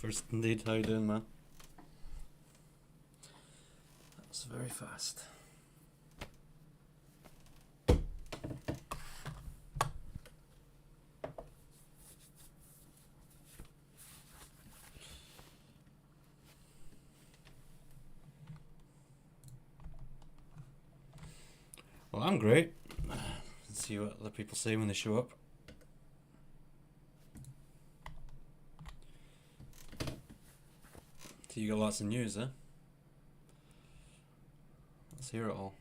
First indeed, how you doing, man? That was very fast. Well, I'm great. Let's see what other people say when they show up. So you got lots of news, eh? Let's hear it all.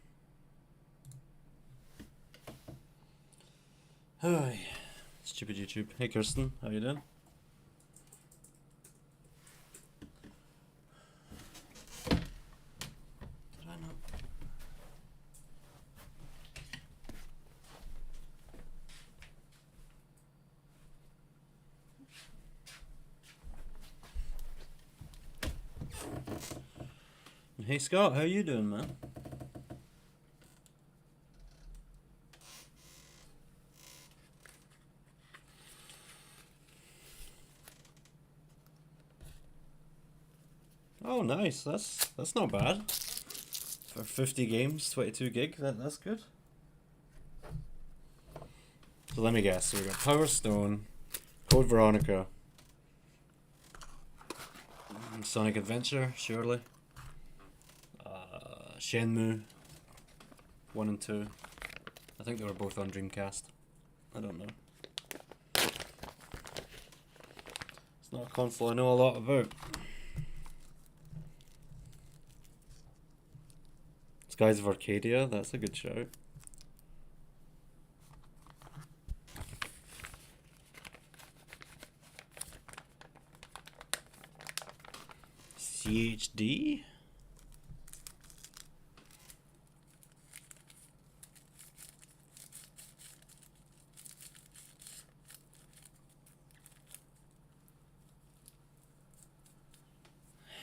Hi, stupid YouTube. Hey Kirsten, how you doing? Did I not? Hey Scott, how you doing, man? Oh, nice. That's not bad. For 50 games, 22 gig, that's good. So let me guess. So we got Power Stone, Code Veronica, Sonic Adventure, surely. Shenmue 1 and 2. I think they were both on Dreamcast. I don't know. It's not a console I know a lot about. Skies of Arcadia, that's a good shout. CHD?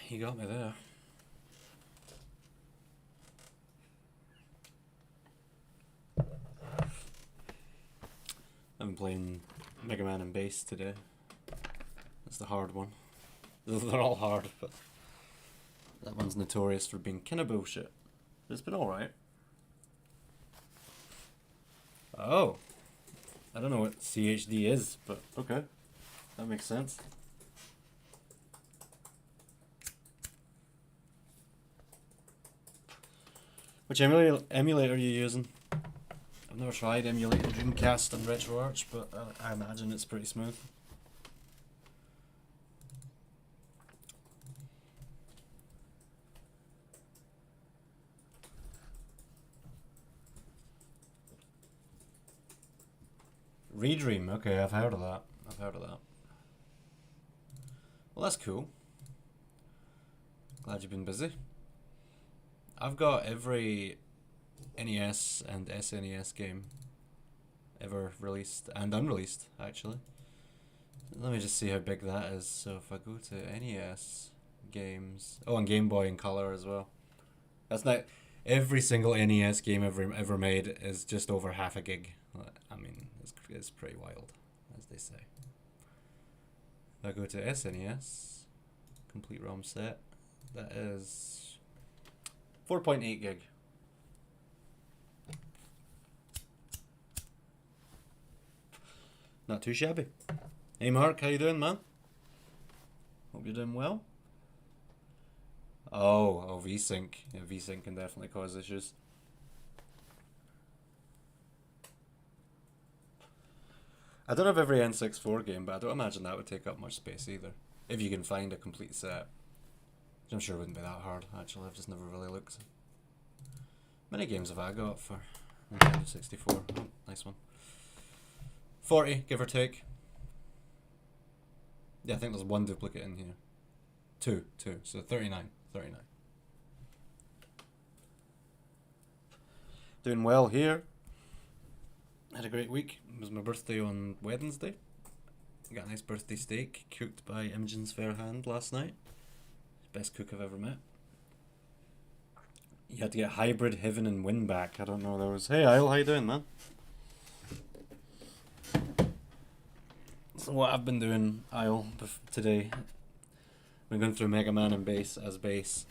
You got me there. I'm playing Mega Man and Bass today. That's the hard one. They're all hard, but that one's notorious for being kinda bullshit. But it's been alright. Oh. I don't know what CHD is, but okay. That makes sense. Which emulator are you using? I've never tried emulating Dreamcast and RetroArch, but I imagine it's pretty smooth. Redream, okay, I've heard of that. Well, that's cool. Glad you've been busy. I've got every NES and SNES game ever released and unreleased, actually. Let me just see how big that is. So if I go to NES games, oh, and Game Boy in color as well. That's not every single NES game ever made is just over half a gig. I mean, it's pretty wild, as they say. If I go to SNES, complete ROM set, that is 4.8 gig. Not too shabby. Hey Mark, how you doing, man? Hope you're doing well. Oh, VSync. Yeah, VSync can definitely cause issues. I don't have every N64 game, but I don't imagine that would take up much space either. If you can find a complete set. Which I'm sure wouldn't be that hard, actually. I've just never really looked. Many games have I got for Nintendo 64? Oh, nice one. 40, give or take. Yeah, I think there's one duplicate in here. Two. So 39. Doing well here. Had a great week. It was my birthday on Wednesday. Got a nice birthday steak cooked by Imogen's fair hand last night. Best cook I've ever met. You had to get Hybrid, Heaven, and Win back. I don't know those. Hey, Isle, how you doing, man? So what I've been doing, Isle, today, We're going through Mega Man and base as base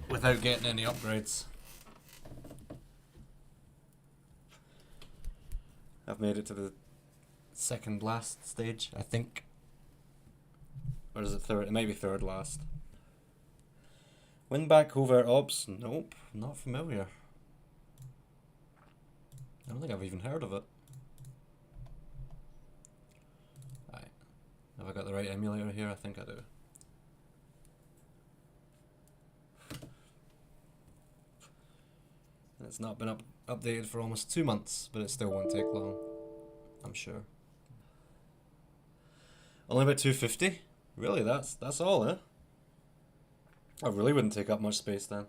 without getting any upgrades. I've made it to the second last stage, I think. Or is it third? It might be third last. Win back covert ops? Nope, not familiar. I don't think I've even heard of it. Right. Have I got the right emulator here? I think I do. It's not been updated for almost 2 months, but it still won't take long, I'm sure. Only about 250? Really, that's all, eh? I really wouldn't take up much space then.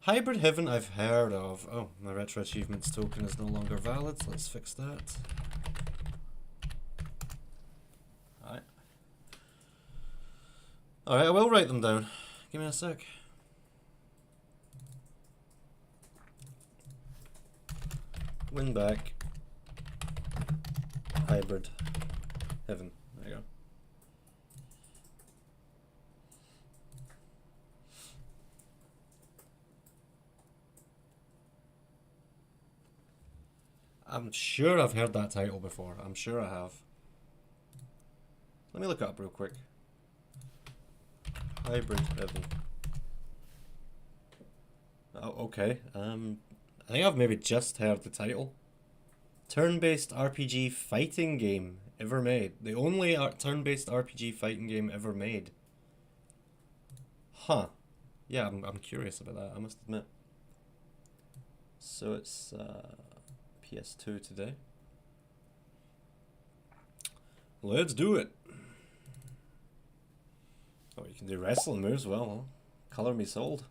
Hybrid Heaven I've heard of. Oh, my Retro Achievements token is no longer valid, so let's fix that. Alright. Alright, I will write them down. Give me a sec. Win back. Hybrid Heaven. There you go. I'm sure I've heard that title before. I'm sure I have. Let me look it up real quick. Hybrid Heaven. Oh, okay. I think I've maybe just heard the title. Turn-based RPG fighting game ever made. The only turn-based RPG fighting game ever made. Huh. Yeah, I'm curious about that, I must admit. So it's PS2 today. Let's do it. Oh, you can do wrestling moves. Well, color me sold.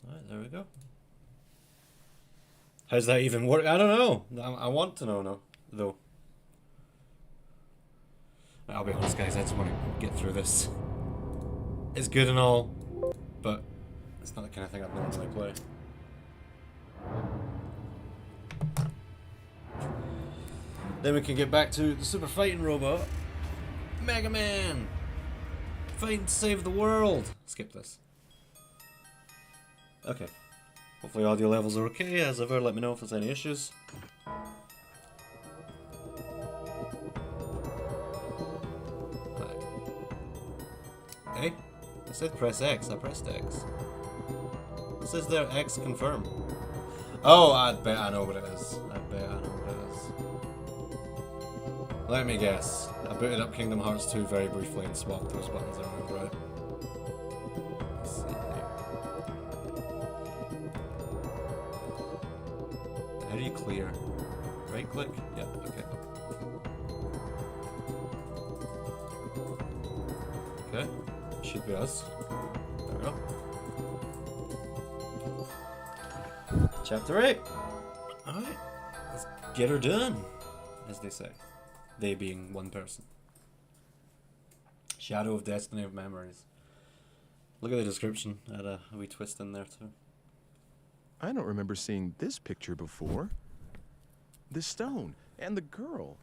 Alright, there we go. How's that even work? I don't know. I want to know now, though. I'll be honest, guys, I just want to get through this. It's good and all, but it's not the kind of thing I'd normally play. Then we can get back to the super fighting robot. Mega Man! Fight to save the world! Skip this. Okay. Hopefully audio levels are okay. As ever, let me know if there's any issues. Hey? It said press X. I pressed X. It says there X confirm. Oh, I bet I know what it is. I bet I know what it is. Let me guess. I booted up Kingdom Hearts 2 very briefly and swapped those buttons around, right? Let's see here. How do you clear? Right click? Yep, okay. Okay. Should be us. There we go. Chapter 8. Alright. Let's get her done, as they say. They being one person. Shadow of Destiny of Memories. Look at the description. Had a wee twist in there too. I don't remember seeing this picture before. The stone and the girl.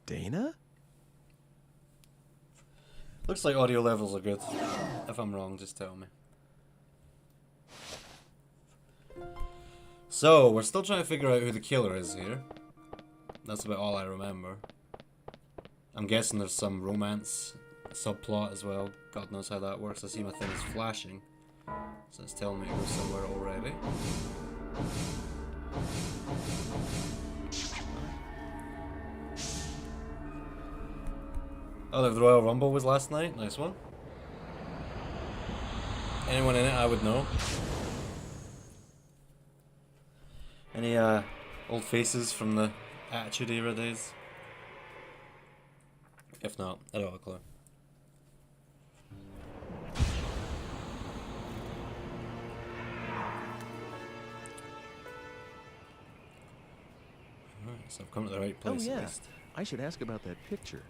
Dana? Looks like audio levels are good. If I'm wrong, just tell me. So, we're still trying to figure out who the killer is here. That's about all I remember. I'm guessing there's some romance subplot as well. God knows how that works. I see my thing is flashing. So it's telling me to go somewhere already. Oh, the Royal Rumble was last night. Nice one. Anyone in it I would know. Any old faces from the Attitude Era days? If not, I don't have a clue. Alright, so I've come to the right place at least. I should ask about that picture.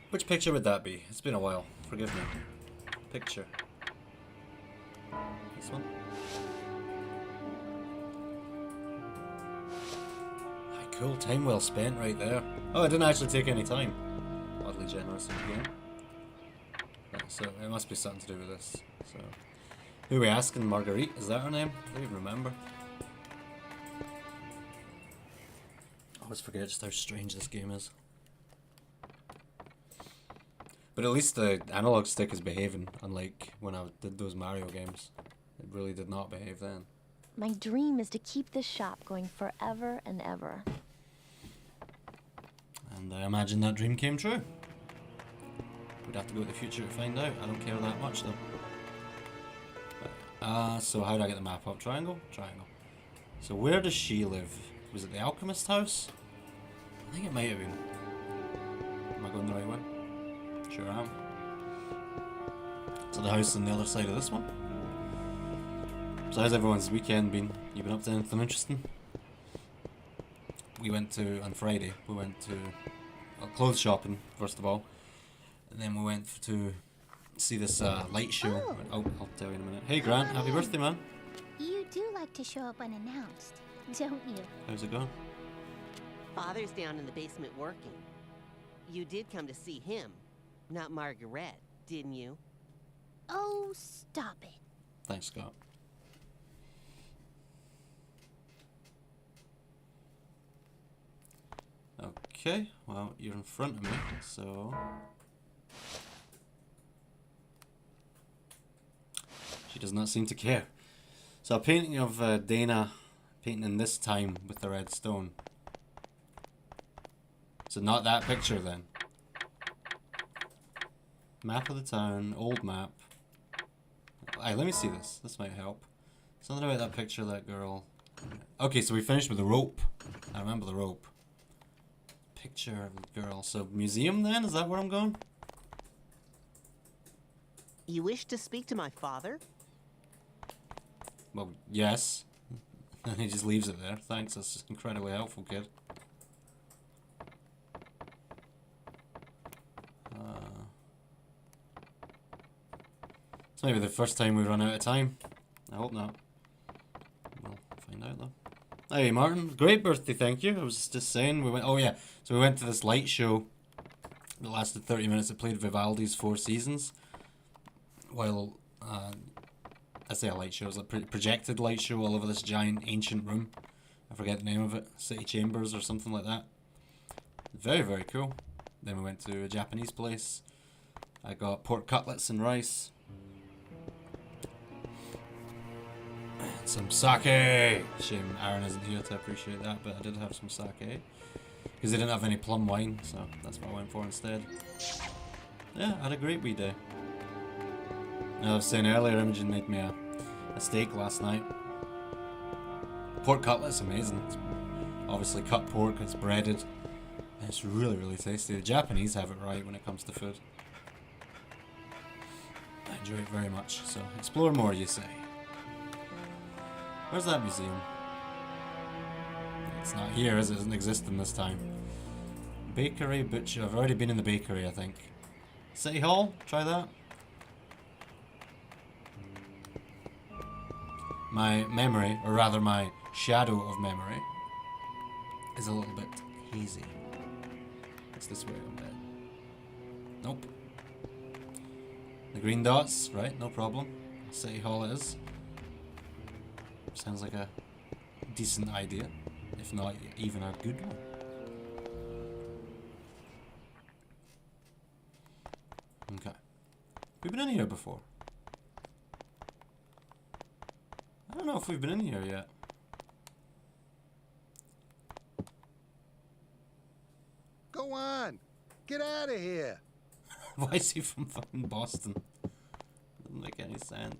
Which picture would that be? It's been a while. Forgive me. Picture. This one. Aye, cool. Time well spent right there. Oh, I didn't actually take any time. Oddly generous of the game. So it must be something to do with this. So, who are we asking? Marguerite? Is that her name? I don't even remember. I always forget just how strange this game is. But at least the analog stick is behaving, unlike when I did those Mario games. It really did not behave then. My dream is to keep this shop going forever and ever. And I imagine that dream came true. We'd have to go to the future to find out. I don't care that much though. So how do I get the map up? Triangle? Triangle. So where does she live? Was it the alchemist house? I think it might have been. Am I going the right way? Sure am. So the house on the other side of this one. So how's everyone's weekend been? You been up to anything interesting? We went to, on Friday, we went to clothes shopping, first of all. And then we went to see this light show. Oh, I'll tell you in a minute. Hey Grant, happy birthday, man. You do like to show up unannounced, don't you? How's it going? Father's down in the basement working. You did come to see him, not Margaret, didn't you? Oh, stop it. Thanks, Scott. Okay, well, you're in front of me, so... She does not seem to care. So a painting of Dana painting in this time with the red stone. So not that picture then. Map of the town, old map. Aye, let me see this. This might help. Something about that picture of that girl. Okay, so we finished with the rope. I remember the rope. Picture of the girl. So museum then? Is that where I'm going? You wish to speak to my father? Well, yes. And he just leaves it there. Thanks, that's incredibly helpful, kid. It's maybe the first time we run out of time. I hope not. We'll find out though. Hey Martin, great birthday, thank you. I was just saying, we went. Oh yeah, so we went to this light show that lasted 30 minutes. It played Vivaldi's Four Seasons. While I say a light show, it was a projected light show all over this giant ancient room. I forget the name of it, City Chambers or something like that. Very, very cool. Then we went to a Japanese place. I got pork cutlets and rice. And some sake! Shame Aaron isn't here to appreciate that, but I did have some sake. Because they didn't have any plum wine, so that's what I went for instead. Yeah, I had a great wee day. I was saying earlier, Imogen made me a steak last night. Pork cutlet's amazing. It's obviously cut pork, it's breaded. And it's really, really tasty. The Japanese have it right when it comes to food. I enjoy it very much. So, explore more, you say. Where's that museum? It's not here, as it doesn't exist in this time. Bakery, butcher. I've already been in the bakery, I think. City Hall? Try that. My memory, or rather my shadow of memory, is a little bit hazy. It's this way, I bet. Nope. The green dots, right, no problem. City Hall it is. Sounds like a decent idea, if not even a good one. Okay. We've been in here before. I don't know if we've been in here yet. Go on! Get out of here! Why is he from fucking Boston? Doesn't make any sense.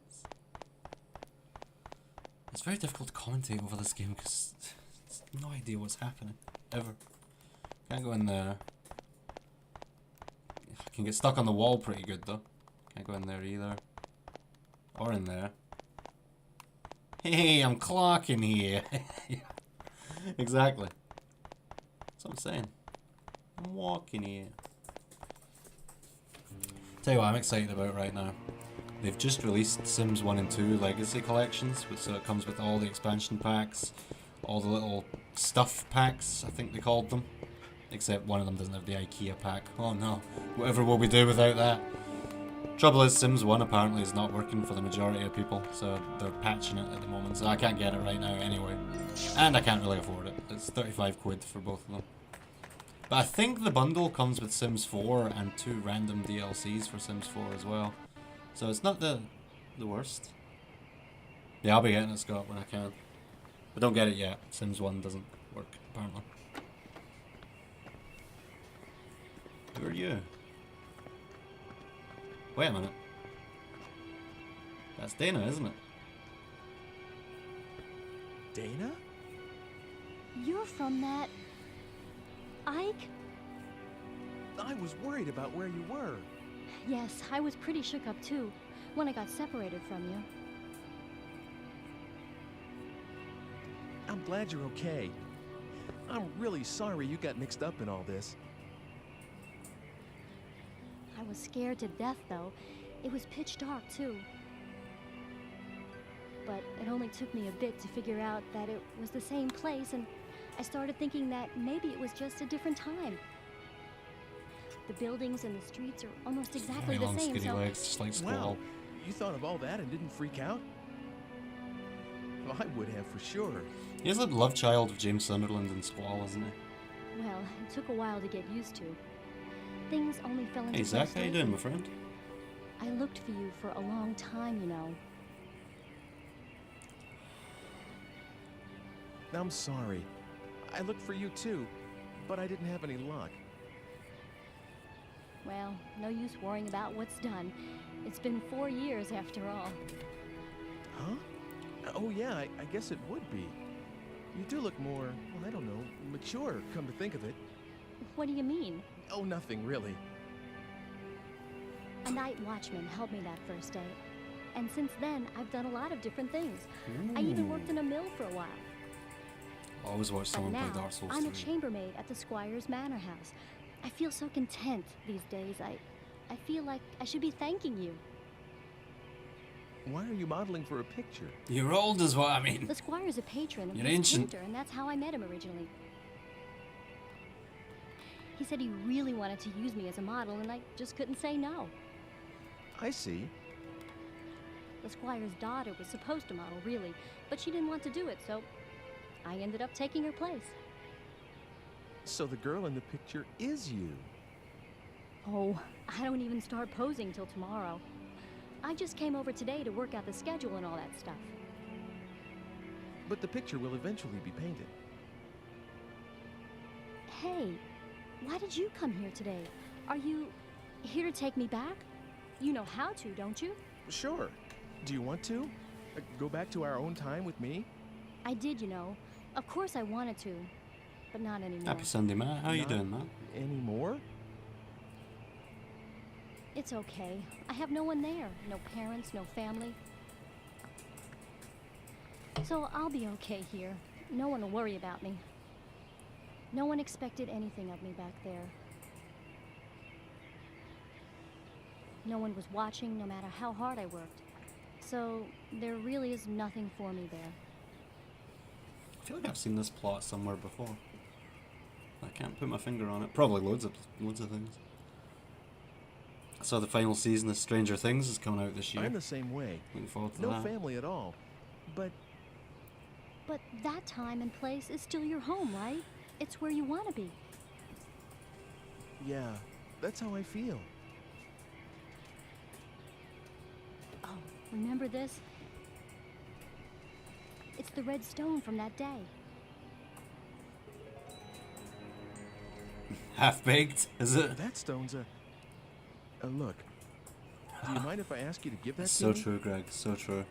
It's very difficult to commentate over this game because no idea what's happening. Ever. Can't go in there. I can get stuck on the wall pretty good though. Can't go in there either. Or in there. Hey, I'm clocking here. Exactly. That's what I'm saying. I'm walking here. Tell you what I'm excited about right now. They've just released Sims 1 and 2 Legacy Collections, so it comes with all the expansion packs, all the little stuff packs, I think they called them. Except one of them doesn't have the IKEA pack. Oh no, whatever will we do without that? Trouble is, Sims 1 apparently is not working for the majority of people, so they're patching it at the moment, so I can't get it right now anyway. And I can't really afford it. It's 35 quid for both of them. But I think the bundle comes with Sims 4 and 2 random DLCs for Sims 4 as well. So it's not the worst. Yeah, I'll be getting it, Scott, when I can. But don't get it yet. Sims 1 doesn't work, apparently. Who are you? Wait a minute. That's Dana, isn't it? Dana? You're from that... Ike? I was worried about where you were. Yes, I was pretty shook up too, when I got separated from you. I'm glad you're okay. I'm really sorry you got mixed up in all this. I was scared to death, though. It was pitch dark, too. But it only took me a bit to figure out that it was the same place, and I started thinking that maybe it was just a different time. The buildings and the streets are almost exactly Very the long, same, skinny so... legs, just like Squall. Wow, you thought of all that and didn't freak out? Well, I would have for sure. He's the love child of James Sunderland and Squall, isn't he? Well, it took a while to get used to. Things only fell into Hey Zach, place how you lately. doing, my friend? I looked for you for a long time, you know. I'm sorry. I looked for you too, but I didn't have any luck. Well, no use worrying about what's done. It's been 4 years after all. Huh? Oh yeah, I guess it would be. You do look more, well, I don't know, mature, come to think of it. What do you mean? Oh, nothing really. A night watchman helped me that first day. And since then, I've done a lot of different things. I even worked in a mill for a while. Always watch But someone play now, Dark Souls I'm a 3. chambermaid at the Squire's Manor House. I feel so content these days. I feel like I should be thanking you. Why are you modeling for a picture? You're old is what I mean. The Squire's a patron of You're this ancient. painter, and that's how I met him originally. He said he really wanted to use me as a model, and I just couldn't say no. I see. The Squire's daughter was supposed to model, really, but she didn't want to do it, so I ended up taking her place. So the girl in the picture is you. Oh, I don't even start posing till tomorrow. I just came over today to work out the schedule and all that stuff. But the picture will eventually be painted. Hey, why did you come here today? Are you here to take me back? You know how to, don't you? Sure. Do you want to? Go back to our own time with me? I did, you know. Of course I wanted to, but not anymore. Happy Sunday, Matt. How you Not doing, Matt? Any more? It's okay. I have no one there. No parents, no family. So I'll be okay here. No one will worry about me. No one expected anything of me back there. No one was watching, no matter how hard I worked. So there really is nothing for me there. I feel like I've seen this plot somewhere before. I can't put my finger on it. Probably loads of things. I saw the final season of Stranger Things is coming out this year. I'm the same way. Looking forward to No that. family at all. But But that time and place is still your home, right? It's where you want to be. yeah, that's how I feel. Oh, remember this? It's the red stone from that day. Half baked, is it? That stone's a look. Do you mind if I ask you to give that It's to so me? true, Greg. So true.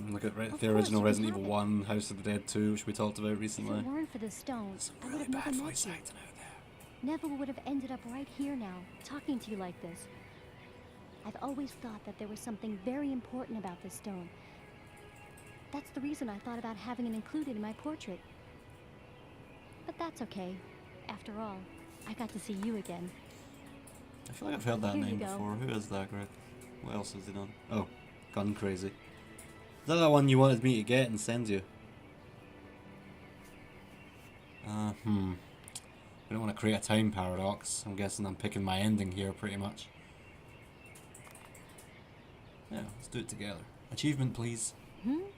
Look at Of the original course, we Resident Evil have it. 1, House of the Dead 2, which we talked about If recently. it weren't for the stone, Some I would really have never bad met voice you. acting out there. Neville would have ended up right here now, talking to you like this. I've always thought that there was something very important about this stone. That's the reason I thought about having it included in my portrait. But that's okay. After all, I got to see you again. I feel like I've heard that Here you name go. before. Who is that, Greg? What else has he done? Oh, Gun Crazy. Is that the one you wanted me to get and send you? We don't want to create a time paradox. I'm guessing I'm picking my ending here pretty much. Yeah, let's do it together. Achievement, please.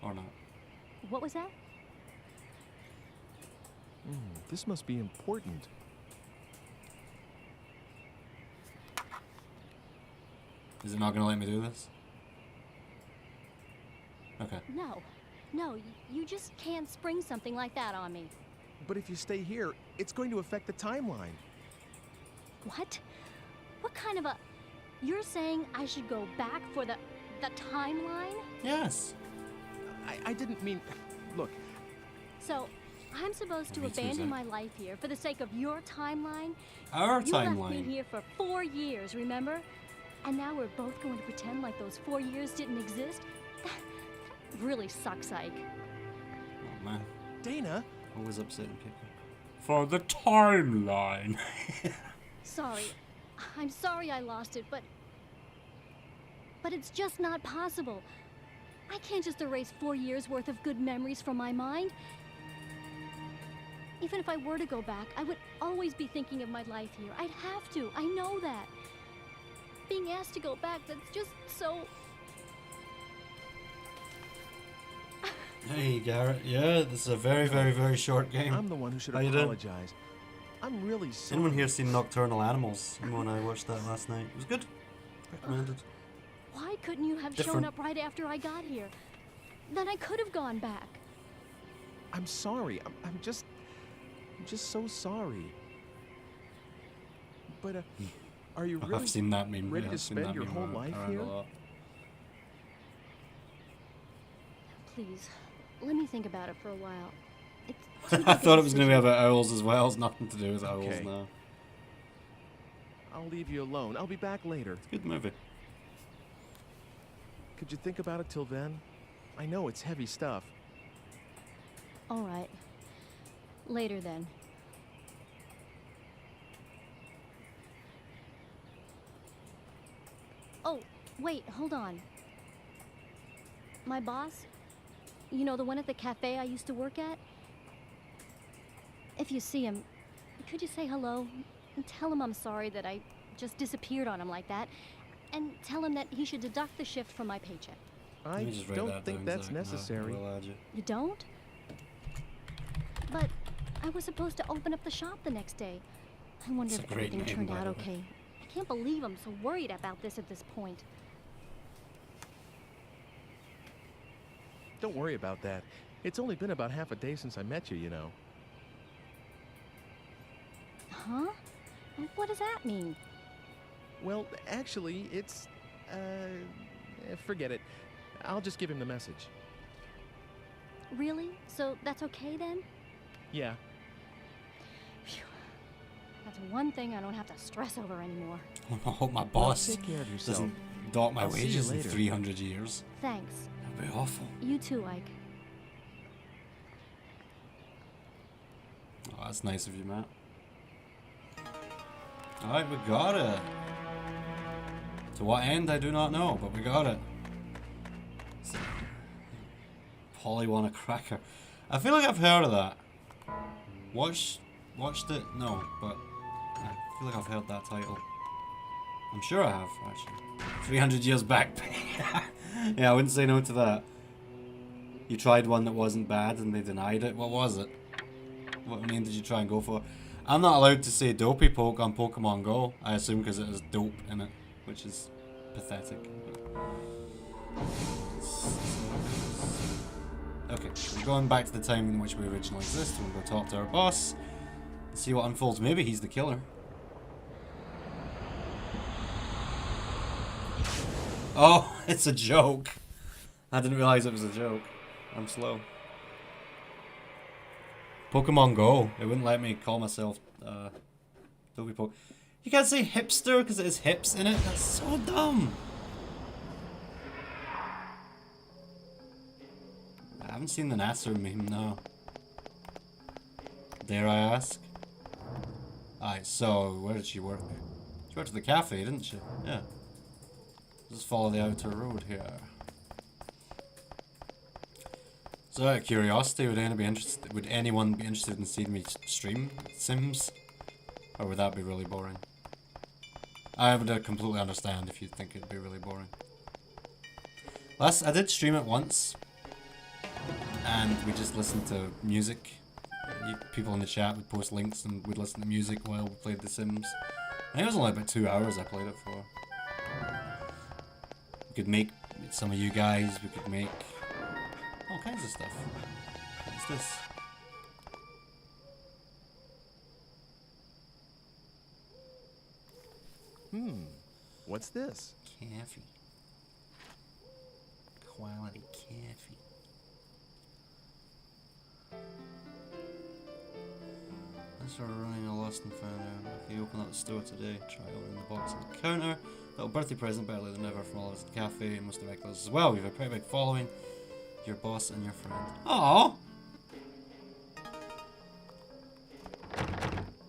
Or not. What was that? This must be important. Is it not going to let me do this? Okay. No. No, you just can't spring something like that on me. But if you stay here, it's going to affect the timeline. What? What kind of a... You're saying I should go back for the timeline? Yes. I didn't mean... Look, So, I'm supposed to Me too, abandon Zach. my life here for the sake of your timeline? Our You left me timeline. here for 4 years, remember? And now we're both going to pretend like those 4 years didn't exist? That really sucks, Ike. Oh man. Dana, Always upsetting people. For the timeline. Sorry. I'm sorry I lost it, but it's just not possible. I can't just erase 4 years worth of good memories from my mind. Even if I were to go back, I would always be thinking of my life here. I'd have to. I know that. Being asked to go back, that's just so... Hey Garrett, yeah, this is a very, very, very short game. I'm the one who should How you doing? apologize. I'm really sorry. Anyone here seen Nocturnal Animals? Anyone I watched that last night? It was good. Recommended. Why couldn't you have shown Different. up right after I got here? Then I could have gone back. I'm sorry. I'm just so sorry. But are you really I've seen that meme. ready yeah, to I've seen spend that your meme whole around- life around here? a lot. Please, let me think about it for a while. It's too big I a thought it was going to be decision. about owls as well. It's nothing to do with owls Okay. now. I'll leave you alone. I'll be back later. Good movie. Could you think about it till then? I know it's heavy stuff. All right. Later then. Oh, wait, hold on. My boss, you know, the one at the cafe I used to work at? If you see him, could you say hello? And tell him I'm sorry that I just disappeared on him like that. And tell him that he should deduct the shift from my paycheck. I Let me just write don't that think down, that's Zach, and necessary. I'll add you. You don't? But I was supposed to open up the shop the next day. I wonder It's a if great everything name, turned by out the way. okay. I can't believe I'm so worried about this at this point. Don't worry about that. It's only been about half a day since I met you, you know. Huh? What does that mean? Well, actually, it's... forget it. I'll just give him the message. Really? So that's okay then? Yeah. Phew. That's one thing I don't have to stress over anymore. I hope my Well, boss take care of yourself. doesn't dock my I'll see you wages in later. 300 years. Thanks. That'd be awful. You too, Ike. Oh, that's nice of you, Matt. Alright, we got it. To what end, I do not know, but we got it. So, Polly want a cracker. I feel like I've heard of that. Watched it? No, but I feel like I've heard that title. I'm sure I have, actually. 300 years back. Yeah, I wouldn't say no to that. You tried one that wasn't bad and they denied it. What was it? What name did you try and go for? I'm not allowed to say Dopey Poke on Pokemon Go. I assume because it has dope in it, which is pathetic. Okay, we're going back to the time in which we originally exist. We'll go talk to our boss and see what unfolds. Maybe he's the killer. Oh, it's a joke. I didn't realize it was a joke. I'm slow. Pokemon Go. It wouldn't let me call myself Dopey Poke. You can't say hipster because it has hips in it. That's so dumb. I haven't seen the Nasser meme, no. Dare I ask? Alright, so where did she work? She went to the cafe, didn't she? Yeah. Just follow the outer road here. So out of curiosity, would anyone be interested in seeing me stream Sims? Or would that be really boring? I would completely understand if you think it'd be really boring. I did stream it once, and we just listened to music. People in the chat would post links and we'd listen to music while we played The Sims. I think it was only about 2 hours I played it for. We could make some of you guys, we could make all kinds of stuff. What's this? What's this? Coffee. Quality coffee. Thanks for running a lost and found out. If you open up the store today, try opening the box on the counter. Little birthday present, better late than never from all of us at the cafe and most of the regulars as well. We have a pretty big following. Your boss and your friend. Aww!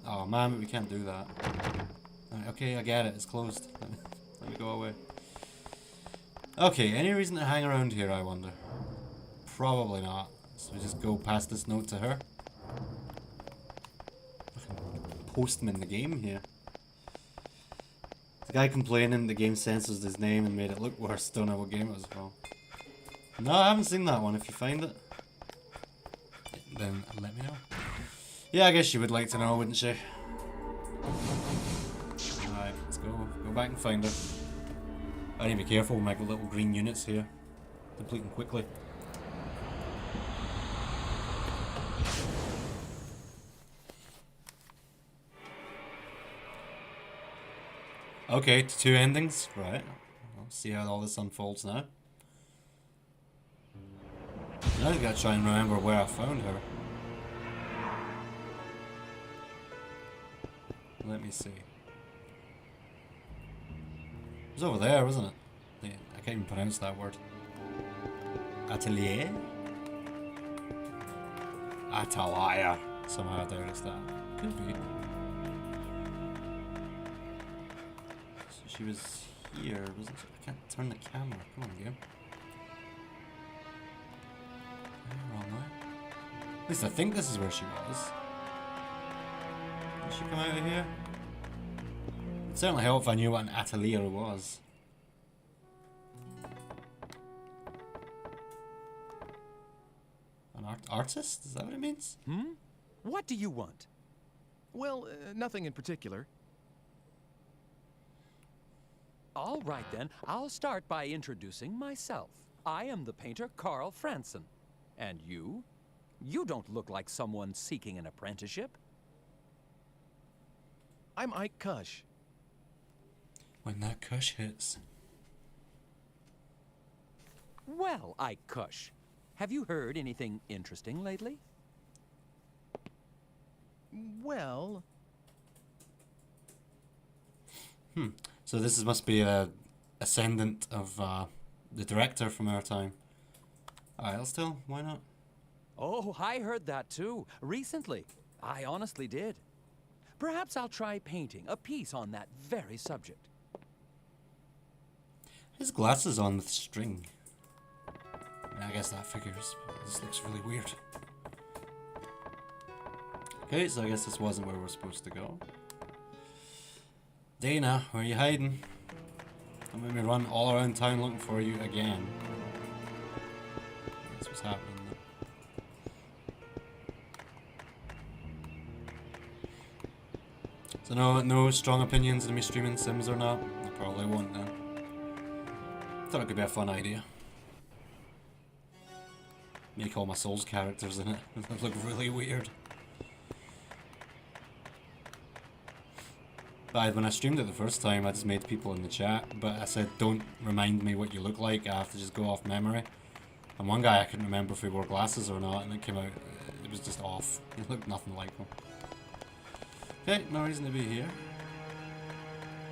Oh man, but we can't do that. Right, okay, I get it. It's closed. Let me go away. Okay, any reason to hang around here, I wonder? Probably not. So we just go past this note to her. Postman in the game here. The guy complaining the game censors his name and made it look worse. Don't know what game it was from. No, I haven't seen that one. If you find it, then let me know. Yeah, I guess she would like to know, wouldn't she? Alright, let's go. Go back and find her. I need to be careful with my little green units here. Complete them quickly. Okay, 2 endings. Right. I'll see how all this unfolds now. Now I've got to try and remember where I found her. Let me see. It was over there, wasn't it? Yeah, I can't even pronounce that word. Atelier? Atalaya. Somehow I doubt it's that. Could be. So she was here, wasn't she? I can't turn the camera. Come on, game. Wrong way. At least I think this is where she was. Did she come out of here? It'd certainly help if I knew what an atelier was. An artist? Is that what it means? What do you want? Well, nothing in particular. All right then, I'll start by introducing myself. I am the painter Carl Franson. And you? You don't look like someone seeking an apprenticeship. I'm Ike Kush. When that Kush hits. Well, Ike Kush, have you heard anything interesting lately? Well... So this must be a ascendant of the director from our time. Alright, still, why not? Oh, I heard that too, recently. I honestly did. Perhaps I'll try painting a piece on that very subject. His glasses on with string. I mean, I guess that figures, but this looks really weird. Okay, so I guess this wasn't where we're supposed to go. Dana, where are you hiding? Don't make me run all around town looking for you again. That's what's happening though. So no strong opinions of me streaming Sims or not? I probably won't then. Thought it could be a fun idea. Make all my Souls characters in it. They look really weird. But when I streamed it the first time, I just made people in the chat, but I said, don't remind me what you look like, I have to just go off memory. And one guy I couldn't remember if he wore glasses or not, and it came out, it was just off. He looked nothing like him. Okay, no reason to be here.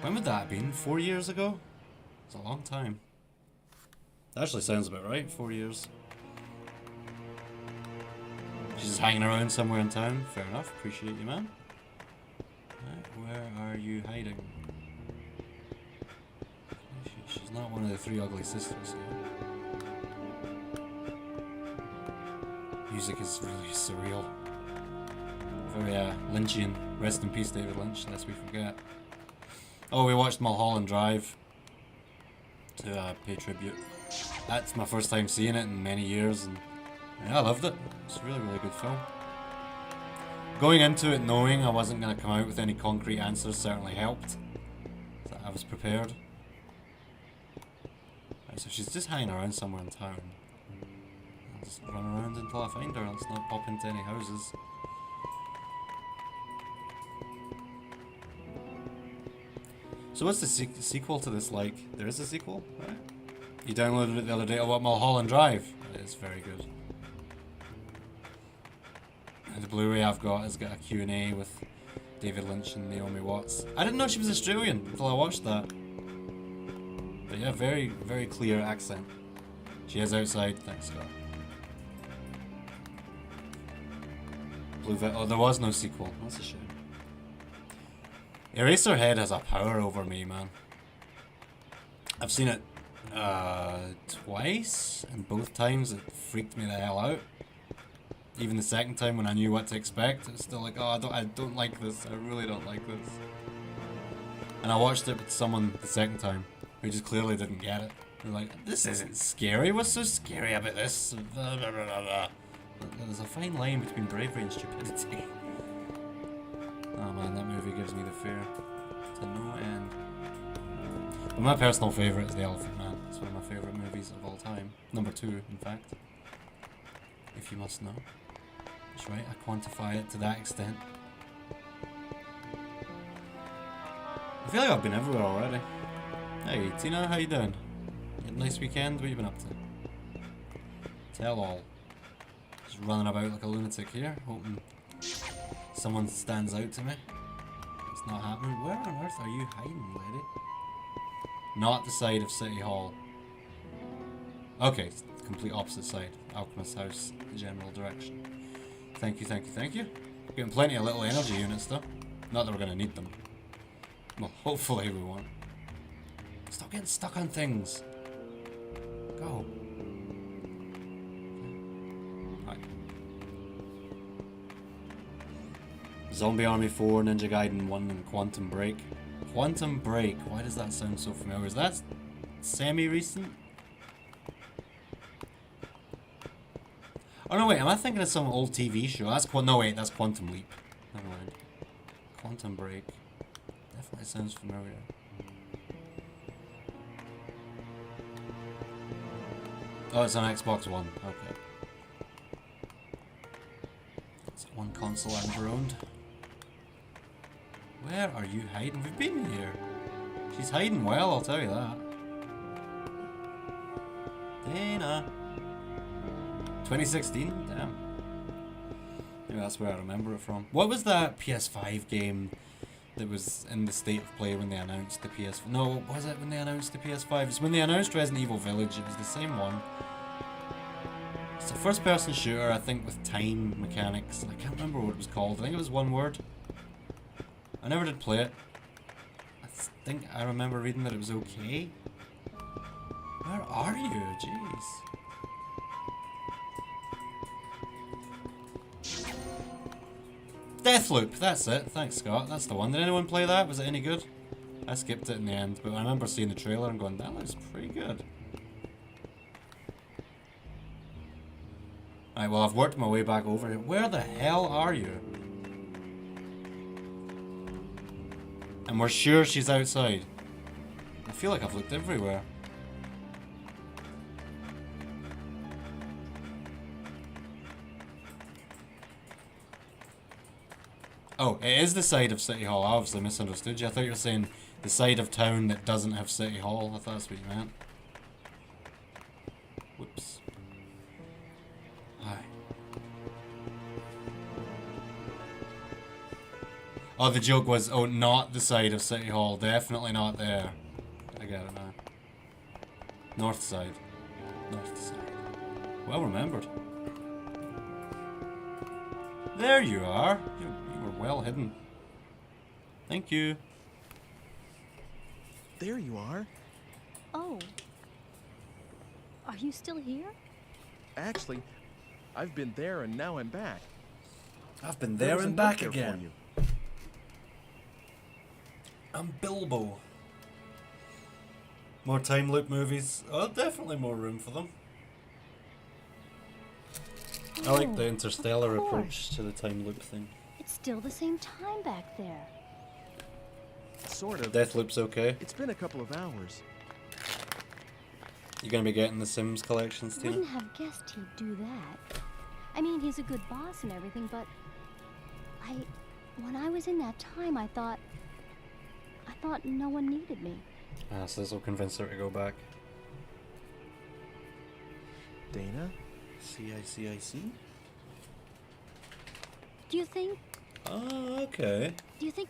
When would that have been? 4 years ago? It's a long time. That actually sounds about right, 4 years. She's just hanging around somewhere in town. Fair enough, appreciate you, man. Right, where are you hiding? not one of the three ugly sisters here. Music is really surreal. Very Lynchian. Rest in peace, David Lynch, lest we forget. Oh, we watched Mulholland Drive to pay tribute. That's my first time seeing it in many years, and yeah, I loved it. It's a really, really good film. Going into it knowing I wasn't going to come out with any concrete answers certainly helped. So I was prepared. Right, so she's just hanging around somewhere in town. I'll just run around until I find her. Let's not pop into any houses. So what's the sequel to this like? There is a sequel, right? You downloaded it the other day. Oh, what, Mulholland Drive? It is very good. And the Blu-ray I've got has got a Q&A with David Lynch and Naomi Watts. I didn't know she was Australian until I watched that. But yeah, very, very clear accent. She is outside. Thanks, Scott. Oh, there was no sequel. That's a shame. Eraserhead has a power over me, man. I've seen it twice, and both times it freaked me the hell out. Even the second time when I knew what to expect, it was still like, oh, I don't like this. I really don't like this. And I watched it with someone the second time who just clearly didn't get it. They're like, this isn't scary. What's so scary about this? Blah, blah, blah, blah. There's a fine line between bravery and stupidity. Oh man, that movie gives me the fear to no end. But my personal favourite is The Elephant Man. It's one of my favourite movies of all time. Number 2, in fact. If you must know. That's right, I quantify it to that extent. I feel like I've been everywhere already. Hey, Tina, how you doing? You had a nice weekend? What you been up to? Tell all. Just running about like a lunatic here, hoping someone stands out to me. It's not happening. Where on earth are you hiding, lady? Not the side of City Hall. Okay, it's the complete opposite side. Alchemist House, the general direction. Thank you, thank you, thank you. Getting plenty of little energy units though. Not that we're gonna need them. Well, hopefully we won't. Stop getting stuck on things. Go. Right. Zombie Army 4, Ninja Gaiden 1, and Quantum Break. Quantum Break, why does that sound so familiar? Is that semi-recent? Oh no, wait, am I thinking of some old TV show? That's no, wait, that's Quantum Leap. Never mind. Quantum Break. Definitely sounds familiar. Oh, it's on Xbox One. Okay. It's one console I've owned. Where are you hiding? We've been here. She's hiding well, I'll tell you that. Dana. 2016? Damn. Maybe that's where I remember it from. What was that PS5 game that was in the state of play when they announced the PS5? No, was it when they announced the PS5? It's when they announced Resident Evil Village. It was the same one. It's a first-person shooter, I think, with time mechanics. I can't remember what it was called. I think it was one word. I never did play it. I think I remember reading that it was okay. Where are you? Jeez. Deathloop, that's it. Thanks, Scott. That's the one. Did anyone play that? Was it any good? I skipped it in the end, but I remember seeing the trailer and going, that looks pretty good. Alright, well, I've worked my way back over here. Where the hell are you? And we're sure she's outside. I feel like I've looked everywhere. Oh, it is the side of City Hall. I obviously misunderstood you. I thought you were saying the side of town that doesn't have City Hall. I thought that's what you meant. Whoops. Hi. Oh, the joke was, oh, not the side of City Hall. Definitely not there. I get it now. North side. North side. Well remembered. There you are. You were well hidden. Thank you. There you are. Oh, Are you still here? Actually, I've been there and now I'm back. I've been There there was a and note back there for again. you. I'm Bilbo. More time loop movies. Oh, definitely more room for them. I like the Oh, interstellar of course. approach to the time loop thing. It's still the same time back there. Sort of. Deathloop's okay. It's been a couple of hours. You gonna be getting the Sims collections, Tina? Wouldn't have guessed he'd do that. I mean, he's a good boss and everything, but when I was in that time, I thought no one needed me. Ah, so this will convince her to go back. Dana? C-I-C-I-C? Do you think Oh, okay.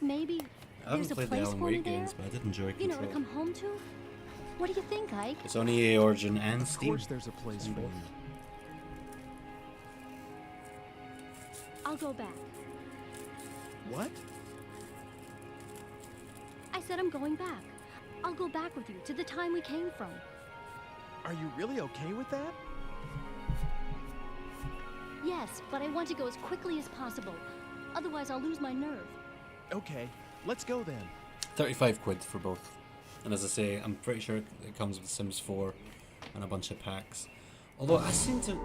maybe I haven't there's a played the place Alan for me Wake there? games, but I did enjoy You know, Control. to come home to? What do you think, Ike? It's on EA Origin and Of Steam. course there's a place for you. I'll go back. What? I said I'm going back. I'll go back with you to the time we came from. Are you really okay with that? Yes, but I want to go as quickly as possible. Otherwise, I'll lose my nerve. Okay, let's go then. 35 quid for both. And as I say, I'm pretty sure it comes with Sims 4 and a bunch of packs. Although I seem to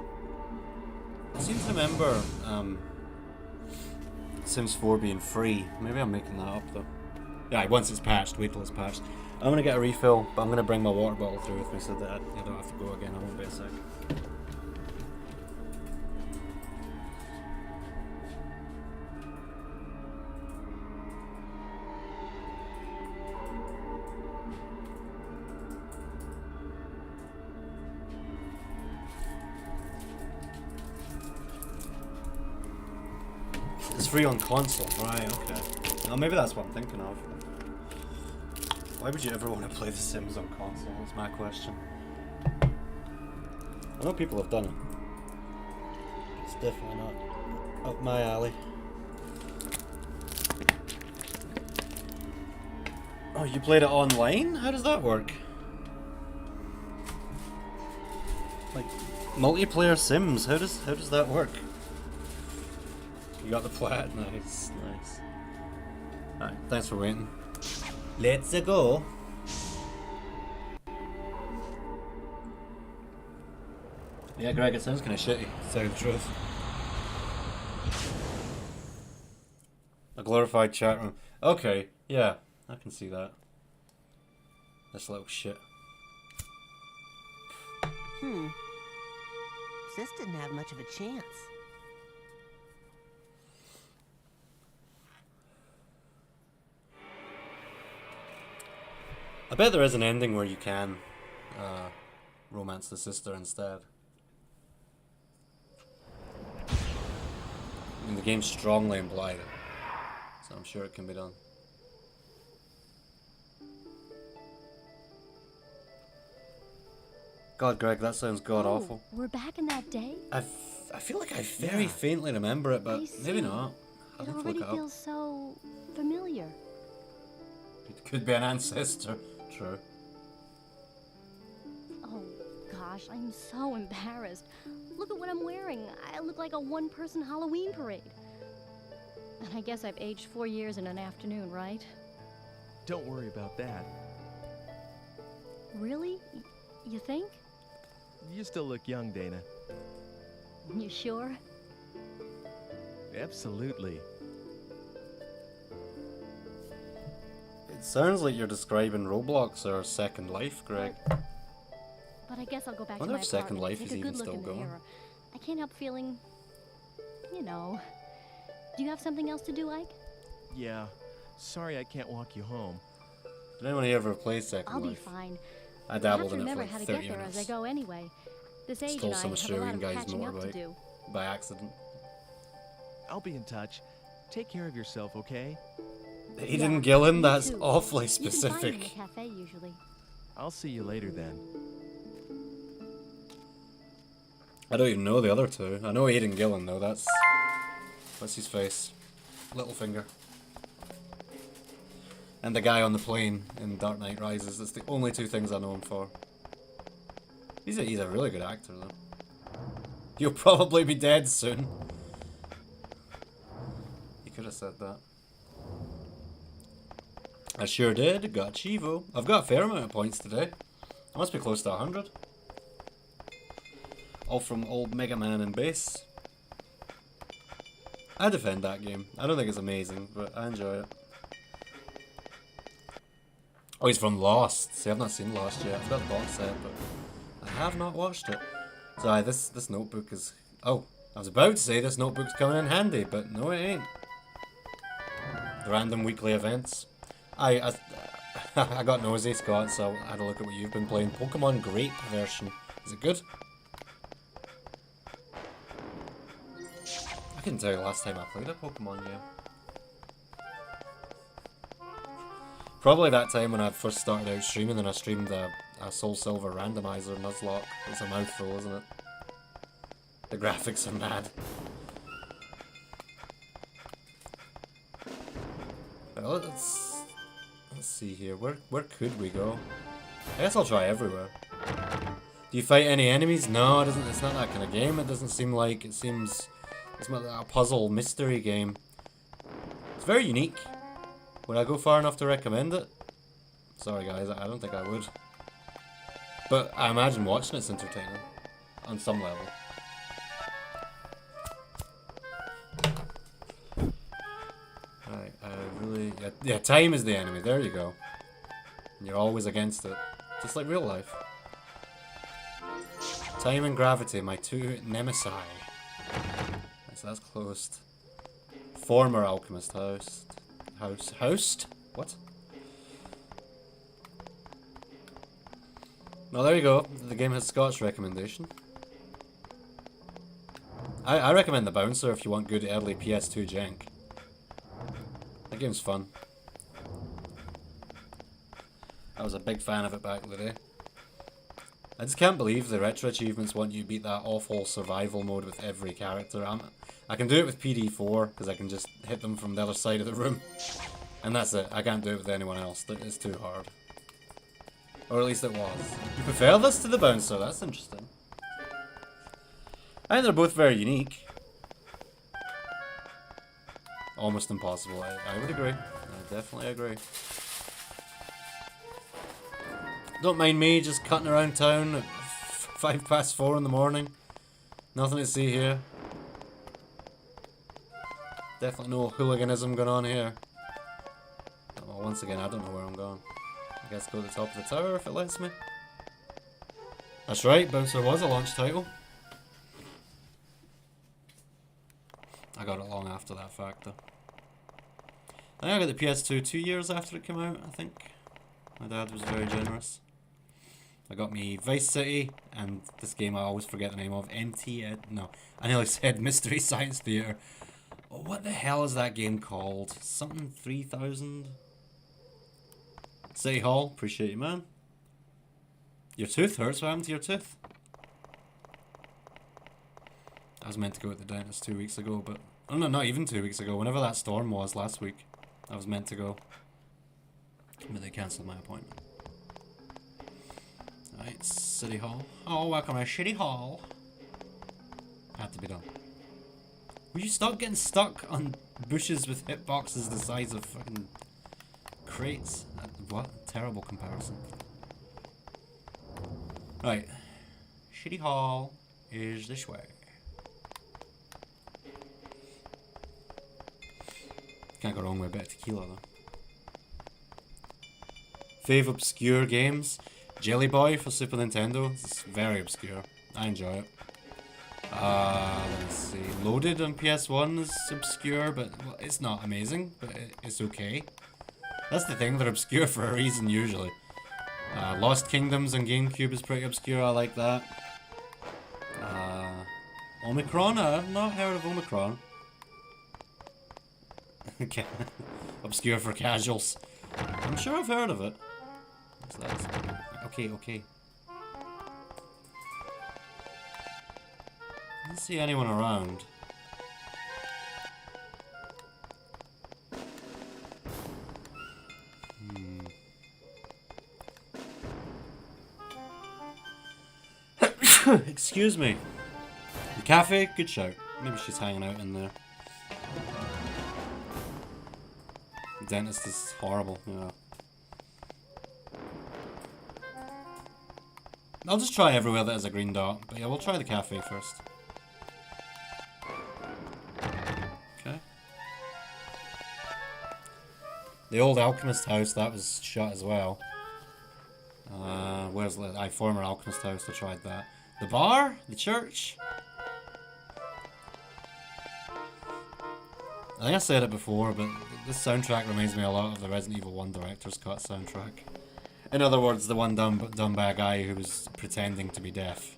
remember Sims 4 being free. Maybe I'm making that up though. Yeah, once it's patched, wait till it's patched. I'm gonna get a refill, but I'm gonna bring my water bottle through with me so that I don't have to go again. I won't be a sec. It's free on console, right? Okay. Well, maybe that's what I'm thinking of. Why would you ever want to play The Sims on console? That's my question. I know people have done it. It's definitely not up my alley. Oh, you played it online? How does that work? Like multiplayer Sims? How does that work? You got the plat? Nice, nice. Alright, thanks for waiting. Let's go. Yeah, Greg, it sounds kind of shitty, to tell you the truth. A glorified chat room. Okay, yeah, I can see that. This little shit. Sis didn't have much of a chance. I bet there is an ending where you can romance the sister instead. I mean, the game strongly implied it, so I'm sure it can be done. God, Greg, that sounds god awful. We're back in that day? I feel like I very Yeah. faintly remember it, but I see. maybe not. I'll It have to already look it up. feels so familiar. It could be an ancestor. True. Oh gosh, I'm so embarrassed. Look at what I'm wearing. I look like a one-person Halloween parade. And I guess I've aged 4 years in an afternoon, right? Don't worry about that. Really? You think? You still look young, Dana. You sure? Absolutely. It sounds like you're describing Roblox or Second Life, Greg. But I guess I'll go back to Wonder my if Second apartment Life and is take a even good look still in the going. mirror. I can't help feeling, you know. Do you have something else to do, Ike? Yeah. Sorry I can't walk you home. Did anyone here ever play Second I'll be Life? fine. I I have dabbled to in it for remember like how to 30 get there as I minutes go anyway. This age Stole and I some have a lot Australian of guy's catching up to motorbike. do. by accident. I'll be in touch. Take care of yourself, okay? Aiden Yeah, Gillen? me That's too. awfully You can find me in specific. the cafe usually. I'll see you later then. I don't even know the other two. I know Aiden Gillen though, that's... What's his face? Littlefinger. And the guy on the plane in Dark Knight Rises. That's the only two things I know him for. He's a really good actor, though. He'll probably be dead soon. You could have said that. I sure did. Got Chivo. I've got a fair amount of points today. I must be close to 100. All from old Mega Man and bass. I defend that game. I don't think it's amazing, but I enjoy it. Oh, he's from Lost. See, I've not seen Lost yet. I've got the box set, but I have not watched it. So this notebook is... Oh, I was about to say this notebook's coming in handy, but no it ain't. The random weekly events. I got nosy, Scott, so I had a look at what you've been playing. Pokemon Grape version. Is it good? I couldn't tell you the last time I played a Pokemon game. Probably that time when I first started out streaming and I streamed a Soul Silver randomizer Nuzlocke. It's a mouthful, isn't it? The graphics are mad. Well, let's see here. Where could we go? I guess I'll try everywhere. Do you fight any enemies? No, it doesn't. It's not that kind of game. It doesn't seem like. It seems it's not a puzzle mystery game. It's very unique. Would I go far enough to recommend it? Sorry guys, I don't think I would. But I imagine watching it's entertaining. On some level. Right, I really... Yeah, time is the enemy, there you go. And you're always against it. Just like real life. Time and gravity, my two nemesis. So that's closed. Former alchemist house. Host? What? Well, there you go. The game has Scott's recommendation. I recommend the Bouncer if you want good early PS2 jank. That game's fun. I was a big fan of it back in the day. I just can't believe the retro achievements want you to beat that awful survival mode with every character. I can do it with PD4 because I can just hit them from the other side of the room. And that's it. I can't do it with anyone else. It's too hard. Or at least it was. You prefer this to the Bouncer? That's interesting. I think they're both very unique. Almost impossible. I would agree. I definitely agree. Don't mind me just cutting around town at 4:05 in the morning. Nothing to see here. Definitely no hooliganism going on here. Well, once again, I don't know where I'm going. I guess go to the top of the tower if it lets me. That's right, Bouncer was a launch title. I got it long after that fact, though. I think I got the PS2 2 years after it came out, I think. My dad was very generous. I got me Vice City, and this game I always forget the name of. No, I nearly said Mystery Science Theater. Oh, what the hell is that game called? Something 3000? City Hall, appreciate you, man. Your tooth hurts, what happened to your tooth? I was meant to go to the dentist 2 weeks ago, but... Oh no, not even 2 weeks ago. Whenever that storm was last week, I was meant to go. But they cancelled my appointment. Alright, City Hall. Oh, welcome to Shitty Hall. Had to be done. Will you stop getting stuck on bushes with hitboxes the size of fucking crates? What? Terrible comparison. Right. Shitty Hall is this way. Can't go wrong with a bit of tequila though. Fave obscure games. Jelly Boy for Super Nintendo. It's very obscure. I enjoy it. Let's see. Loaded on PS1 is obscure, but well, it's not amazing, but it's okay. That's the thing, they're obscure for a reason usually. Lost Kingdoms on GameCube is pretty obscure, I like that. Omicron? I've not heard of Omicron. Okay. Obscure for casuals. I'm sure I've heard of it. What's that? Okay. I don't see anyone around. Excuse me. The cafe, good shout. Maybe she's hanging out in there. The dentist is horrible, yeah. I'll just try everywhere that has a green dot. But yeah, we'll try the cafe first. Okay. The old alchemist house, that was shut as well. Where's the former alchemist house? I tried that. The bar? The church? I think I said it before, but this soundtrack reminds me a lot of the Resident Evil 1 Director's Cut soundtrack. In other words, the one done by a guy who was pretending to be deaf.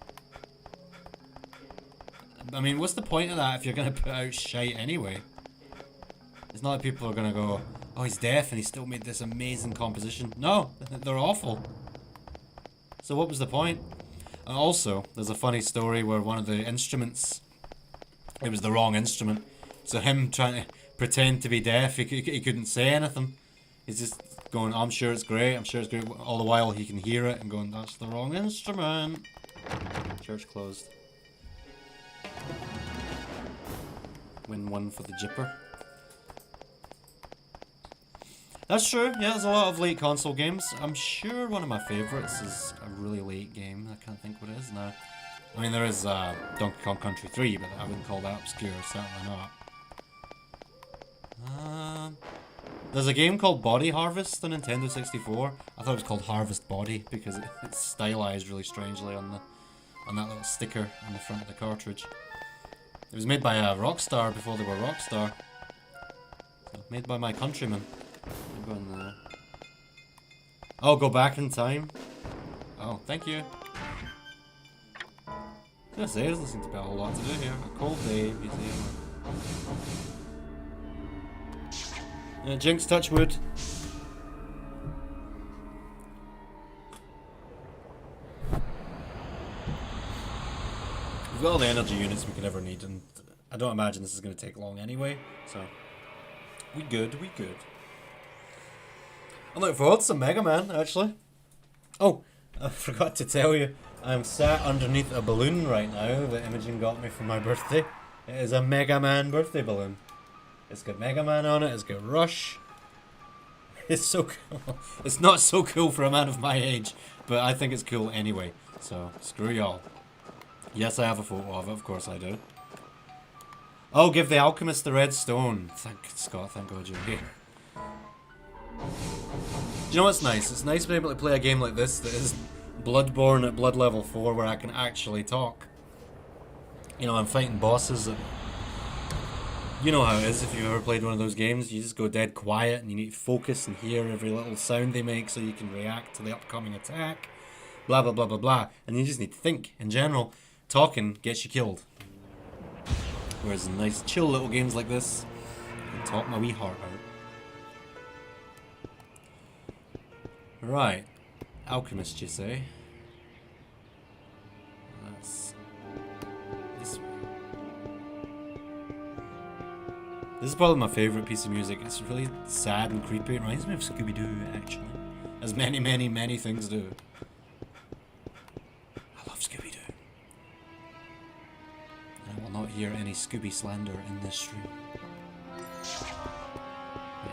I mean, what's the point of that if you're going to put out shite anyway? It's not like people are going to go, oh, he's deaf and he still made this amazing composition. No, they're awful. So what was the point? Also, there's a funny story where one of the instruments, it was the wrong instrument. So him trying to pretend to be deaf, he couldn't say anything. He's just going, I'm sure it's great, I'm sure it's great. All the while he can hear it and going, that's the wrong instrument. Church closed. Win one for the Jipper. That's true, yeah, there's a lot of late console games. I'm sure one of my favourites is a really late game. I can't think what it is now. I mean, there is Donkey Kong Country 3, but I wouldn't call that obscure, certainly not. There's a game called Body Harvest on Nintendo 64. I thought it was called Harvest Body because it's stylized really strangely on that little sticker on the front of the cartridge. It was made by Rockstar before they were Rockstar. So, made by my countrymen. I'm going there. Oh, go back in time. Oh, thank you. I was gonna say, there doesn't seem to be a whole lot to do here. A cold day museum. Jinx, touch wood. We've got all the energy units we could ever need, and I don't imagine this is going to take long anyway, so we good. I'm looking forward to some Mega Man, actually. Oh, I forgot to tell you, I'm sat underneath a balloon right now that Imogen got me for my birthday. It is a Mega Man birthday balloon. It's got Mega Man on it, it's got Rush. It's so cool. It's not so cool for a man of my age, but I think it's cool anyway. So, screw y'all. Yes, I have a photo of it, of course I do. Oh, give the alchemist the red stone. Thank Scott, thank God you're here. Do you know what's nice? It's nice being able to play a game like this that is Bloodborne at blood level 4 where I can actually talk. You know, I'm fighting bosses that... You know how it is if you've ever played one of those games. You just go dead quiet and you need to focus and hear every little sound they make so you can react to the upcoming attack. Blah, blah, blah, blah, blah. And you just need to think. In general, talking gets you killed. Whereas in nice chill little games like this, I can talk my wee heart out. Right. Alchemist, you say? That's... this way. This is probably my favourite piece of music. It's really sad and creepy. It reminds me of Scooby-Doo, actually. As many, many, many things do. I love Scooby-Doo. I will not hear any Scooby slander in this stream. Me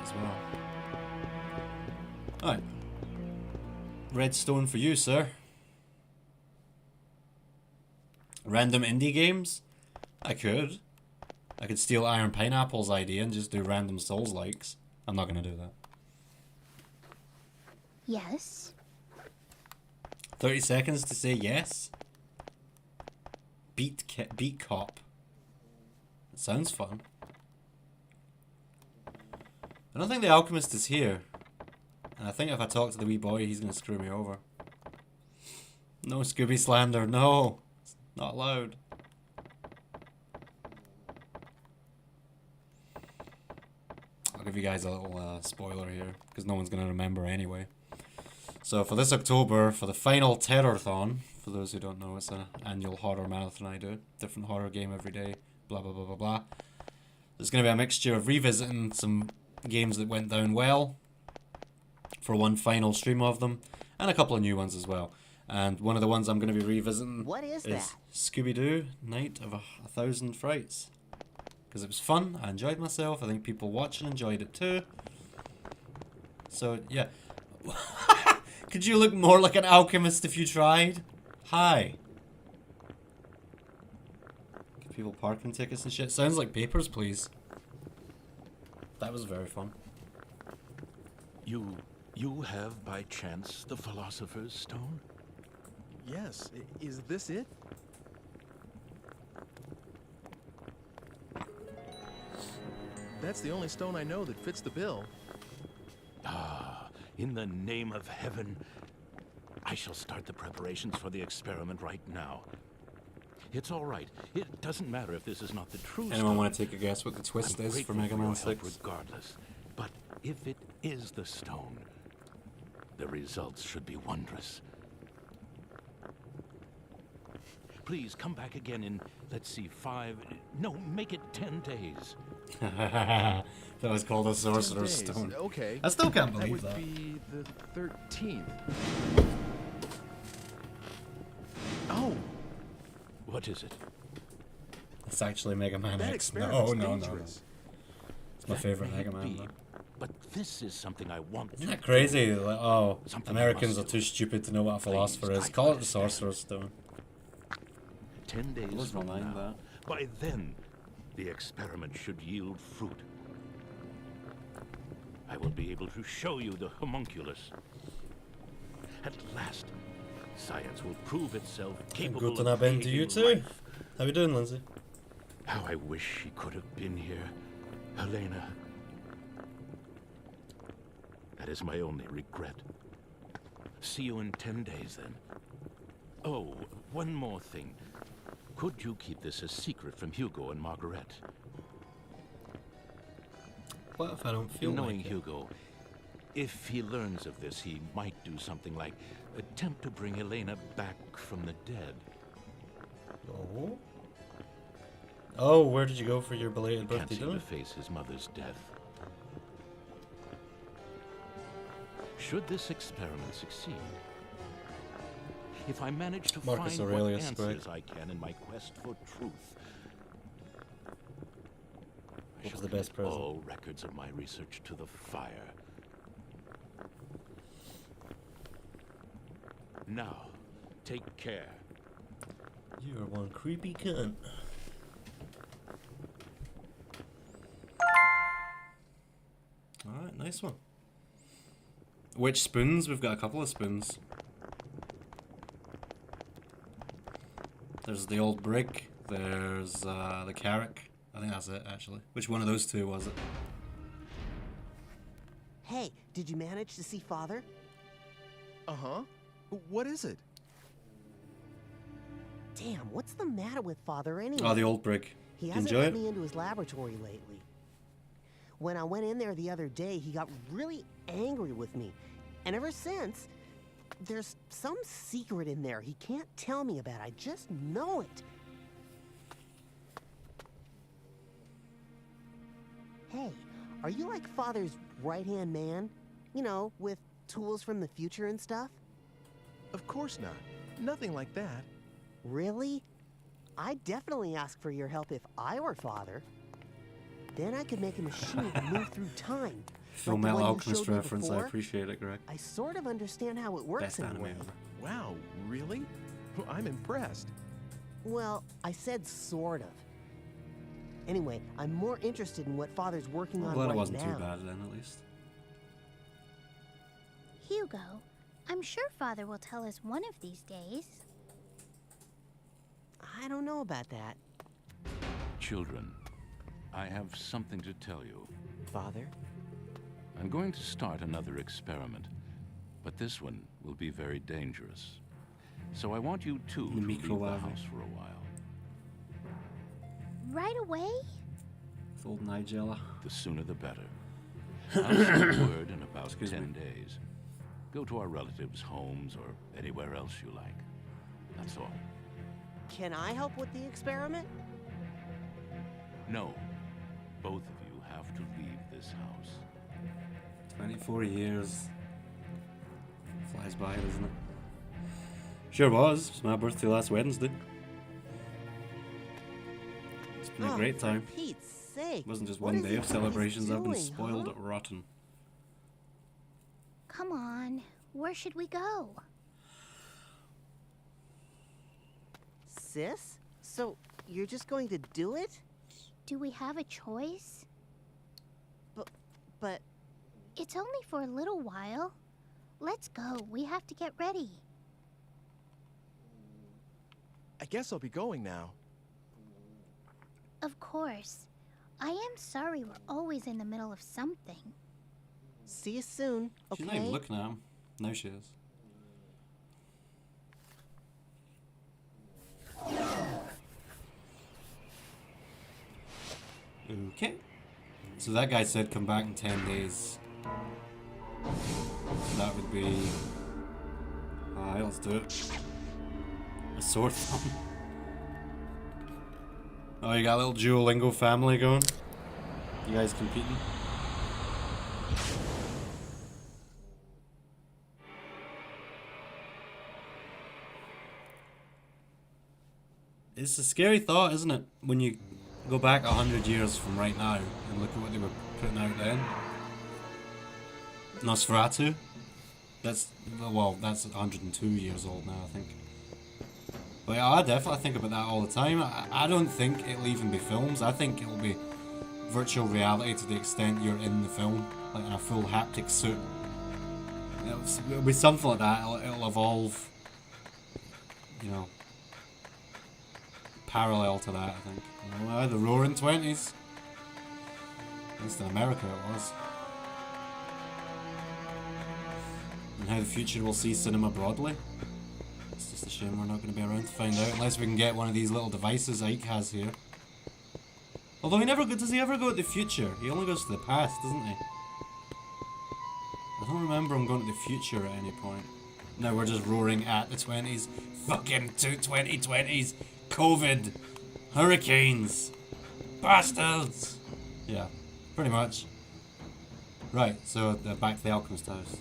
as well. Alright. Redstone for you, sir. Random indie games? I could. I could steal Iron Pineapple's idea and just do random Souls-likes. I'm not going to do that. Yes. 30 seconds to say yes? Beat Cop. It sounds fun. I don't think the alchemist is here. And I think if I talk to the wee boy, he's going to screw me over. No Scooby slander, no! It's not allowed. I'll give you guys a little spoiler here, because no one's going to remember anyway. So for this October, for the final Terrorthon, for those who don't know, it's an annual horror marathon I do. Different horror game every day, blah blah blah blah blah. There's going to be a mixture of revisiting some games that went down well, for one final stream of them, and a couple of new ones as well. And one of the ones I'm going to be revisiting What is that? Scooby-Doo Night of a Thousand Frights. Because it was fun, I enjoyed myself, I think people watching enjoyed it too. So, yeah. Could you look more like an alchemist if you tried? Hi. Give people parking tickets and shit. Sounds like Papers, Please. That was very fun. You have by chance the Philosopher's Stone? Yes. Is this it? That's the only stone I know that fits the bill. Ah, in the name of heaven, I shall start the preparations for the experiment right now. It's all right. It doesn't matter if this is not the true Anyone stone. want to take a guess what the twist I'm is for grateful Mega your Man help 6? regardless. But if it is the stone, the results should be wondrous. Please come back again in, let's see, make it 10 days. That was called a 10 Sorcerer's days. Stone. Okay. I still can't That believe would that. be the 13th. Oh, What is it? It's actually Mega Man that X. No, experiment's no, no, no. dangerous. It's my That favorite may Mega Man, be, though. but this is something I want Isn't to that crazy? do. Like, oh, Something I Americans are must too do. stupid to know what a philosopher Please is. try Call to it the understand. Sorcerer's Stone. 10 days Blows my from mind, now, that. by then, the experiment should yield fruit. I will be able to show you the homunculus. At last, science will prove itself capable Guten of Abend to you creating too. life. How you doing, Lindsay? How I wish she could have been here, Helena. That is my only regret. See you in 10 days, then. Oh, one more thing. Could you keep this a secret from Hugo and Margaret? What if I don't feel Knowing like it? Hugo, if he learns of this, he might do something like attempt to bring Helena back from the dead. Oh? Oh, where did you go for your belated Can't birthday seem dinner? to face his mother's death. Should this experiment succeed, if I manage to Marcus find Aurelius, what Greg. answers I can in my quest for truth, I What was shall the best commit present? all records of my research to the fire. Now, take care. You are one creepy cunt. Alright, nice one. Which spoons? We've got a couple of spoons. There's the old brick. There's the Carrick. I think that's it, actually. Which one of those two was it? Hey, did you manage to see Father? Uh-huh. What is it? Damn, what's the matter with Father anyway? Oh, the old brick. He Did you hasn't enjoy let it? me into his laboratory lately. When I went in there the other day, he got really angry with me. And ever since, there's some secret in there he can't tell me about. I just know it. Hey, are you like Father's right-hand man? You know, with tools from the future and stuff? Of course not. Nothing like that. Really? I'd definitely ask for your help if I were Father. Then I could make a machine to move through time. Full like the Metal one you Alchemist showed me reference, I before. appreciate it, Greg. I sort of understand how it works Best in a anime way. ever. Wow, really? Well, I'm impressed. Well, I said sort of. Anyway, I'm more interested in what Father's working I'm on glad right it wasn't now. too bad then, at least. Hugo, I'm sure Father will tell us one of these days. I don't know about that. Children, I have something to tell you. Father? I'm going to start another experiment, but this one will be very dangerous. So I want you two to leave the Microwave. house for a while. Right away? With old Nigella. The sooner the better. I'll send word in about Excuse 10 me. days. Go to our relatives' homes or anywhere else you like. That's all. Can I help with the experiment? No. Both of you have to leave this house. 24 years. Flies by, doesn't it? Sure was. It's my birthday last Wednesday. It's been a great time. For Pete's sake. It wasn't just what one is day he of celebrations. I've been doing, spoiled huh? rotten. Come on, where should we go? Sis? So, you're just going to do it? Do we have a choice? But It's only for a little while. Let's go. We have to get ready. I guess I'll be going now. Of course. I am sorry we're always in the middle of something. see you soon, She's not even okay? looking at him. Now she is. Okay. So that guy said come back in 10 days. So that would be... Alright, let's do it. A sore thumb. Oh, you got a little Duolingo family going? You guys competing? It's a scary thought, isn't it? When you go back 100 years from right now and look at what they were putting out then. Nosferatu. That's 102 years old now, I think. But yeah, I definitely think about that all the time. I don't think it'll even be films. I think it'll be virtual reality to the extent you're in the film, like in a full haptic suit. It'll be something like that. It'll evolve, you know, parallel to that, I think. You know, the Roaring Twenties. At least in America it was. And how the future will see cinema broadly. It's just a shame we're not going to be around to find out, unless we can get one of these little devices Ike has here. Although does he ever go to the future? He only goes to the past, doesn't he? I don't remember him going to the future at any point. No, we're just roaring at the 20s. Fucking 2020s. COVID. Hurricanes. Bastards. Yeah, pretty much. Right, so back to the Alchemist house.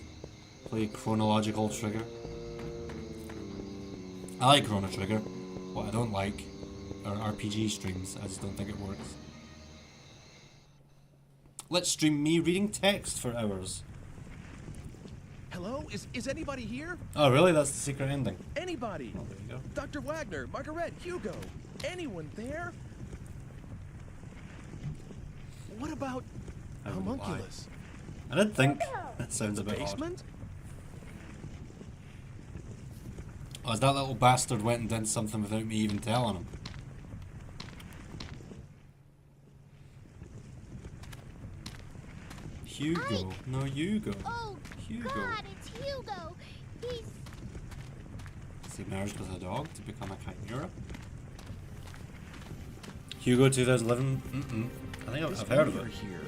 Play Chronological Trigger. I like Chrono Trigger. What I don't like are RPG streams. I just don't think it works. Let's stream me reading text for hours. Hello? Is anybody here? Oh, really? That's the secret ending. Anybody? Oh, there you go. Dr. Wagner, Margaret, Hugo. Anyone there? What about I wouldn't lie. homunculus? I did think that sounds a The bit odd. basement? Oh, that little bastard went and did something without me even telling him. Hugo. No, Hugo. Oh, Hugo. God, it's Hugo. He's... Is he merged with a dog to become a chimera? Hugo 2011? Mm-mm. I think This I've heard of mirror it. here.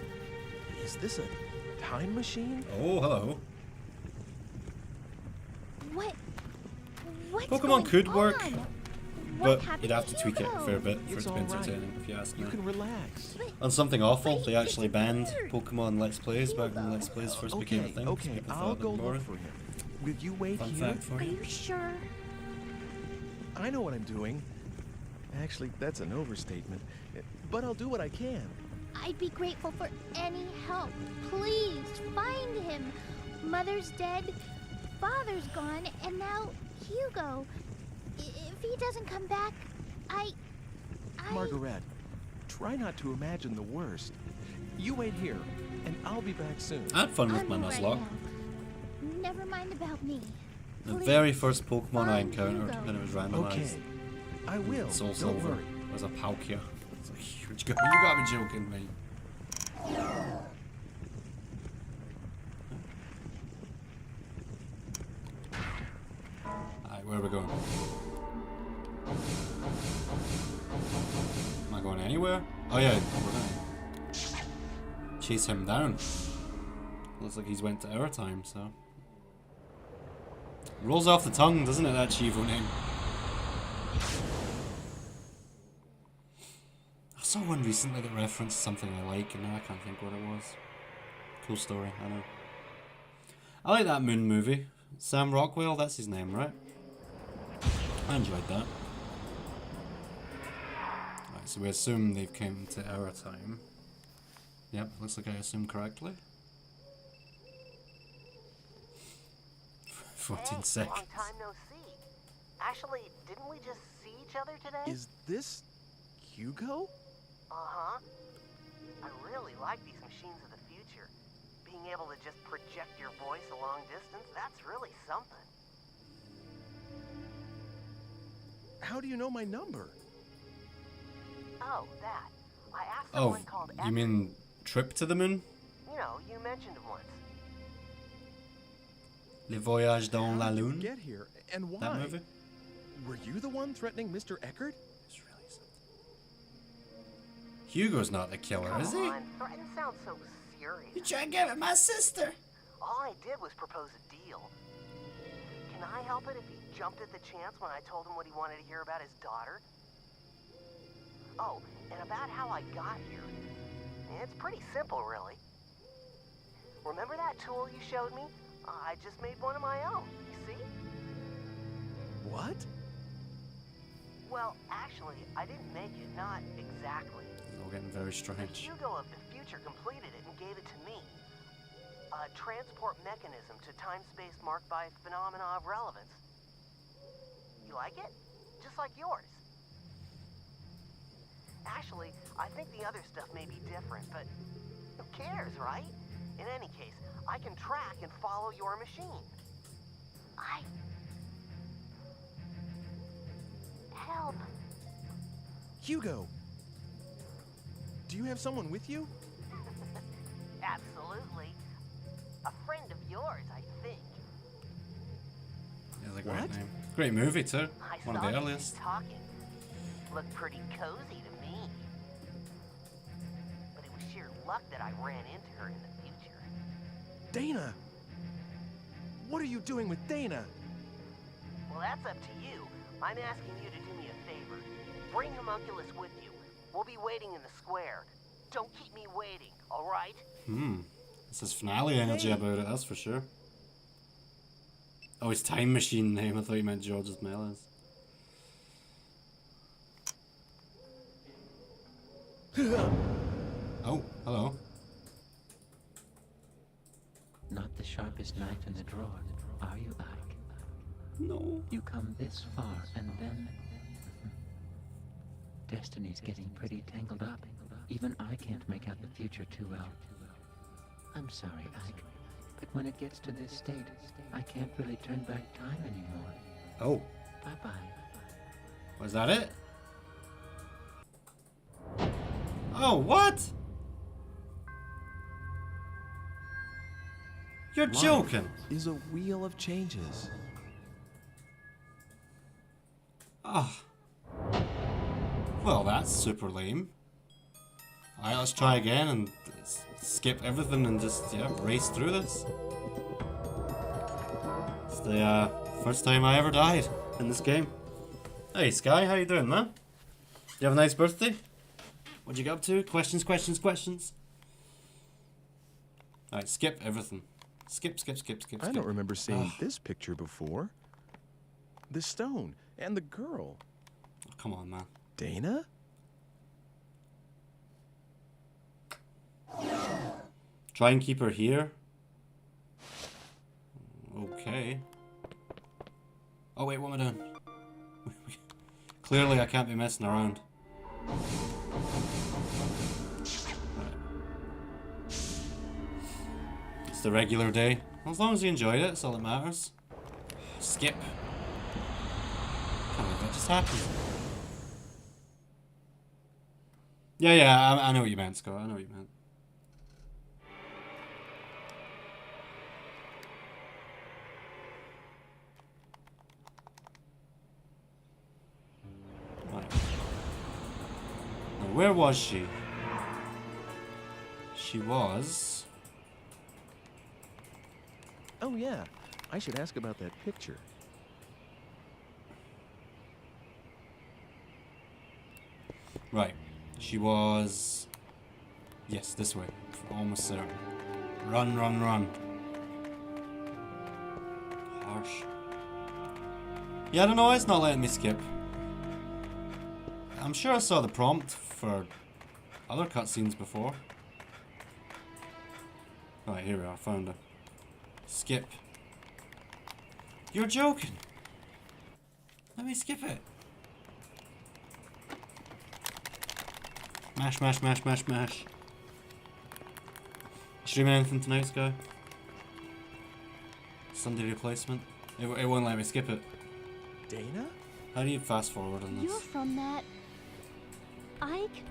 Is this a time machine? Oh, hello. What's Pokemon going could work, on? What but happened you'd have to tweak it a fair Hugo? bit for it It's to be all right. entertaining, if you ask me. You can relax. On something awful, Wait, they actually it's banned weird. Pokemon Let's Plays back when Let's Plays first became a thing. Okay, People I'll thought it go was look boring. for him. Will you wait Fun here? fact for Are you. you sure? I know what I'm doing. Actually, that's an overstatement. But I'll do what I can. I'd be grateful for any help. Please, find him. Mother's dead, father's gone, and now Hugo. If he doesn't come back, I... Margaret, try not to imagine the worst. You wait here, and I'll be back soon. I had fun with I'm my all right Nuzlocke. now. Never mind about me. The Please, very first Pokemon I find encountered, Hugo. and it was randomized. Okay, I will. Soul Don't Silver worry. was a Palkia. It's a huge guy. You gotta be joking me. Alright, where are we going? Am I going anywhere? Oh yeah, we're gonna chase him down. Looks like he's went to our time, so. Rolls off the tongue, doesn't it, that Chivo name? I saw one recently that referenced something I like, and now I can't think what it was. Cool story, I know. I like that Moon movie. Sam Rockwell, that's his name, right? I enjoyed that. Right, so we assume they've came to our time. Yep, looks like I assumed correctly. 14 Hey, seconds. long time no see. Actually, didn't we just see each other today? Is this Hugo? Uh-huh. I really like these machines of the future. Being able to just project your voice a long distance, that's really something. How do you know my number? Oh, that. I asked Oh, someone called you mean Trip to the Moon? You know, you mentioned him once. Le Voyage dans la How did you Lune? get here, and why? That movie? Were you the one threatening Mr. Eckert? It's really something. Hugo's not the killer, Come is he? on, threaten sounds so serious. You try and give it my sister. All I did was propose a deal. Can I help it if he jumped at the chance when I told him what he wanted to hear about his daughter? Oh, and about how I got here. It's pretty simple, really. Remember that tool you showed me? I just made one of my own, you see? What? Well, actually, I didn't make it, not exactly. It's all getting very strange. Hugo of the future completed it and gave it to me. A transport mechanism to time-space marked by phenomena of relevance. You like it? Just like yours. Actually, I think the other stuff may be different, but who cares, right? In any case, I can track and follow your machine. Help. Hugo! Do you have someone with you? Absolutely. A friend of yours, I think. Yeah, a great What? name. Great movie too. I One of saw the you earliest. talking. Looked pretty cozy to me. But it was sheer luck that I ran into her in the future. Dana! What are you doing with Dana? Well, that's up to you. I'm asking you to do me a favor. Bring Homunculus with you. We'll be waiting in the square. Don't keep me waiting, all right? This is finale energy about it, that's for sure. Oh, his time machine name. I thought you meant George's Melons. Oh, hello. Not the sharpest knife in the drawer, are you, Ike? No. You come this far, and then... Destiny's getting pretty tangled up. Even I can't make out the future too well. I'm sorry, Ike, but when it gets to this state, I can't really turn back time anymore. Oh, Bye-bye. was that it? Oh, what? You're joking. Is a wheel of changes. Oh. Well, that's super lame. Alright, let's try again and skip everything and just, yeah, race through this. It's the first time I ever died in this game. Hey, Sky, how you doing, man? You have a nice birthday? What'd you get up to? Questions, questions, questions? Alright, skip everything. Skip. I don't remember seeing this picture before. The stone and the girl. Oh, come on, man. Dana? Try and keep her here. Okay. Oh wait, what am I doing? Clearly I can't be messing around. It's the regular day. As long as you enjoyed it, that's all that matters. Skip. Can't believe that just happened. Yeah, I know what you meant, Scott. I know what you meant. Right. Now, where was she? She was... Oh yeah, I should ask about that picture. Right. She was... Yes, this way. Almost there. Run. Harsh. Yeah, I don't know why it's not letting me skip. I'm sure I saw the prompt for other cutscenes before. Right, here we are, found it. Skip. You're joking. Let me skip it. Mash, mash, mash, mash, mash. Streaming anything tonight, Sky? Sunday replacement? It won't let me skip it. Dana? How do you fast forward on You're this? from that... Ike?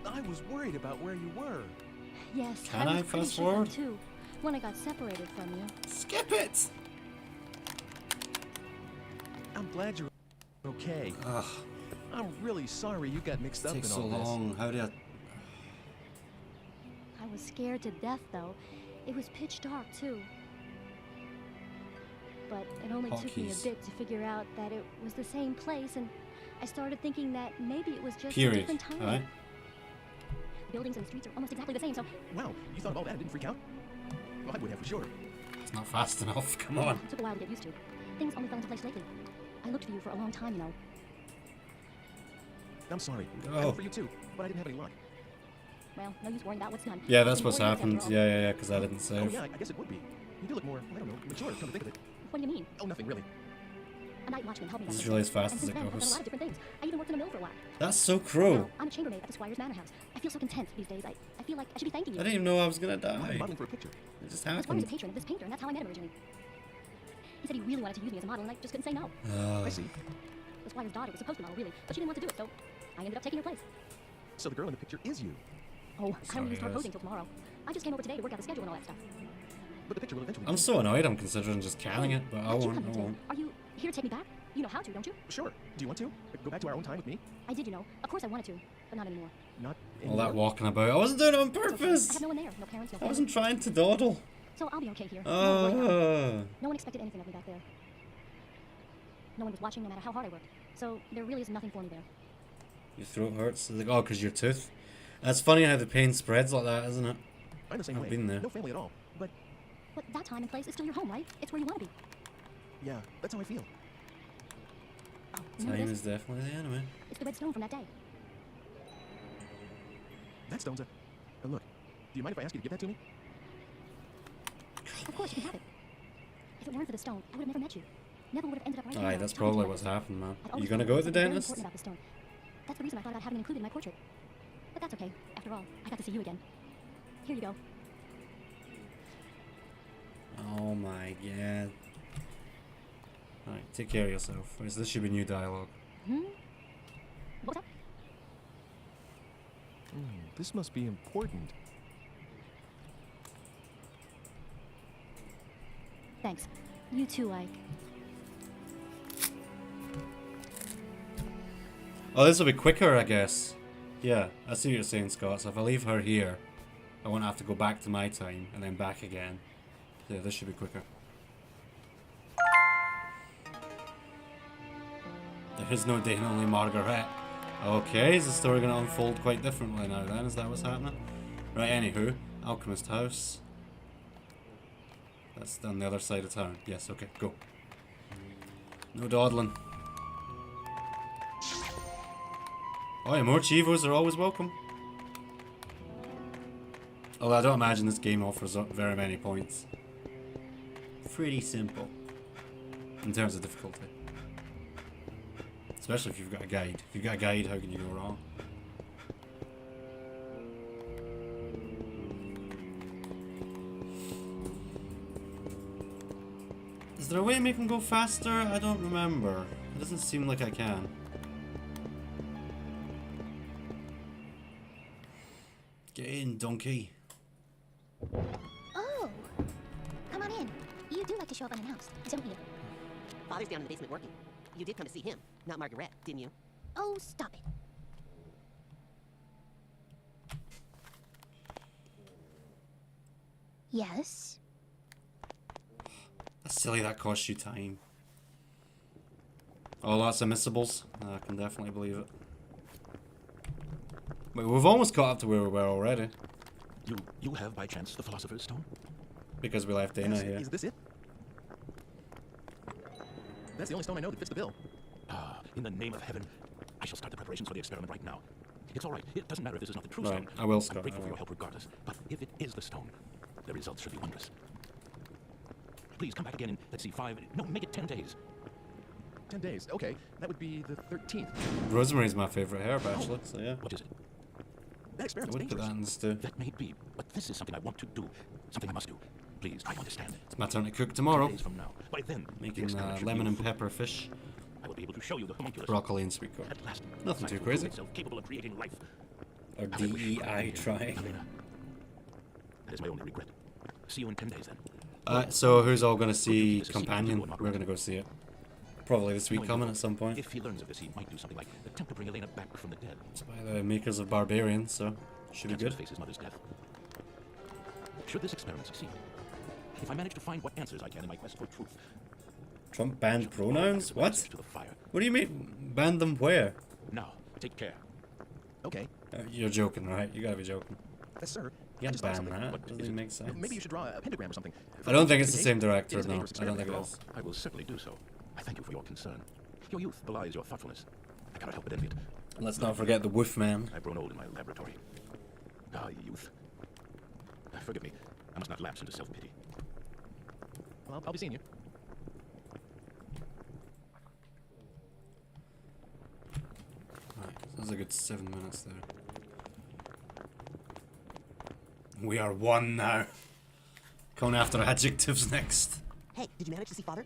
I was worried about where you were. Yes, Can I I was pretty fast shook forward? too, when I got separated from you. Skip it! I'm glad you're okay. Ugh, I'm really sorry you got mixed it up in takes all so this. long. How do I... I was scared to death, though. It was pitch dark, too. But it only took me a Hotkeys. bit to figure out that it was the same place, and I started thinking that maybe it was just a Period. different time. Alright? Buildings and the streets are almost exactly the same, so Wow, you thought of all that and didn't freak out? Well, I would have for sure. It's not fast enough. Come on. it took a while to get used to. Things only fell into place lately. I looked for you for a long time, you know. I'm sorry. Oh. I looked for you too, but I didn't have any luck. Well, no use worrying about what's done. Yeah, that's It's what's important happened. after all. Yeah, because I didn't Oh save. yeah, I guess it would be. You do look more, I don't know, mature, come to think of it. What do you mean? Oh, nothing really. A night watchman helped me This that is night, really as fast and as since it then, I've done a goes. lot of different things. I even worked in a mill for a while. That's so Now, cruel. I'm a chambermaid at the Squire's Manor House. I feel so content these days. I feel like I should be thanking you. I didn't even know I was gonna I'm die. modeling for a picture. It just The Squire's a happened. patron of this painter, and that's how I met him originally. He said he really wanted to use me as a model, and I just couldn't say no. I see. The Squire's daughter was supposed to model, really, but she didn't want to do it, so I ended up taking her place. So the girl in the picture is you. Oh, I don't Sorry, even start guys. posing till tomorrow. I just came over today to work out the schedule and all that stuff. But the picture will eventually I'm so annoyed. I'm considering just canning it, but I How'd you won't. come I here today? won't. Are you here to take me back? You know how to, don't you? Sure. Do you want to? Go back to our own time with me? I did, you know. Of course I wanted to, but not anymore. Not All that anymore? walking about. I wasn't doing it on It's okay. I purpose. have no one there. No parents, no I family. wasn't trying to dawdle. So I'll be okay here. No one worried about me. Uh, No one expected anything of me back there. No one was watching, no matter how hard I worked. So there really is nothing for me there. your throat hurts. It's like, oh, because your tooth. That's funny how the pain spreads like that, isn't it? I'm the same I've way. been there. No family at all. But But that time and place is still your home, right? It's where you want to be. yeah, that's how I feel. Oh, you know Time this? is definitely the enemy. It's the red stone from that day. That stone's a... look, do you mind if I ask you to give that to me? Of course, you can have it. If it weren't for the stone, I would have never met you. Never would have ended up right here. Aye, that's talking to probably you what's like this. happened, man. I'd You always gonna thought go there to was the something very dentist? important about the stone. That's the reason I thought about having it included in my portrait. But that's okay. After all, I got to see you again. Here you go. Oh my god. Alright, take care of yourself. This should be new dialogue. Hmm? What was that? This must be important. Thanks. You too, Ike. Oh, this will be quicker, I guess. Yeah, I see what you're saying, Scott. So if I leave her here, I won't have to go back to my time and then back again. Yeah, this should be quicker. There is no Dana, only Margaret. Okay, is the story going to unfold quite differently now then? Is that what's happening? Right, anywho, Alchemist House. That's on the other side of town. Yes, okay, go. No dawdling. Oh yeah, more Chivos are always welcome. Although I don't imagine this game offers up very many points. Pretty simple. In terms of difficulty. Especially if you've got a guide. If you've got a guide, how can you go wrong? Is there a way to make them go faster? I don't remember. It doesn't seem like I can. Get in, donkey. Oh, come on in. You do like to show up unannounced, don't you? Father's down in the basement working. You did come to see him, not Margaret, didn't you? Oh, stop it. Yes? That's silly, that costs you time. Oh, lots of missables. I can definitely believe it. Wait, we've almost caught up to where we were already. You have by chance the Philosopher's Stone? Because we left Dana here. Is this it? That's the only stone I know that fits the bill. In the name of heaven, I shall start the preparations for the experiment right now. It's all right. It doesn't matter if this is not the true Right, stone. I will I'm start. grateful for your help regardless. But if it is the stone, the results should be wondrous. Please come back again in, let's see, make it 10 days. 10 days. Okay, that would be the 13th. Rosemary's my favourite herb, actually, so yeah. What is it? That I experiment's would put dangerous. that in the stew. That may be, but this is something I want to do. Something I must do. Please, try to understand. It's my turn to cook 10 tomorrow. days from now. By then, the Making experiment should lemon be and over. pepper fish, I will be able to show you the homunculus. broccoli and sweet corn. At last, Nothing science too will crazy. prove itself capable of creating life. Or How I wish DEI I could trying. Elena. That is my only regret. See you in 10 days then. So who's all gonna see This is secret Companion? to you, We're gonna go see it. Probably this week Knowing coming you, at some point. If he learns of this, he might do something like attempt to bring Elena back from the dead. It's by the makers of Barbarian, so should be Cancer good. face his mother's death. Should this experiment succeed, if I manage to find what answers I can in my quest for truth, Trump banned pronouns? What? to the fire. What do you mean? Banned them where? Now, take care. Okay, You're joking, right? You gotta be joking. yes, sir. You I can't just thought ban something. that. What Doesn't is even it? make sense. Maybe you should draw a pentagram or something. I don't think it's the It same director, is a no. dangerous I don't think it experiment, is. I will certainly do so. I thank you for your concern. Your youth belies your thoughtfulness. I cannot help but envy it. Let's not forget the Wolf Man. I've grown old in my laboratory. Ah, youth. Forgive me. I must not lapse into self-pity. Well, I'll be seeing you. Right, that's a good 7 minutes there. We are one now. Coming after adjectives next. Hey, did you manage to see Father?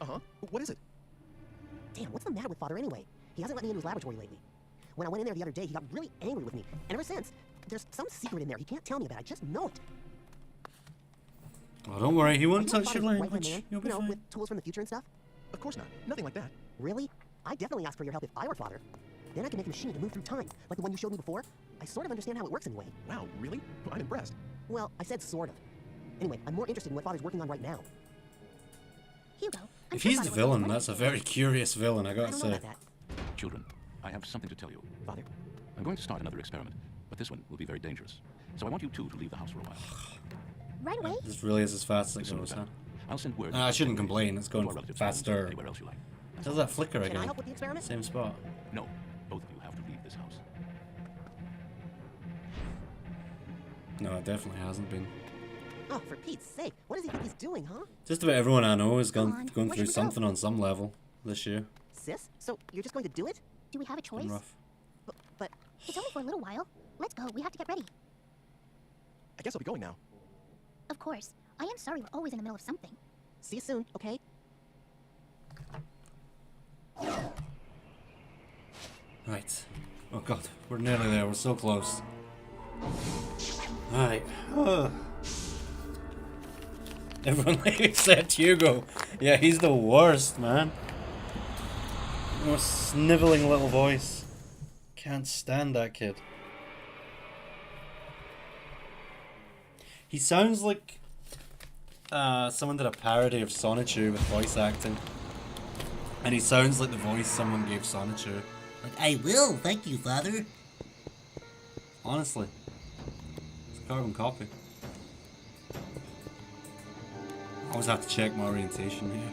Uh-huh. What is it? Damn, what's the matter with Father anyway? He hasn't let me into his laboratory lately. When I went in there the other day, he got really angry with me. And ever since, there's some secret in there he can't tell me about. I just know it. Oh, don't worry, he Are won't you touch your Father's right-hand language. man? You'll be You know, fine. with tools from the future and stuff? Of course not. Nothing like that. Really? I'd definitely ask for your help if I were Father. Then I could make a machine to move through time, like the one you showed me before. I sort of understand how it works anyway. Wow, really? I'm impressed. Well, I said sort of. Anyway, I'm more interested in what Father's working on right now. Hugo, I'm If sure he's Father the will villain, know that's a what very curious villain, I I gotta don't know say. about that. Children, I have something to tell you. Father? I'm going to start another experiment, but this one will be very dangerous. So I want you two to leave the house for a while. Right away? This really is as fast as The it sooner goes, the huh? better. I'll send word. I shouldn't complain, it's to going our relatives' faster. homes, anywhere else you like. Does that flicker Can I again? help with the experiment? Same spot. No, both of you have to leave this house. No, it definitely hasn't been. Oh, for Pete's sake, what does he think he's doing, huh? Just about everyone I know has Come gone on, going where through should we go? something on some level this year. Sis? So you're just going to do it? Do we have a choice? Been rough. But It's only for a little while. Let's go. We have to get ready. I guess I'll be going now. Of course. I am sorry we're always in the middle of something. see you soon, okay? Right. Oh god, we're nearly there, we're so close. Alright. Everyone except Hugo. Yeah, he's the worst, man. Most sniveling little voice. Can't stand that kid. He sounds like someone did a parody of Sonichu with voice acting. And he sounds like the voice someone gave Sonichu. Like, I will, thank you, father. Honestly. It's a carbon copy. I always have to check my orientation here.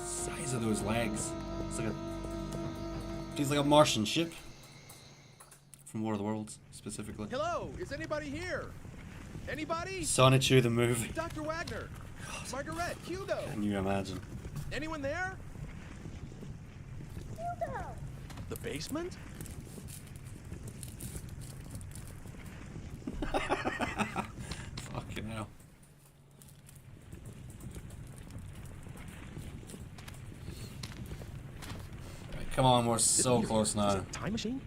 Size of those legs. It's like a... Feels like a Martian ship. From War of the Worlds, specifically. Hello, is anybody here? Anybody? Sonichu the movie. Dr. Wagner. Margaret, Hugo. Can you imagine? Anyone there? Hugo! The basement? Fucking hell. Right, come on, we're so This close is now. a time machine?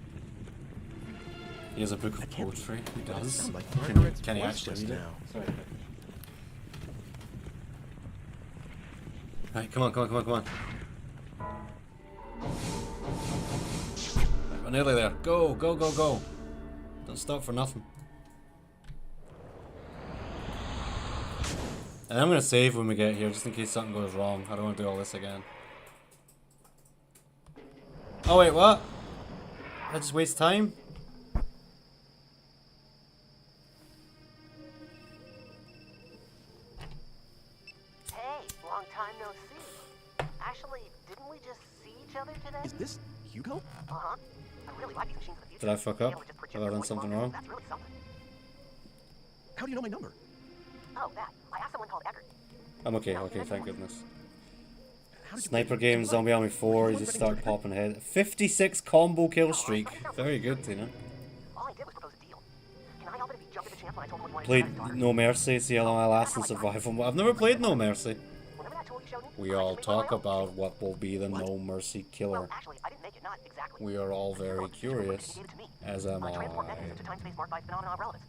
He has a book of poetry. He does. Sound like Can, Margaret's can he voice actually just read it? now. Sorry. Right, come on, come on, come on, come on. Right, we're nearly there. Go, go, go, go. Don't stop for nothing. And I'm gonna save when we get here, just in case something goes wrong. I don't want to do all this again. Oh wait, what? I just waste time? Actually, didn't we just see each other today? Is this Hugo? Uh-huh. I really like these machines for the future. Did I fuck up? Be able to just project Have I their done voice something along. wrong? That's really something. How do you know my number? Oh, that. I asked someone called Eckert. I'm okay, okay, thank goodness. How did you Sniper game, Zombie Army 4, you just start popping ahead. 56 combo kill streak. Very good, you know. All I did was propose a deal. Can I help it if he jumped at the chance when I told him what he wanted to Played do with his daughter? No Mercy, CLMI Last and Survival. I've never played No Mercy. Remember that tool you showed me? We I all just made one talk of my own. about what will be the No Mercy killer. Well, actually, I didn't make it, not exactly. We are all very curious, He gave it to me. as am A transport mechanism I. to time-space marked by phenomena of relevance.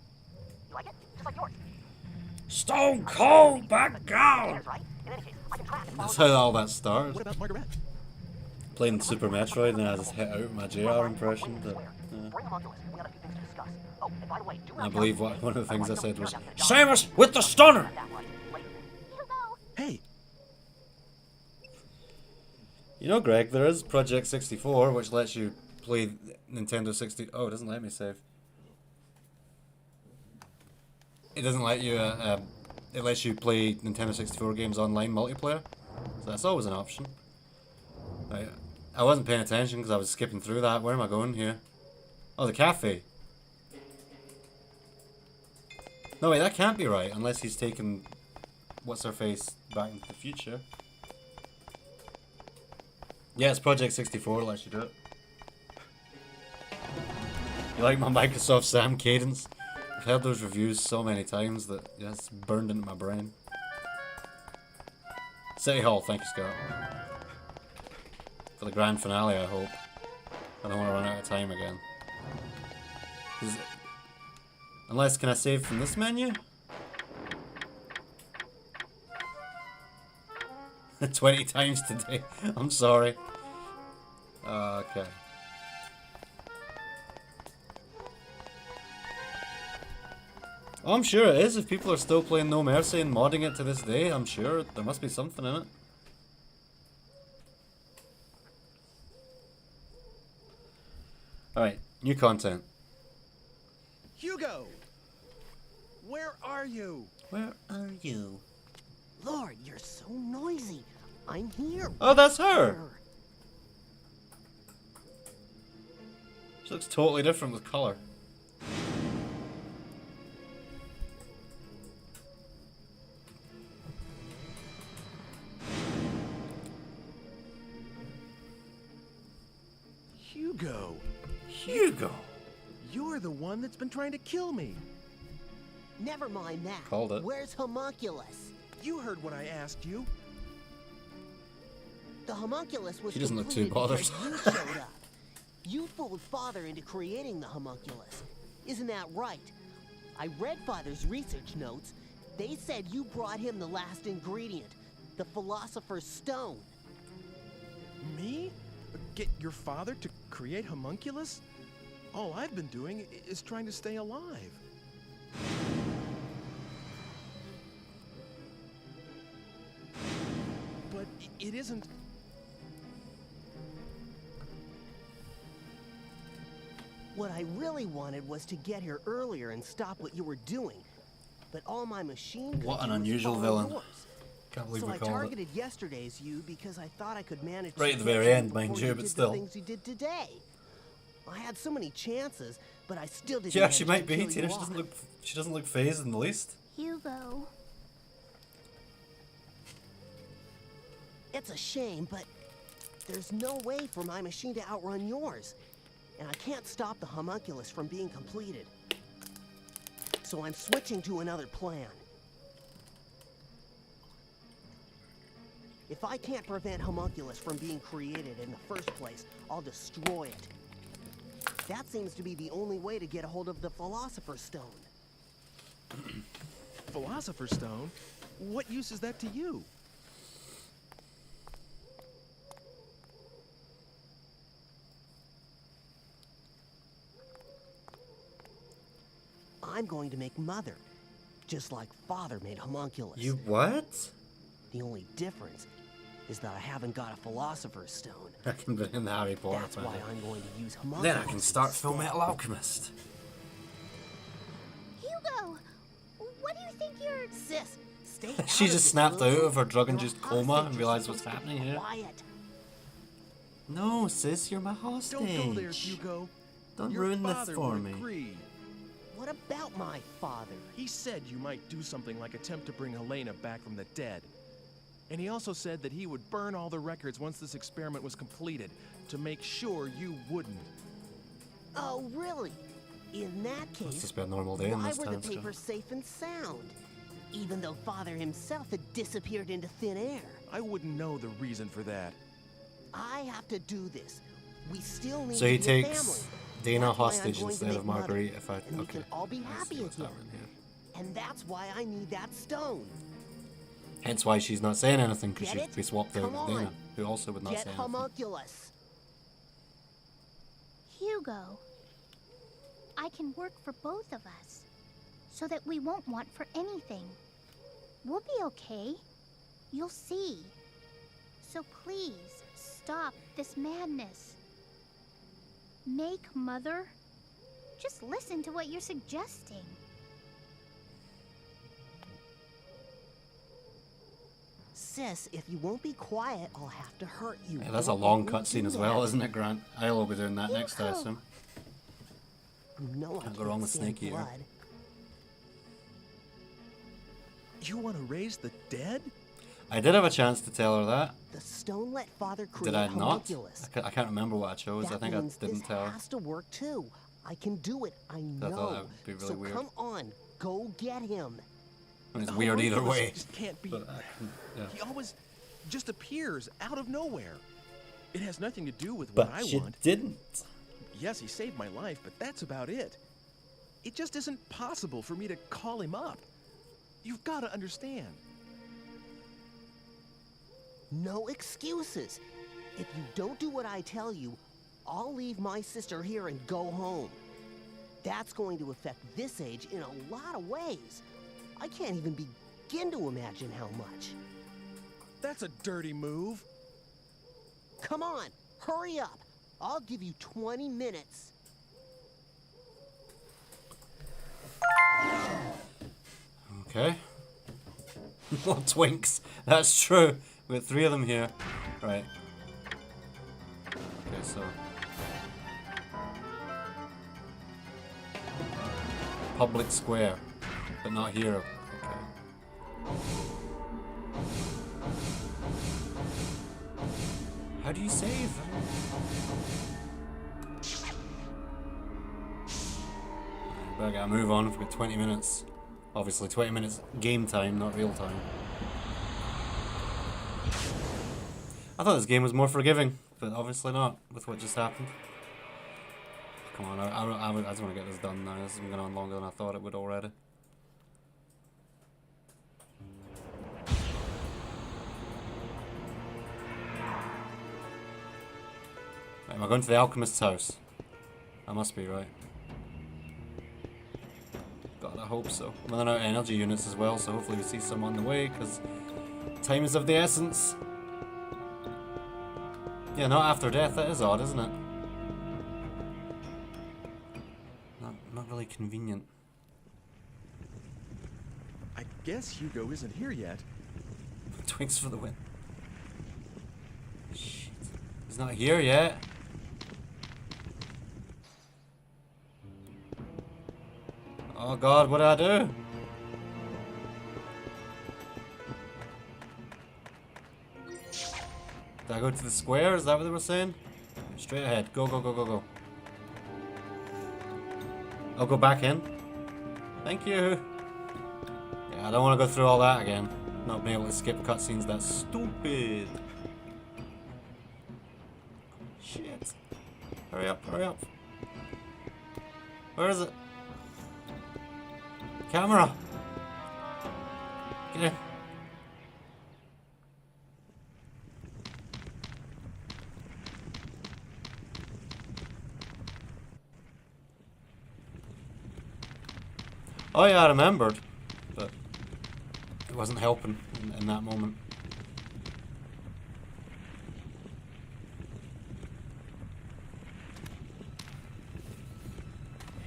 You like it? Just like yours. Stone Cold, back down! There's right. In any case, I can track and follow That's how all that started. What about Margaret? Playing Super Metroid, and I just hit out my JR impression. But, Bring homunculus. We got a few things to discuss. Oh, and by the way, do I not believe tell one of the things I said was, Same Samus with the stunner! that one. Later. Hugo! Hey, You know, Greg, there is Project 64, which lets you play Nintendo 60. Oh, it doesn't let me save. It doesn't let you. It lets you play Nintendo 64 games online multiplayer, so that's always an option. I wasn't paying attention because I was skipping through that. Where am I going here? Oh, the cafe. No, wait, that can't be right unless he's taken what's her face back into the future. Yeah, it's Project 64 lets you do it. You like my Microsoft Sam cadence? I've heard those reviews so many times that yeah, it's burned into my brain. City Hall, thank you, Scott. For the grand finale, I hope. I don't want to run out of time again. Unless, can I save from this menu? 20 times today. I'm sorry. Okay. Oh, I'm sure it is. If people are still playing No Mercy and modding it to this day, I'm sure there must be something in it. Alright, new content. Hugo! Where are you? Where are you? Lord, you're so noisy. I'm here. Oh, that's her! She looks totally different with colour. Hugo! Hugo! You're the one that's been trying to kill me. Never mind that. Called it. Where's homunculus? You heard what I asked you. The homunculus was She doesn't look too completed bothered. because you showed up. You fooled Father into creating the homunculus. Isn't that right? I read Father's research notes. They said you brought him the last ingredient, the Philosopher's Stone. Me? Get your father to create homunculus? All I've been doing is trying to stay alive. But it isn't... What I really wanted was to get here earlier and stop what you were doing. But all my machine could What an do was unusual follow villain. yours. Can't believe So we I called it. targeted yesterday's you because I thought I could manage Right to at the catch very end, mind before you, you but did still. the things you did today. I had so many chances, but I still didn't. Yeah, manage she to might be. kill Tina, you she doesn't off. look. She doesn't look phased in the least. Hugo. It's a shame, but there's no way for my machine to outrun yours, and I can't stop the homunculus from being completed. So I'm switching to another plan. If I can't prevent homunculus from being created in the first place, I'll destroy it. That seems to be the only way to get a hold of the Philosopher's Stone. Philosopher's Stone? What use is that to you? I'm going to make Mother, just like Father made homunculus. You what? The only difference is that I haven't got a Philosopher's Stone. I can be in the Harry Potter. That's why I'm going to use homunculus. Then I can start instead. Full Metal Alchemist. Hugo! What do you think you're... Sis, Stay She out just of snapped this, out Lulu. of her drug You're induced a coma hostage. and You're realized what's supposed to happening be here. Quiet. No, sis, you're my hostage. Don't go there, Hugo. Don't Your ruin this father for would me. agree. What about my father? He said you might do something like attempt to bring Helena back from the dead. And he also said that he would burn all the records once this experiment was completed to make sure you wouldn't. Oh, really? In that Must case, just be a normal day in why this were town the still. papers safe and sound? Even though Father himself had disappeared into thin air. I wouldn't know the reason for that. I have to do this. We still need So he to be a takes family. Dana That's why I'm hostage going to instead of make Mother, Marguerite if I... and we Okay. can all be I happy see what's again. happening here. And that's why I need that stone. Hence why she's not saying anything, because Get she'd it? be swapped out Come with Dana, on. who also would not Get say anything. homunculus. Hugo, I can work for both of us, so that we won't want for anything. We'll be okay. You'll see. So please, stop this madness. Make Mother. Just listen to what you're suggesting. Sis, if you won't be quiet, I'll have to hurt you. Yeah, that's a Don't long make me cutscene do as well, that. isn't it, Grant? I'll be doing that next, I Hugo. assume. You know I Can't go wrong with stand Snake Eater. blood. You want to raise the dead? I did have a chance to tell her that. The stone let Father create Did I not? homunculus. I can't remember what I chose. That I think I means didn't this tell her. has to work too. I can do it. I know. I thought that would be really so weird. come on, go get him. I mean, it's weird either Homunculus way. Just can't be. But, yeah. He always just appears out of nowhere. It has nothing to do with what I want. didn't. Yes, he saved my life, but that's about it. It just isn't possible for me to call him up. You've got to understand. No excuses. If you don't do what I tell you, I'll leave my sister here and go home. That's going to affect this age in a lot of ways. I can't even begin to imagine how much. That's a dirty move. Come on, hurry up. I'll give you 20 minutes. Okay. More twinks. That's true. We got 3 of them here. Right. Okay, so. Public square. But not here. Okay. How do you save? Better gotta move on. We've got 20 minutes. Obviously, 20 minutes game time, not real time. I thought this game was more forgiving, but obviously not with what just happened. Come on, I just want to get this done now. This has been going on longer than I thought it would already. Right, am I going to the alchemist's house? I must be, right? God, I hope so. I'm running out of energy units as well, so hopefully we see some on the way, because time is of the essence. Yeah, not after death. That is odd, isn't it? Not really convenient. I guess Hugo isn't here yet. Twinks for the win. Shit. He's not here yet. Oh god, what did I do? Did I go to the square? Is that what they were saying? Straight ahead. Go, go, go, go, go. I'll go back in. Thank you. Yeah, I don't want to go through all that again. Not being able to skip cutscenes, that's stupid. Shit. Hurry up, hurry up. Where is it? Camera! Get in. Oh yeah, I remembered, but it wasn't helping in that moment.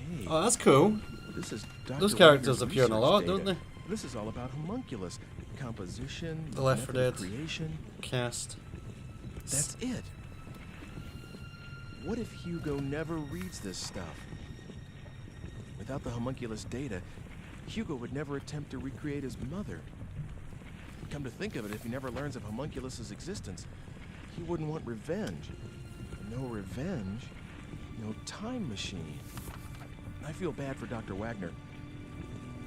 Hey, Oh, that's cool. this is Dr. Those characters Wagner's appear in a lot, research don't they? data. This is all about homunculus. composition, The Left 4 method of Dead. creation. Cast. That's it. What if Hugo never reads this stuff? Without the homunculus data, Hugo would never attempt to recreate his mother. Come to think of it, if he never learns of Homunculus's existence, he wouldn't want revenge. No revenge, no time machine. I feel bad for Dr. Wagner,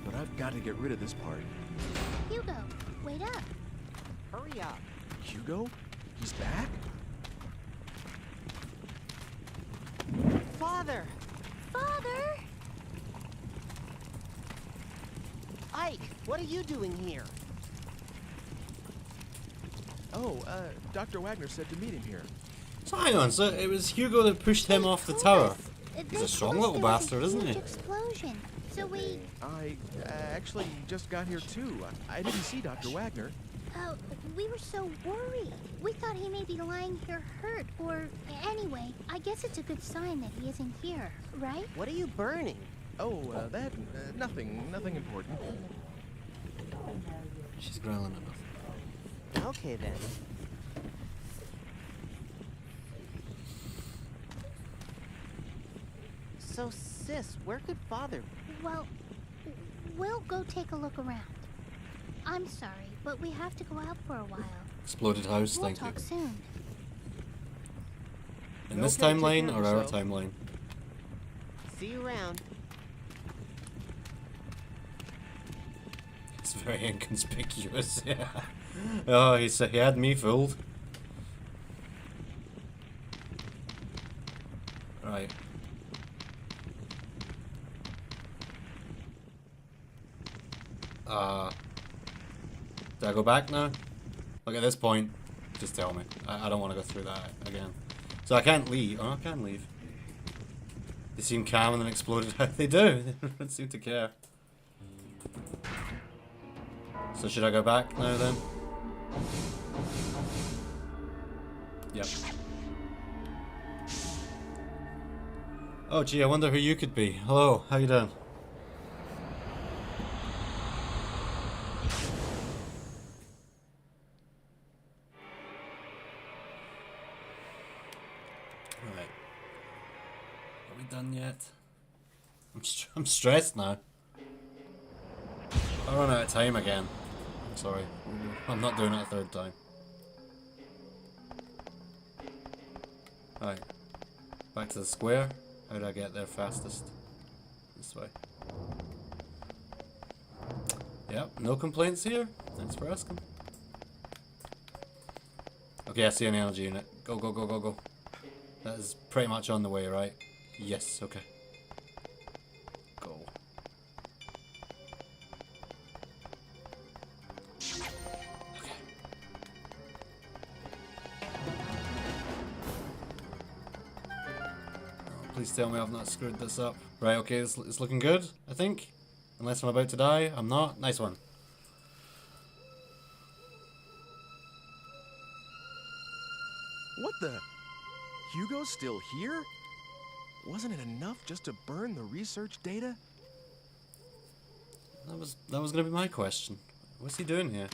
but I've got to get rid of this part. Hugo, wait up. Hurry up. Hugo? He's back? Father! Father! Ike, what are you doing here? Oh, Dr. Wagner said to meet him here. So hang on, so it was Hugo that pushed him off the tower. He's a strong little bastard, isn't he? Explosion. So we... I actually just got here too. I didn't see Dr. Wagner. We were so worried. We thought he may be lying here hurt, or... Anyway, I guess it's a good sign that he isn't here, right? What are you burning? Oh, that... nothing important. She's growling at nothing. Okay then. So, sis, where could Father be? Well, we'll go take a look around. I'm sorry, but we have to go out for a while. Exploded house, We'll thank you. talk soon. In this Okay, take timeline care or of our yourself. timeline? See you around. It's very inconspicuous, yeah. Oh, he had me fooled. Right. Do I go back now? Like at this point, just tell me. I don't want to go through that again. So I can't leave. Oh, I can leave. They seem calm and then exploded. They do. They don't seem to care. So should I go back now then? Yep. Oh gee, I wonder who you could be. Hello, how you doing? Right. Are we done yet? I'm stressed now. I run out of time again. I'm sorry. I'm not doing it a third time. Right. Back to the square. How do I get there fastest? This way. Yep, no complaints here. Thanks for asking. Okay, I see an energy unit. Go, go, go, go, go. That is pretty much on the way, right? Yes, okay. Go. Okay. Oh, please tell me I've not screwed this up. Right, okay, it's looking good, I think. Unless I'm about to die. I'm not. Nice one. What the? Hugo's still here? Wasn't it enough just to burn the research data? That was gonna be my question. What's he doing here?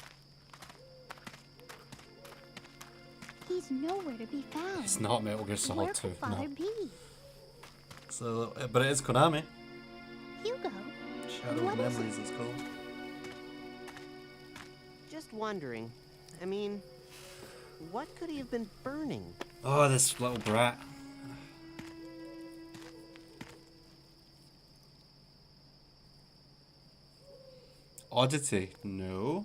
He's nowhere to be found. It's not Metal Gear Solid Where 2. could Father No. be? So, but it is Konami. Hugo, Shadow What of is it? Memories, it's called. Just wondering. I mean, what could he have been burning? Oh, this little brat. Oddity? No.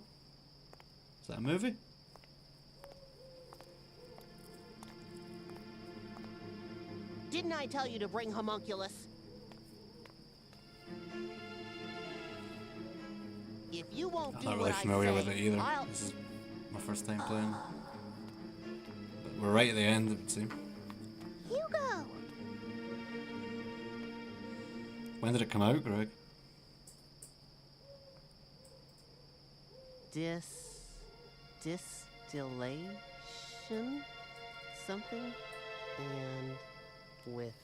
Is that a movie? Didn't I tell you to bring Homunculus? If you won't I'm do not really what I familiar say, with it either. I'll... This is my first time playing. But we're right at the end, it would seem. Hugo! When did it come out, Greg? Distillation? Something? And with...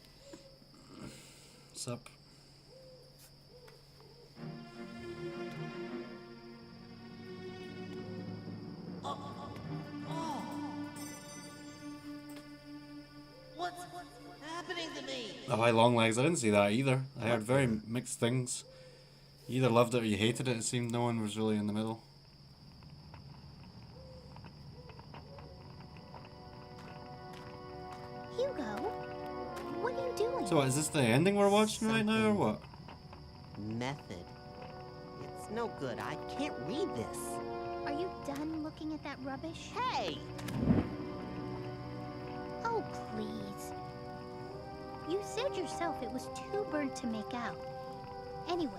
What's up? What's happening to me? Oh, hi, Longlegs. I didn't see that either. I heard very mixed things. You either loved it or you hated it. It seemed no one was really in the middle. Hugo, what are you doing? So, is this the ending we're watching right now, or Something. what? Method. It's no good. I can't read this. Are you done looking at that rubbish? Hey! Oh, please. You said yourself it was too burnt to make out. Anyway,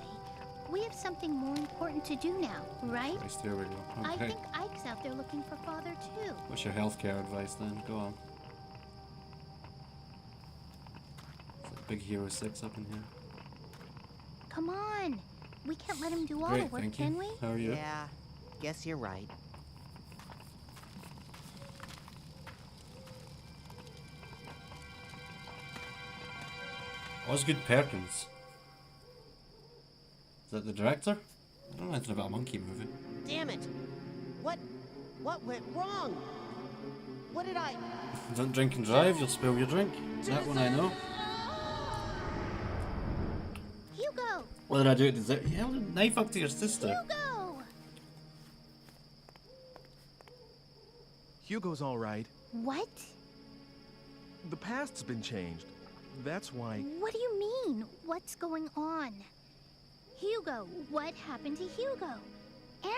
we have something more important to do now, right? Yes, there we go. I Okay. think Ike's out there looking for Father, too. What's your healthcare advice then? Go on. Is it Big Hero 6 up in here? Come on. We can't let him do all the Great, work, thank can you. we? How are you? Yeah, guess you're right. Osgood Perkins. Is that the director? I don't know anything about a monkey movie. Damn it! What went wrong? What did I... Don't drink and drive, you'll spill your drink. Is that one I know? Hugo! What did I do? You held a knife up to your sister. Hugo! Hugo's all right. What? The past's been changed. That's why... What do you mean? What's going on? Hugo, what happened to Hugo?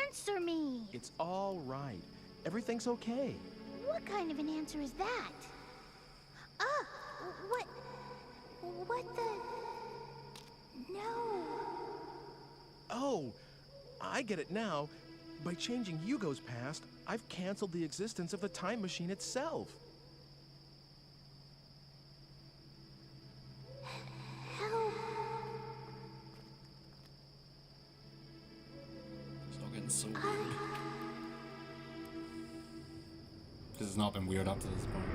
Answer me! It's all right. Everything's okay. What kind of an answer is that? Ah! What the... No... Oh, I get it now. By changing Hugo's past, I've canceled the existence of the time machine itself. Help! It's all getting so weird. Because it's not been weird up to this point.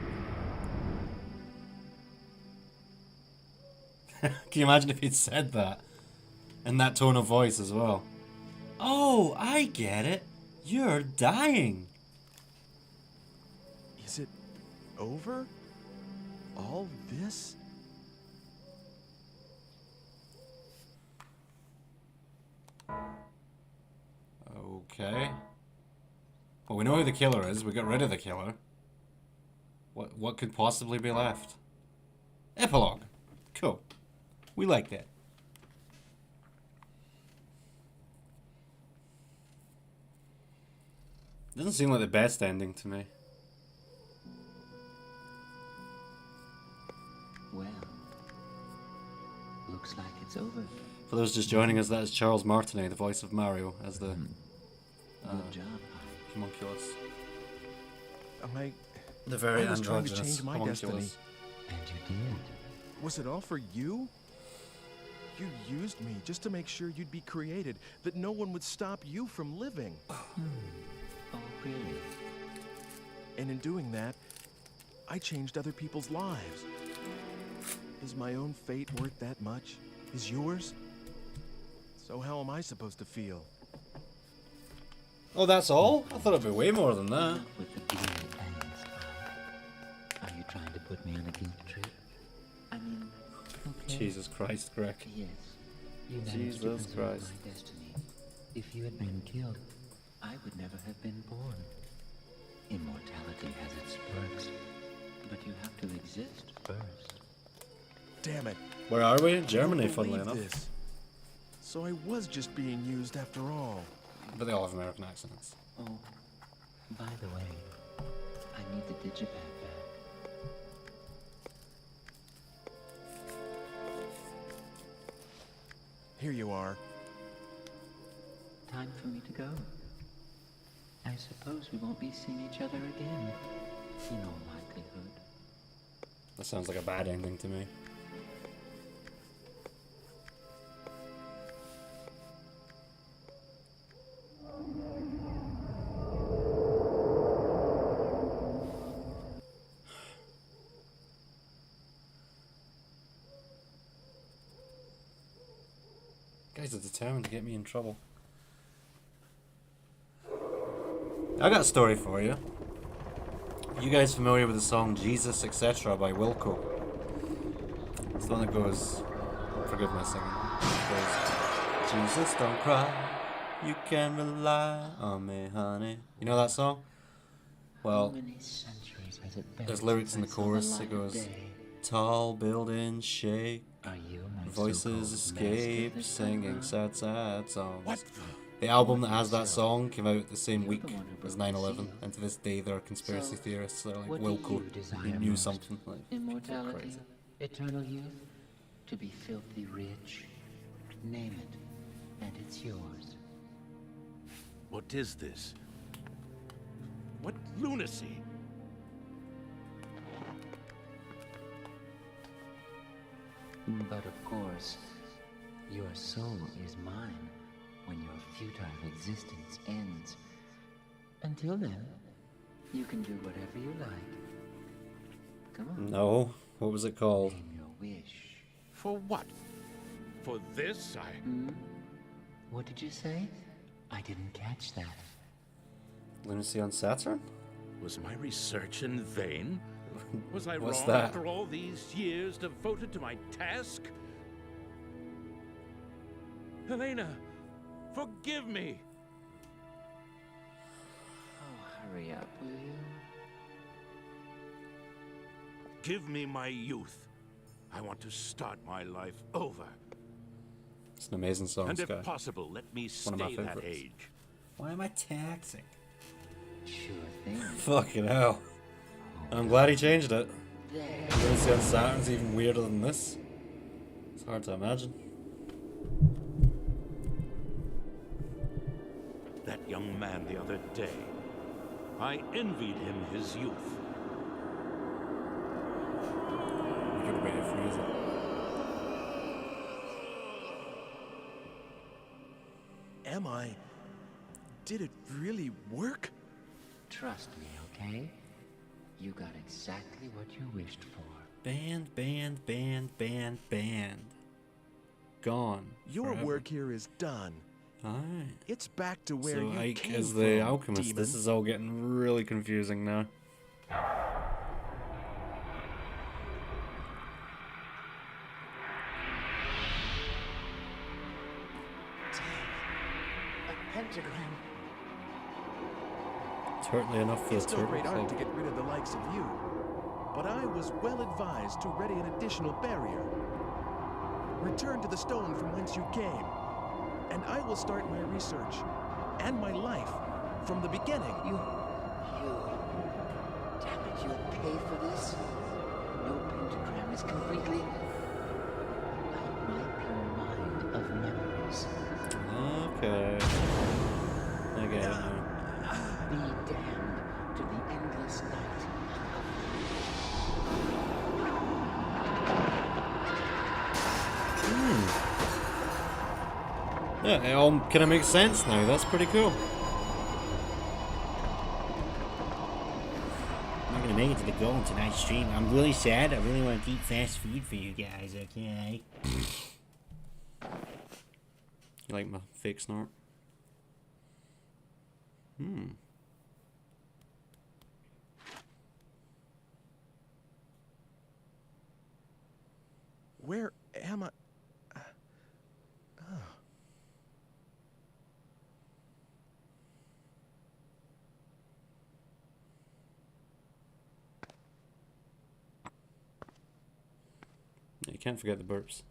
Can you imagine if he'd said that? In that tone of voice as well. Oh, I get it. You're dying. Is it over? All this? Okay. Well, we know who the killer is. We got rid of the killer. What could possibly be left? Epilogue. Cool. We like that. Doesn't seem like the best ending to me. Well, looks like it's over. For those just joining us, that is Charles Martinet, the voice of Mario, as the Good job, Ike. homunculus. The I very was trying to androgynous change my destiny. homunculus. And you did. Was it all for you? You used me just to make sure you'd be created, that no one would stop you from living. Oh, really? And in doing that, I changed other people's lives. Is my own fate worth that much? Is yours? So how am I supposed to feel? Oh, that's all? I thought it'd be way more than that. With the beginning ends, Ike. Are you trying to put me on a guilt trip? I mean, okay. Jesus Christ, Greg. Yes. You managed to Jesus preserve Christ. my destiny. If you had been killed, I would never have been born. Immortality has its perks, but you have to exist first. Damn it. Where are we? I don't Germany, funnily believe enough. this. So I was just being used after all. But they all have American accents. Oh, by the way, I need the digipad back. Here you are. Time for me to go. I suppose we won't be seeing each other again, in all likelihood. That sounds like a bad ending to me. Guys are determined to get me in trouble. I got a story for you. You guys familiar with the song Jesus Etc. by Wilco? It's the one that goes, forgive my singing, it goes, Jesus don't cry, you can rely on me, honey. You know that song? Well, there's lyrics in the chorus, it goes, tall buildings shake, voices escape, singing sad, sad songs. What? The album that has that song came out the same week as 9/11, and to this day there are conspiracy theorists that are like, Wilco, he knew something. Like, Immortality, crazy. eternal youth, to be filthy rich. Name it, and it's yours. What is this? What lunacy? But of course, your soul is mine when your futile existence ends. Until then, you can do whatever you like. Come on. No, what was it called? Name your wish. For what? For this, What did you say? I didn't catch that. Lunacy on Saturn? Was my research in vain? Was I What's wrong that? after all these years devoted to my task? Helena, forgive me! Oh, hurry up, will you? Give me my youth. I want to start my life over. It's an amazing song, And if Sky. possible, let me One of my stay that favorites. age. Why am I taxing? Sure thing. Fucking hell. I'm glad he changed it. There. Lunacy on Saturn's even weirder than this. It's hard to imagine. That young man the other day. I envied him his youth. You could wait for music. Am I? Did it really work? Trust me, okay? You got exactly what you wished for. Band. Gone. Your forever. work here is done. Alright. It's back to where So you Ike came is from, the alchemist. demon. This is all getting really confusing now. A pentagram. Certainly enough for It's the no turtle great art club. to get rid of the likes of you, but I was well advised to ready an additional barrier. Return to the stone from whence you came, and I will start my research and my life from the beginning. You. Damn it, you'll pay for this. No pentagram is completely. I'll wipe your mind of memories. Okay. I get it now. Be damned to the endless night. Yeah, it all kind of makes sense now. That's pretty cool. I'm not gonna make it to the goal in tonight's stream. I'm really sad. I really want to eat fast food for you guys, okay? You like my fake snort? Where am I? You can't forget the burps.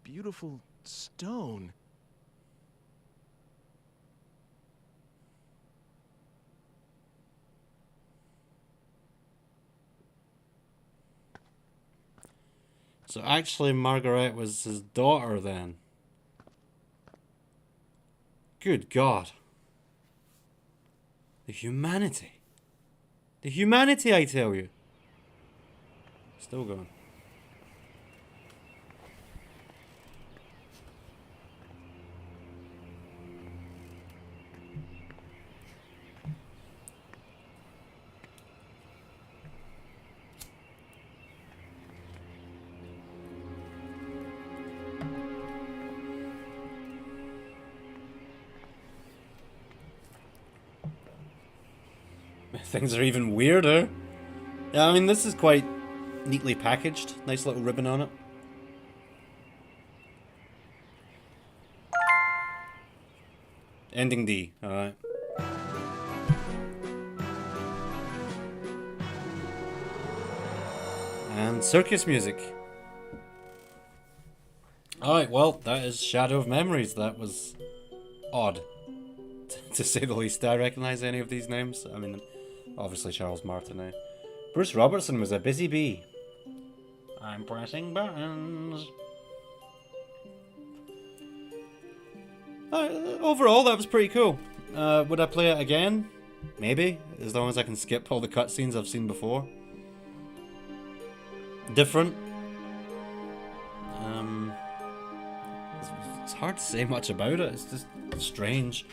Beautiful stone. So actually Margaret was his daughter then. Good God. The humanity. The humanity, I tell you. Still going. Things are even weirder. Yeah, I mean, this is quite neatly packaged. Nice little ribbon on it. Ending D, alright. And circus music. Alright, well, that is Shadow of Memories. That was odd, to say the least. Do I recognise any of these names? I mean, obviously Charles Martinet. Bruce Robertson was a busy bee. I'm pressing buttons. Overall, that was pretty cool. Would I play it again? Maybe, as long as I can skip all the cutscenes I've seen before. Different. It's hard to say much about it. It's just strange.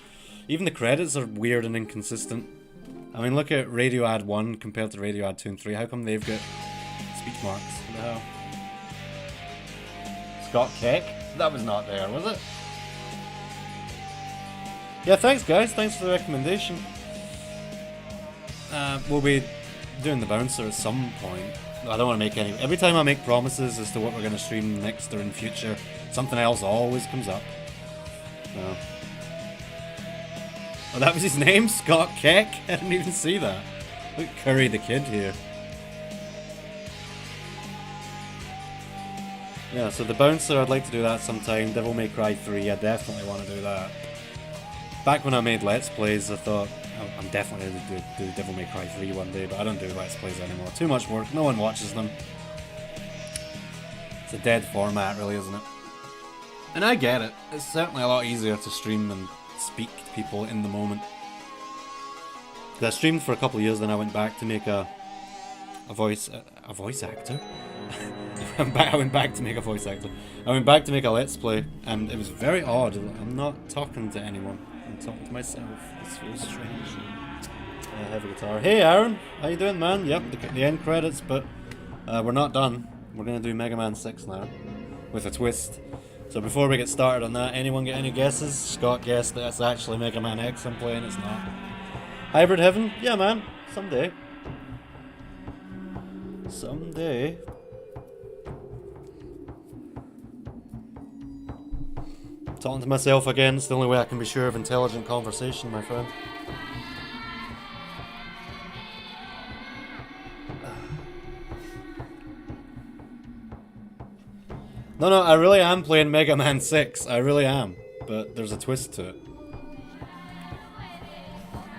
Even the credits are weird and inconsistent. I mean, look at Radio Ad 1 compared to Radio Ad 2 and 3. How come they've got speech marks? What the hell? Scott Keck? That was not there, was it? Yeah, thanks guys. Thanks for the recommendation. We'll be doing the bouncer at some point. I don't want to make any... Every time I make promises as to what we're going to stream next or in future, something else always comes up. So. Oh, that was his name? Scott Keck? I didn't even see that. Look, Curry the Kid here. Yeah, so the bouncer, I'd like to do that sometime. Devil May Cry 3, I definitely want to do that. Back when I made Let's Plays, I thought, I'm definitely going to do Devil May Cry 3 one day, but I don't do Let's Plays anymore. Too much work, no one watches them. It's a dead format, really, isn't it? And I get it. It's certainly a lot easier to stream and speak to people in the moment. I streamed for a couple of years, then I went back to make a voice actor. I went back to make a voice actor. I went back to make a Let's Play, and it was very odd. I'm not talking to anyone. I'm talking to myself. This feels strange. Heavy guitar. Hey Aaron, how you doing, man? Yep, the end credits, but we're not done. We're gonna do Mega Man 6 now, with a twist. So before we get started on that, anyone get any guesses? Scott guessed that that's actually Mega Man X I'm playing. It's not. Hybrid Heaven? Yeah, man. Someday. Someday. Talking to myself again, it's the only way I can be sure of intelligent conversation, my friend. No, I really am playing Mega Man 6, I really am, but there's a twist to it.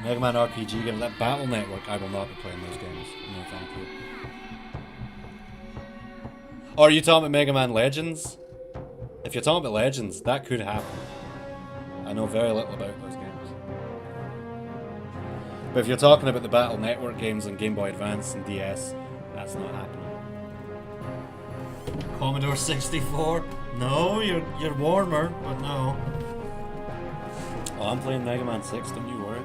Mega Man RPG games, that Battle Network, I will not be playing those games, no thank you. Or are you talking about Mega Man Legends? If you're talking about Legends, that could happen. I know very little about those games. But if you're talking about the Battle Network games on Game Boy Advance and DS, that's not happening. Commodore 64? No, you're warmer, but no. Oh, I'm playing Mega Man 6, don't you worry.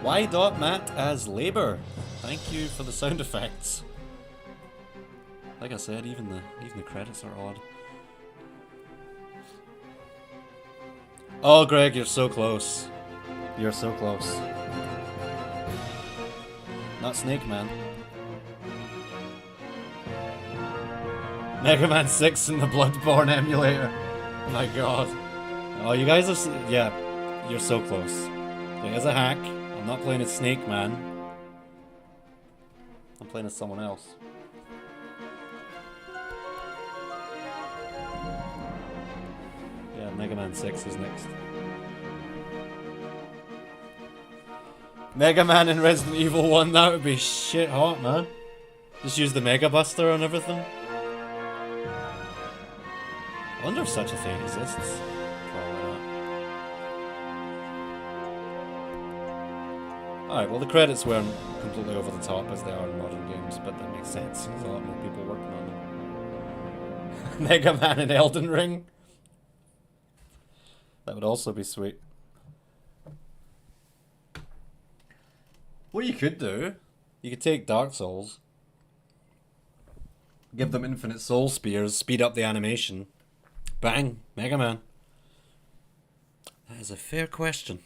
Y.Matt as Labor. Thank you for the sound effects. Like I said, even the credits are odd. Oh, Greg, you're so close. You're so close. Not Snake Man. Mega Man 6 in the Bloodborne emulator. Oh my god. Oh, you guys are... Yeah, you're so close. It is a hack. I'm not playing as Snake Man. I'm playing as someone else. Yeah, Mega Man 6 is next. Mega Man in Resident Evil 1, that would be shit hot, man. Just use the Mega Buster on everything. I wonder if such a thing exists. Probably not. Alright, well the credits weren't completely over the top as they are in modern games, but that makes sense. There's a lot more people working on them. Mega Man in Elden Ring? That would also be sweet. What you could do, you could take Dark Souls, give them infinite soul spears, speed up the animation. Bang! Mega Man. That is a fair question.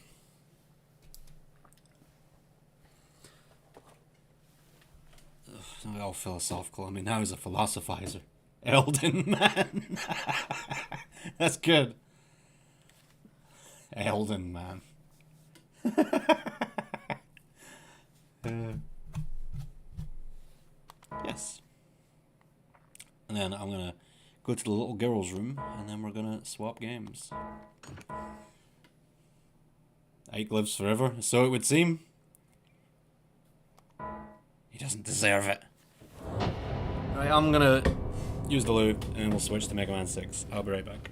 all philosophical. I mean, now he's a philosophizer. Elden Man. That's good. Elden Man. Yes. And then I'm gonna go to the little girl's room, and then we're gonna swap games. Ike lives forever, so it would seem. He doesn't deserve it. Right, I'm gonna use the loo, and we'll switch to Mega Man 6. I'll be right back.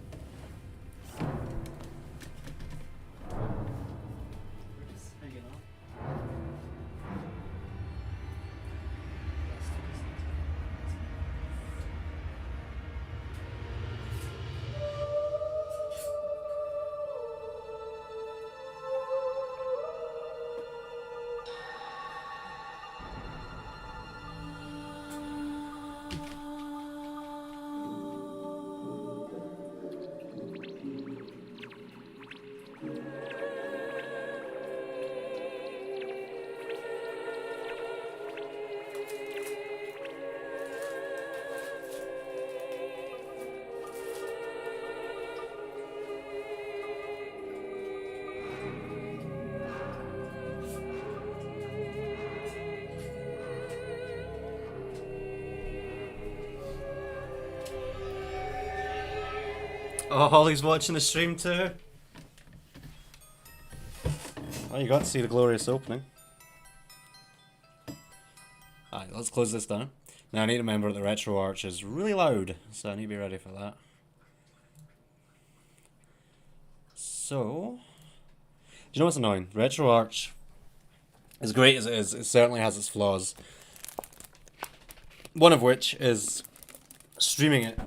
Oh, Holly's watching the stream too. Well, you got to see the glorious opening. Alright, let's close this down. Now I need to remember that the Retro Arch is really loud, so I need to be ready for that. So, do you know what's annoying? Retro Arch, as great as it is, it certainly has its flaws. One of which is streaming it.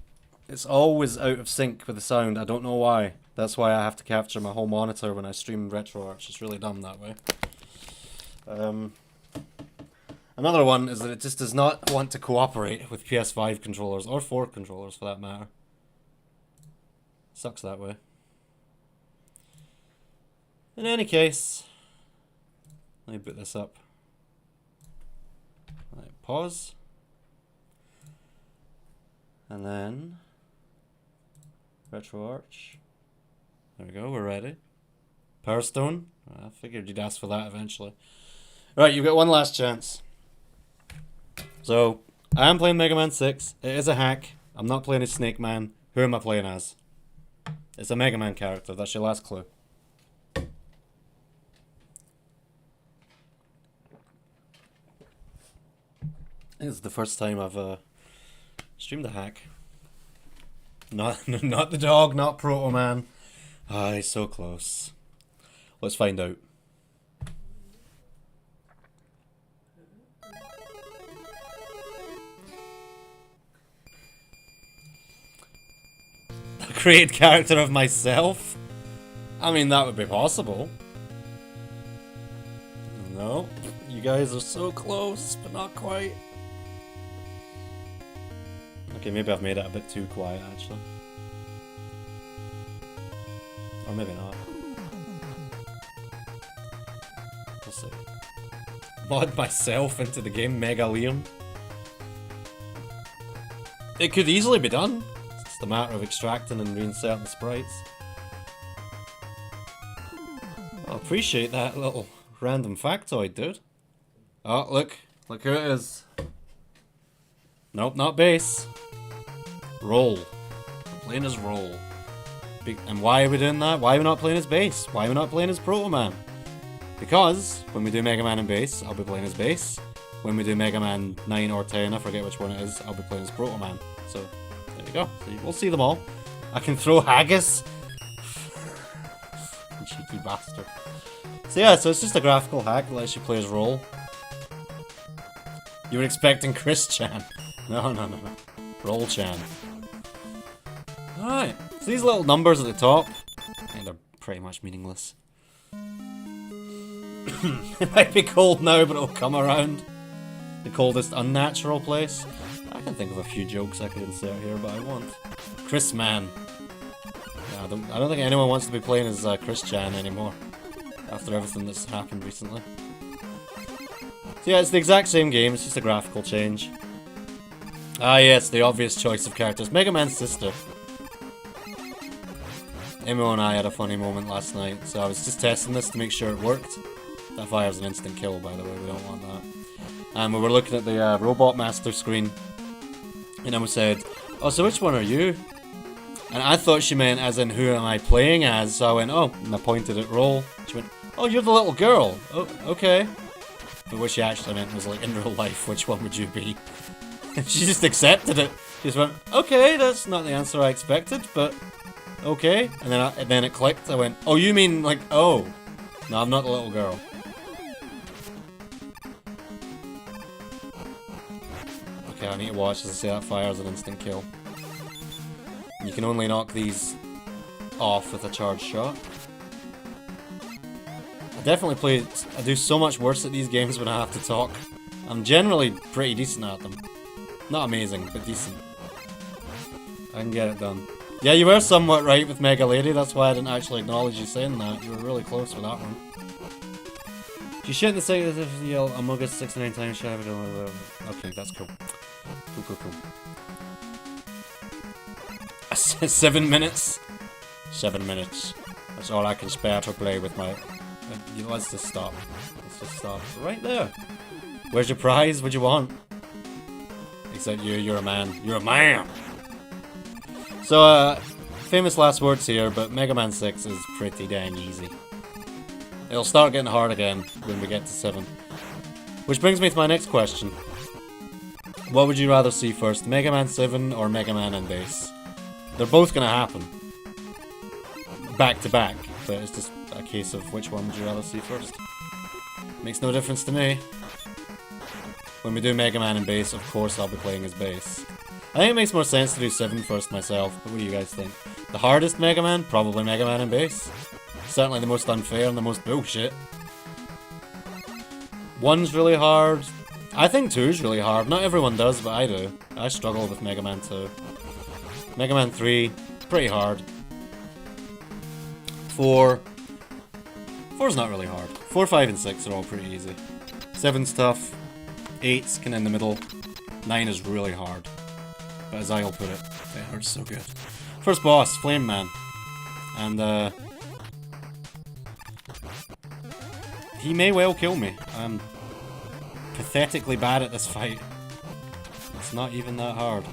It's always out of sync with the sound. I don't know why. That's why I have to capture my whole monitor when I stream RetroArch. It's really dumb that way. Another one is that it just does not want to cooperate with PS5 controllers, or 4 controllers for that matter. Sucks that way. In any case, let me boot this up. Right, pause. And then RetroArch. There we go, we're ready. Power Stone. I figured you'd ask for that eventually. Right, you've got one last chance. So, I am playing Mega Man 6. It is a hack. I'm not playing as Snake Man. Who am I playing as? It's a Mega Man character. That's your last clue. This is the first time I've streamed a hack. Not the dog, not Proto Man. Ah, he's so close. Let's find out. A created character of myself? I mean, that would be possible. No, you guys are so close, but not quite. Okay, maybe I've made it a bit too quiet, actually. Or maybe not. We'll see. Mod myself into the game, Mega Liam. It could easily be done. It's just a matter of extracting and reinserting the sprites. I appreciate that little random factoid, dude. Oh, look. Look who it is. Nope, not bass. Roll. We're playing as Roll. And why are we doing that? Why are we not playing as bass? Why are we not playing as Proto Man? Because when we do Mega Man and bass, I'll be playing as bass. When we do Mega Man 9 or 10, I forget which one it is, I'll be playing as Proto Man. So, there we go. So we'll see them all. I can throw Haggis. Cheeky bastard. So yeah, so it's just a graphical hack that lets you play as Roll. You were expecting Chris Chan. No. Roll Chan. Alright, so these little numbers at the top, they're pretty much meaningless. It might be cold now, but it'll come around. The coldest unnatural place. I can think of a few jokes I could insert here, but I won't. Chris Man. Yeah, I don't think anyone wants to be playing as Chris Chan anymore. After everything that's happened recently. So yeah, it's the exact same game, it's just a graphical change. Ah yes, the obvious choice of characters. Mega Man's sister. Imo and I had a funny moment last night, so I was just testing this to make sure it worked. That fires an instant kill, by the way, we don't want that. And we were looking at the Robot Master screen, and Imo said, "Oh, so which one are you?" And I thought she meant as in, who am I playing as? So I went, "Oh," and I pointed at Roll. She went, "Oh, you're the little girl. Oh, okay." But what she actually meant was, like, in real life, which one would you be? And she just accepted it. She just went, "Okay, that's not the answer I expected, but okay." And then it clicked. I went, "Oh, you mean, like, oh. No, I'm not the little girl." Okay, I need to watch as I say that fires an instant kill. You can only knock these off with a charged shot. I do so much worse at these games when I have to talk. I'm generally pretty decent at them. Not amazing, but decent. I can get it done. Yeah, you were somewhat right with Mega Lady, that's why I didn't actually acknowledge you saying that. You were really close with that one. If you shit in the site as if you yell Among Us 69 times, shall I have it? Okay, that's cool. Cool. 7 minutes? 7 minutes. That's all I can spare to play with my... Let's just stop. Let's just stop. Right there. Where's your prize? What do you want? Except you're a man. You're a man! So, famous last words here, but Mega Man 6 is pretty dang easy. It'll start getting hard again when we get to 7. Which brings me to my next question. What would you rather see first, Mega Man 7 or Mega Man and Bass? They're both gonna happen. Back to back, but it's just a case of which one would you rather see first. Makes no difference to me. When we do Mega Man and Bass, of course I'll be playing as Bass. I think it makes more sense to do 7 first myself, but what do you guys think? The hardest Mega Man? Probably Mega Man and Bass. Certainly the most unfair and the most bullshit. 1's really hard. I think 2's really hard. Not everyone does, but I do. I struggle with Mega Man 2. Mega Man 3, pretty hard. 4's not really hard. 4, 5, and 6 are all pretty easy. 7's tough. 8's kind of in the middle. 9 is really hard. But as I'll put it hurts so good. First boss, Flame Man. And, he may well kill me. I'm pathetically bad at this fight. It's not even that hard.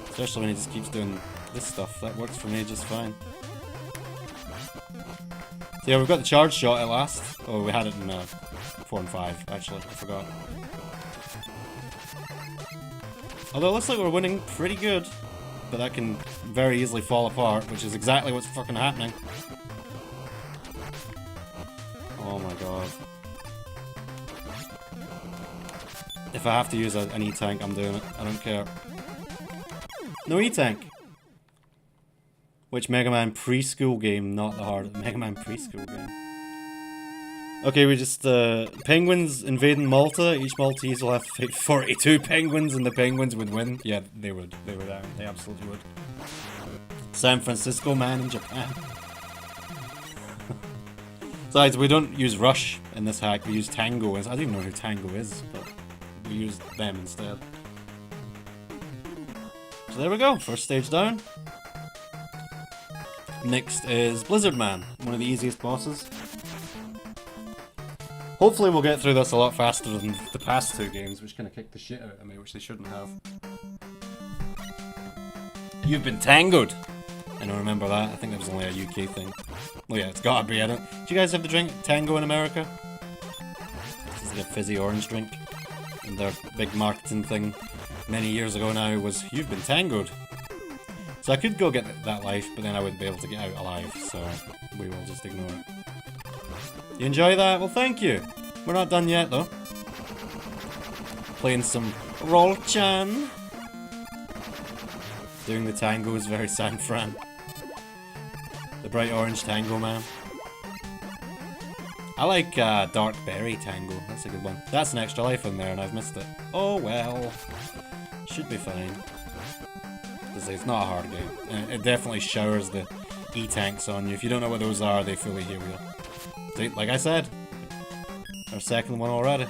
Especially when he just keeps doing this stuff. That works for me just fine. So yeah, we've got the charge shot at last. Oh, we had it in 4 and 5, actually. I forgot. Although it looks like we're winning pretty good. But that can very easily fall apart, which is exactly what's fucking happening. Oh my god. If I have to use an E-Tank, I'm doing it. I don't care. No E-Tank! Which Mega Man preschool game, not the hard Mega Man preschool game. Okay, we just, penguins invading Malta. Each Maltese will have to fight 42 penguins and the penguins would win. Yeah, they would. They would. They absolutely would. San Francisco Man in Japan. Besides, we don't use Rush in this hack, we use Tango. I don't even know who Tango is, but we use them instead. So there we go, first stage down. Next is Blizzard Man, one of the easiest bosses. Hopefully we'll get through this a lot faster than the past 2 games, which kind of kicked the shit out of me, which they shouldn't have. You've been tangoed! I don't remember that, I think that was only a UK thing. Oh yeah, it's gotta be, I don't... Do you guys have the drink Tango in America? This is like a fizzy orange drink. And their big marketing thing many years ago now was, you've been tangoed. So I could go get that life, but then I wouldn't be able to get out alive, so we will just ignore it. You enjoy that? Well, thank you. We're not done yet, though. Playing some Roll-chan. Doing the tango is very San Fran. The bright orange Tango Man. I like Dark Berry Tango. That's a good one. That's an extra life in there, and I've missed it. Oh well. Should be fine. It's not a hard game. And it definitely showers the E-Tanks on you. If you don't know what those are, they fully heal you. See, like I said. Our second one already.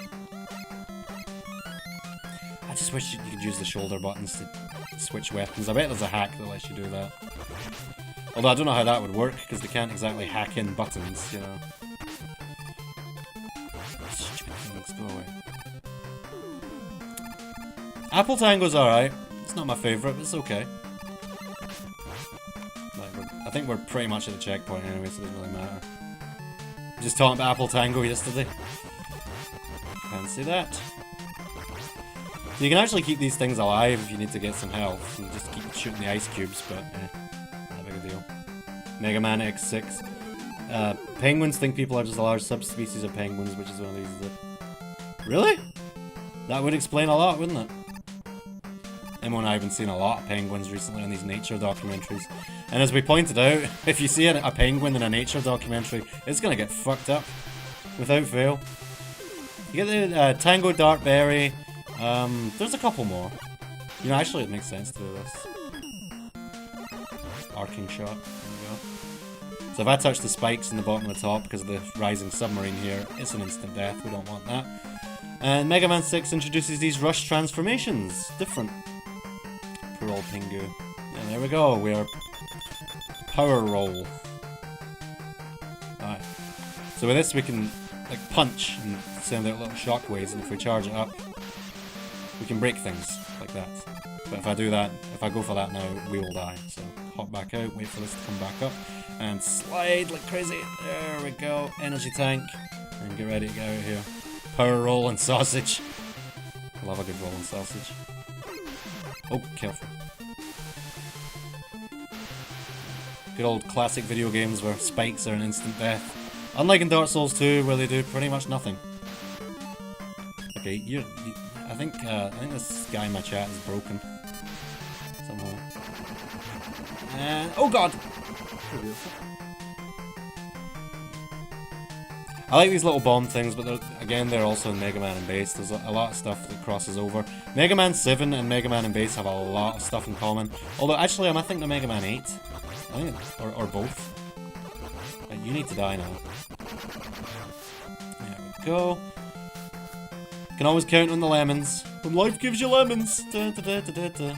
I just wish you could use the shoulder buttons to switch weapons. I bet there's a hack that lets you do that. Although I don't know how that would work, because they can't exactly hack in buttons, you know. Stupid things, go away. Apple Tango's alright. It's not my favourite, but it's okay. Like, I think we're pretty much at the checkpoint anyway, so it doesn't really matter. Just talking about Apple Tango yesterday. Fancy that. So you can actually keep these things alive if you need to get some health. And just keep shooting the ice cubes, but not a big deal. Mega Man X6. Penguins think people are just a large subspecies of penguins, which is one of these. Really? That would explain a lot, wouldn't it? Emma and I have been seeing a lot of penguins recently on these nature documentaries. And as we pointed out, if you see a penguin in a nature documentary, it's gonna get fucked up. Without fail. You get the Tango Dart Berry. There's a couple more. You know, actually it makes sense to do this. Arcing shot. There we go. So if I touch the spikes in the bottom of the top because of the rising submarine here, it's an instant death. We don't want that. And Mega Man 6 introduces these rush transformations. Different. Poor old Pingu. And there we go. We are power roll. Alright. So with this we can like punch and send out little shockwaves, and if we charge it up, we can break things like that. But if I do that, if I go for that now, we will die. So hop back out, wait for this to come back up, and slide like crazy. There we go. Energy tank. And get ready to get out of here. Power roll and sausage. I love a good roll and sausage. Oh, careful. Good old classic video games where spikes are an instant death. Unlike in Dark Souls 2, where they do pretty much nothing. Okay, I think this guy in my chat is broken. Somehow. And oh god! I like these little bomb things, but they're also in Mega Man and Bass. There's a lot of stuff that crosses over. Mega Man 7 and Mega Man and Bass have a lot of stuff in common. Although, actually, I think they're Mega Man 8. I think, or both. You need to die now. There we go. Can always count on the lemons. When life gives you lemons. Da, da, da, da, da, da.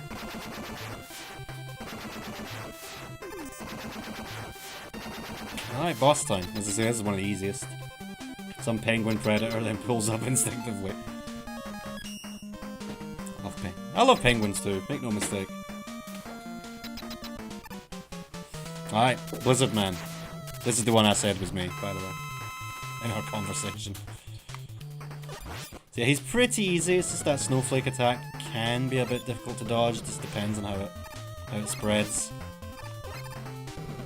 Alright, boss time. As I say, this is one of the easiest. Some penguin predator then pulls up instinctively. I love penguins too, make no mistake. Alright, Blizzard Man. This is the one I said was me, by the way. In our conversation. So yeah, he's pretty easy, it's just that snowflake attack can be a bit difficult to dodge, just depends on how it spreads.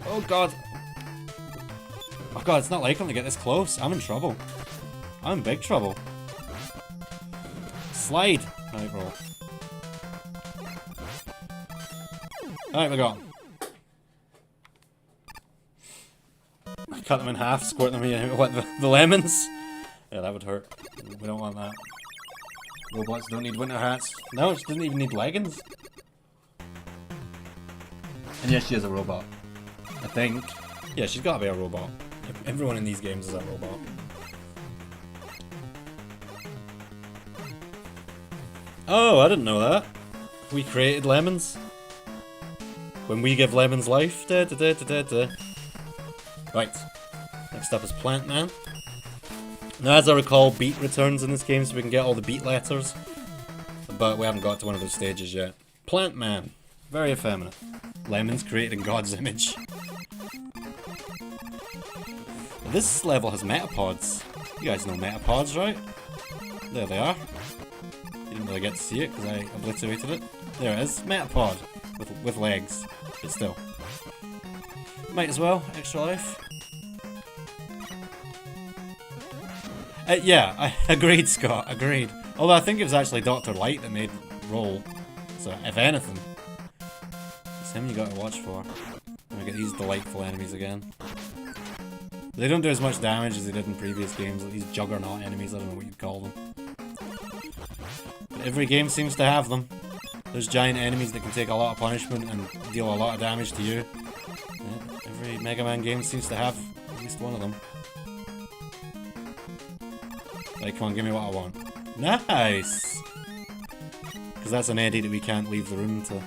Oh god! Oh god, it's not like him to get this close. I'm in trouble. I'm in big trouble. Slide! Right, roll. Alright, we got him. Cut them in half, squirt them in what, the lemons? Yeah, that would hurt. We don't want that. Robots don't need winter hats. No, she doesn't even need leggings. And yes, she is a robot. I think. Yeah, she's gotta be a robot. Everyone in these games is a robot. Oh, I didn't know that. We created lemons. When we give lemons life. Da, da, da, da, da. Right. Next up is Plant Man. Now, as I recall, beat returns in this game, so we can get all the beat letters. But we haven't got to one of those stages yet. Plant Man. Very effeminate. Lemons created in God's image. This level has metapods. You guys know metapods, right? There they are. You didn't really get to see it because I obliterated it. There it is. Metapod. With legs. But still. Might as well. Extra life. Yeah, I agreed, Scott. Agreed. Although I think it was actually Dr. Light that made Roll. So, if anything, it's him you gotta watch for. And we get these delightful enemies again. They don't do as much damage as they did in previous games, like these juggernaut enemies, I don't know what you'd call them. But every game seems to have them. There's giant enemies that can take a lot of punishment and deal a lot of damage to you. Yeah, every Mega Man game seems to have at least one of them. Like, come on, give me what I want. Nice! Because that's an Eddie that we can't leave the room to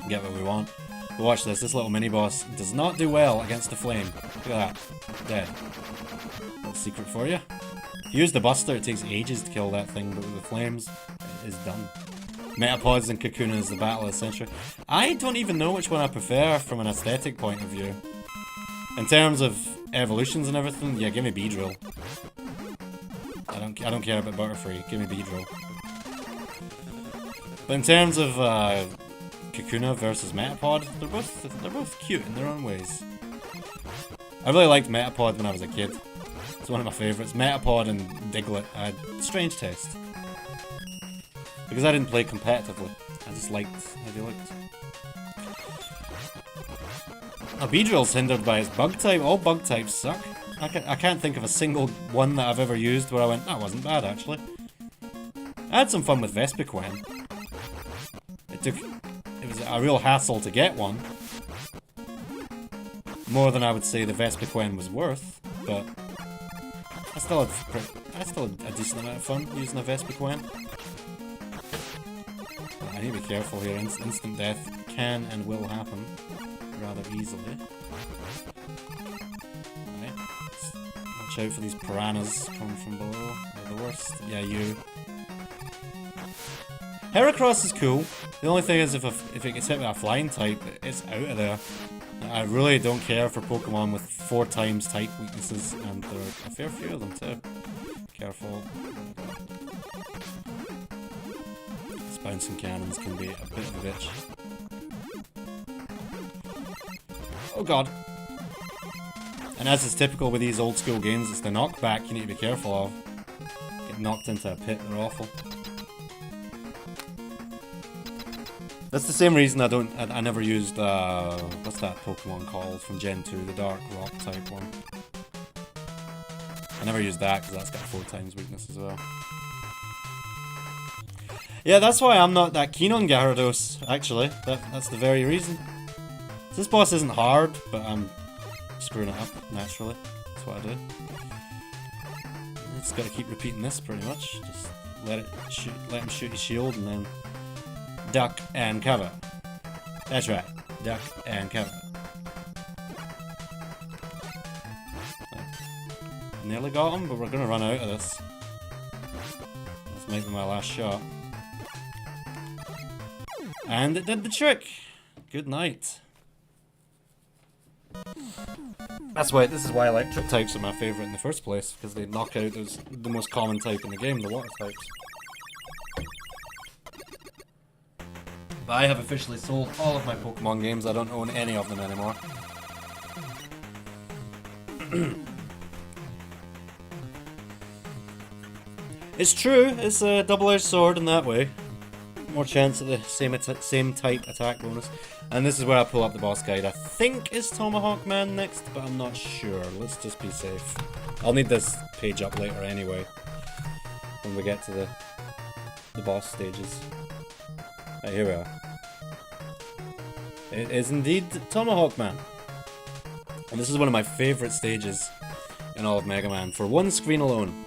get what we want. But watch this, this little mini-boss does not do well against the flame. Look at that. Dead. Little secret for you. If you use the Buster, it takes ages to kill that thing, but with the flames, it is done. Metapods and Kakuna is the battle of the century. I don't even know which one I prefer from an aesthetic point of view. In terms of evolutions and everything, yeah, give me Beedrill. I don't care about Butterfree, give me Beedrill. But in terms of Kakuna versus Metapod, they're both cute in their own ways. I really liked Metapod when I was a kid. It's one of my favourites. Metapod and Diglett had strange taste. Because I didn't play competitively. I just liked how they looked. A Beedrill's hindered by its bug type. All bug types suck. I can't think of a single one that I've ever used where I went, that wasn't bad actually. I had some fun with Vespiquen. It was a real hassle to get one. More than I would say the Vespiquen was worth, but I still had a decent amount of fun using a Vespiquen. I need to be careful here. Instant death can and will happen rather easily. Right. Watch out for these piranhas coming from below. They're the worst. Yeah, you. Heracross is cool. The only thing is if it gets hit with a flying type, it's out of there. I really don't care for Pokemon with 4 times type weaknesses, and there are a fair few of them too. Careful. These bouncing cannons can be a bit of a bitch. Oh god. And as is typical with these old school games, it's the knockback you need to be careful of. Get knocked into a pit, they're awful. That's the same reason I never used, what's that Pokemon called from Gen 2, the Dark Rock type one. I never used that because that's got 4 times weakness as well. Yeah, that's why I'm not that keen on Gyarados, actually. That's the very reason. So this boss isn't hard, but I'm screwing it up, naturally. That's what I do. Just gotta keep repeating this, pretty much. Just let him shoot his shield, and then duck and cover. That's right. Duck and cover. Nearly got him, but we're gonna run out of this. This might be my last shot. And it did the trick! Good night. This is why electric types are my favourite in the first place, because they knock out the most common type in the game, the water types. But I have officially sold all of my Pokemon games. I don't own any of them anymore. It's true, it's a double-edged sword in that way. More chance at the same type attack bonus. And this is where I pull up the boss guide. I think it's Tomahawk Man next, but I'm not sure. Let's just be safe. I'll need this page up later anyway, when we get to the boss stages. Right, here we are. It is indeed Tomahawk Man. And this is one of my favourite stages in all of Mega Man, for one screen alone.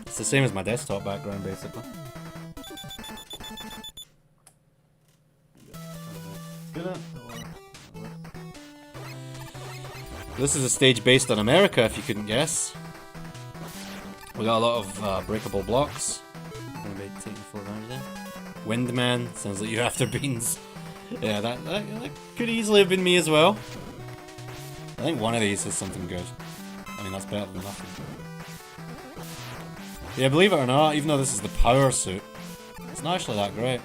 It's the same as my desktop background, basically. This is a stage based on America, if you couldn't guess. We got a lot of breakable blocks. I'm gonna be taking full advantage of that. Windman, sounds like you're after beans. Yeah, that could easily have been me as well. I think one of these is something good. I mean, that's better than nothing. Yeah, believe it or not, even though this is the power suit, it's not actually that great.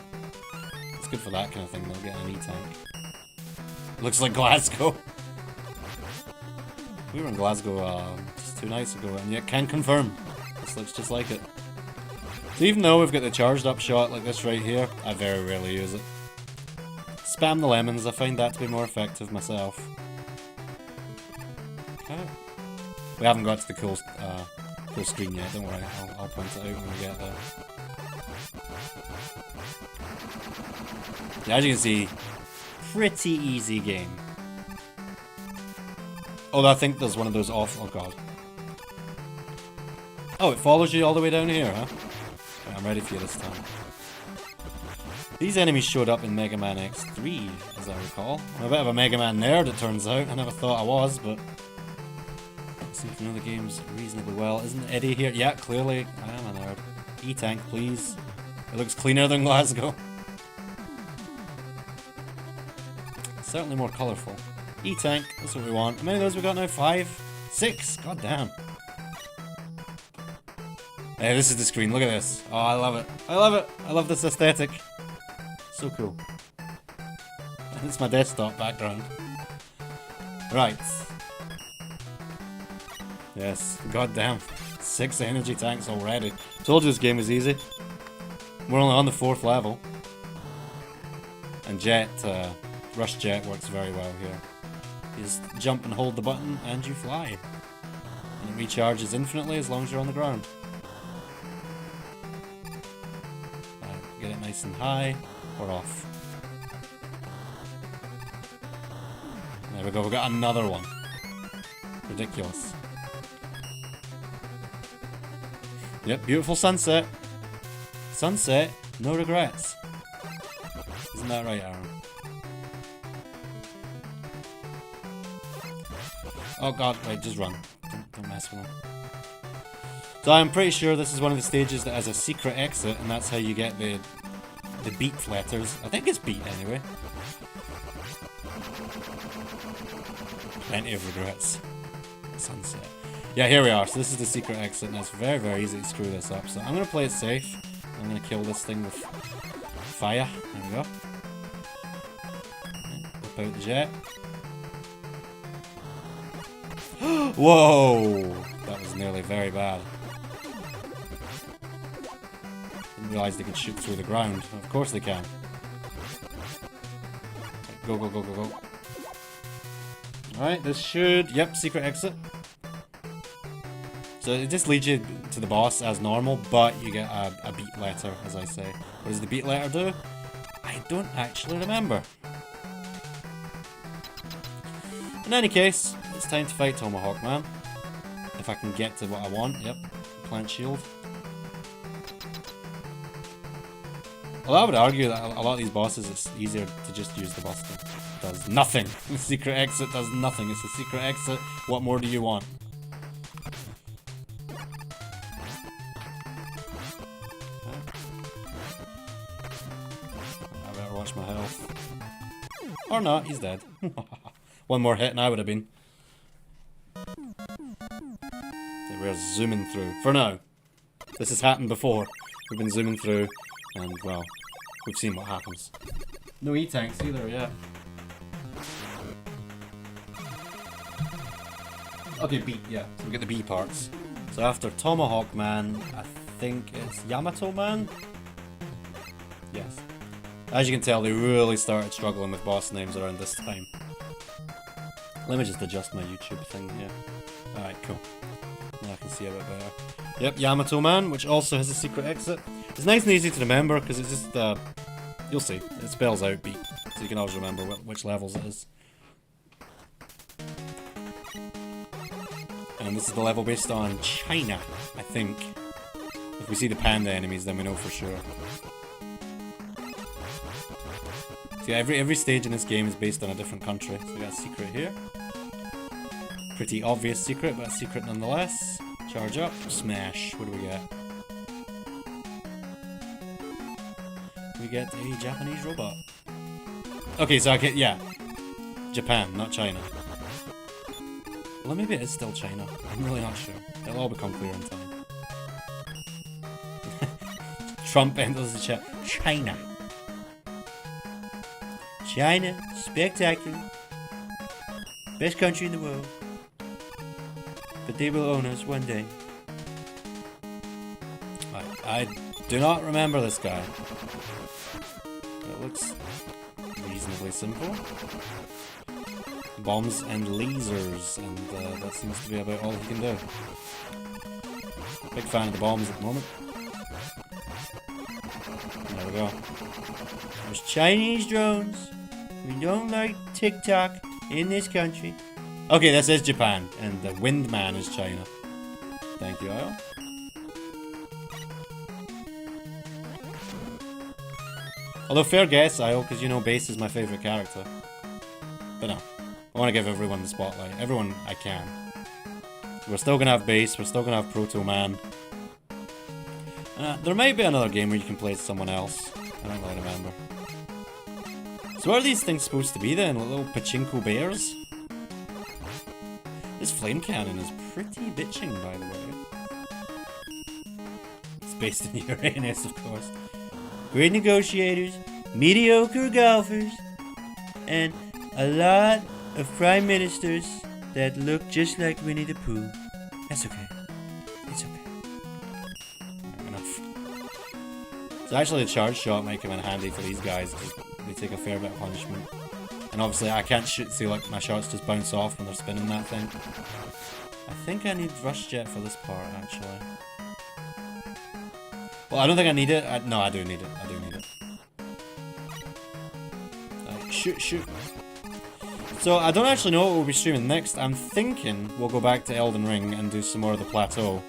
It's good for that kind of thing, though, getting an E-tank. Looks like Glasgow. We were in Glasgow just 2 nights ago, and yet can confirm. This looks just like it. So even though we've got the charged up shot like this right here, I very rarely use it. Spam the lemons, I find that to be more effective myself. Okay. We haven't got to the cool screen yet, don't worry, I'll point it out when we get there. Yeah, as you can see, pretty easy game. Although I think there's one of those off. Oh god. Oh, it follows you all the way down here, huh? Right, I'm ready for you this time. These enemies showed up in Mega Man X3, as I recall. I'm a bit of a Mega Man nerd, it turns out. I never thought I was, but... I seem to know the games reasonably well. Isn't Eddie here? Yeah, clearly I am a nerd. E-Tank, please. It looks cleaner than Glasgow. Certainly more colourful. E-Tank, that's what we want. How many of those we got now? 5? 6? God damn. Hey, this is the screen. Look at this. Oh, I love it. I love it. I love this aesthetic. So cool. It's my desktop background. Right. Yes. God damn. 6 energy tanks already. Told you this game was easy. We're only on the 4th level. And Jet, Rush Jet works very well here. You just jump and hold the button and you fly. And it recharges infinitely as long as you're on the ground. Get it nice and high, or off. There we go, we got another one. Ridiculous. Yep, beautiful sunset. Sunset, no regrets. Isn't that right, Aaron? Oh god, wait, just run. Don't mess with him. So I'm pretty sure this is one of the stages that has a secret exit, and that's how you get the beat letters. I think it's beat anyway. Plenty of regrets. Sunset. Yeah, here we are. So this is the secret exit, and it's very, very easy to screw this up. So I'm going to play it safe. I'm going to kill this thing with fire. There we go. Whip out the jet. Whoa! That was nearly very bad. Didn't realise they could shoot through the ground. Of course they can. Go, go, go, go, go. Alright, this should... Yep, secret exit. So it just leads you to the boss as normal, but you get a beat letter, as I say. What does the beat letter do? I don't actually remember. In any case, it's time to fight Tomahawk Man. If I can get to what I want. Yep, plant shield. Well, I would argue that a lot of these bosses, it's easier to just use the Buster. It does nothing. The secret exit does nothing. It's a secret exit. What more do you want? I better watch my health. Or not, he's dead. One more hit and I would have been. Okay, we're zooming through. For now. This has happened before. We've been zooming through. And, well, we've seen what happens. No E-tanks either, yeah. Okay, B, yeah. So we get the B parts. So after Tomahawk Man, I think it's Yamato Man? Yes. As you can tell, they really started struggling with boss names around this time. Let me just adjust my YouTube thing here. Alright, cool. Now I can see a bit better. Yep, Yamato Man, which also has a secret exit. It's nice and easy to remember, because it's just, you'll see, it spells out beat, so you can always remember which levels it is. And this is the level based on China, I think. If we see the panda enemies, then we know for sure. So yeah, every stage in this game is based on a different country. So we got a secret here. Pretty obvious secret, but a secret nonetheless. Charge up, smash. What do we get? We get a Japanese robot. Okay, so I get, yeah. Japan, not China. Well, maybe it is still China. I'm really not sure. It'll all become clear in time. Trump enters the chat. China. China, spectacular. Best country in the world. But they will own us one day. I do not remember this guy. It looks reasonably simple. Bombs and lasers, and that seems to be about all he can do. Big fan of the bombs at the moment. There we go. There's Chinese drones. We don't like TikTok in this country. Okay, this is Japan, and the Windman is China. Thank you, Al. Although, fair guess, Io, because you know Base is my favourite character. But no. I want to give everyone the spotlight. Everyone I can. We're still going to have Base, we're still going to have Proto Man. There might be another game where you can play as someone else. I don't really remember. So what are these things supposed to be then? Little pachinko bears? This flame cannon is pretty bitching, by the way. It's based in Uranus, of course. Great negotiators, mediocre golfers, and a lot of prime ministers that look just like Winnie the Pooh. That's okay. It's okay. Enough. So actually the charge shot might come in handy for these guys because they take a fair bit of punishment. And obviously I can't see like my shots just bounce off when they're spinning that thing. I think I need Rush Jet for this part actually. Well, I don't think I need it. No, I do need it. I do need it. Shoot. So, I don't actually know what we'll be streaming next. I'm thinking we'll go back to Elden Ring and do some more of the plateau.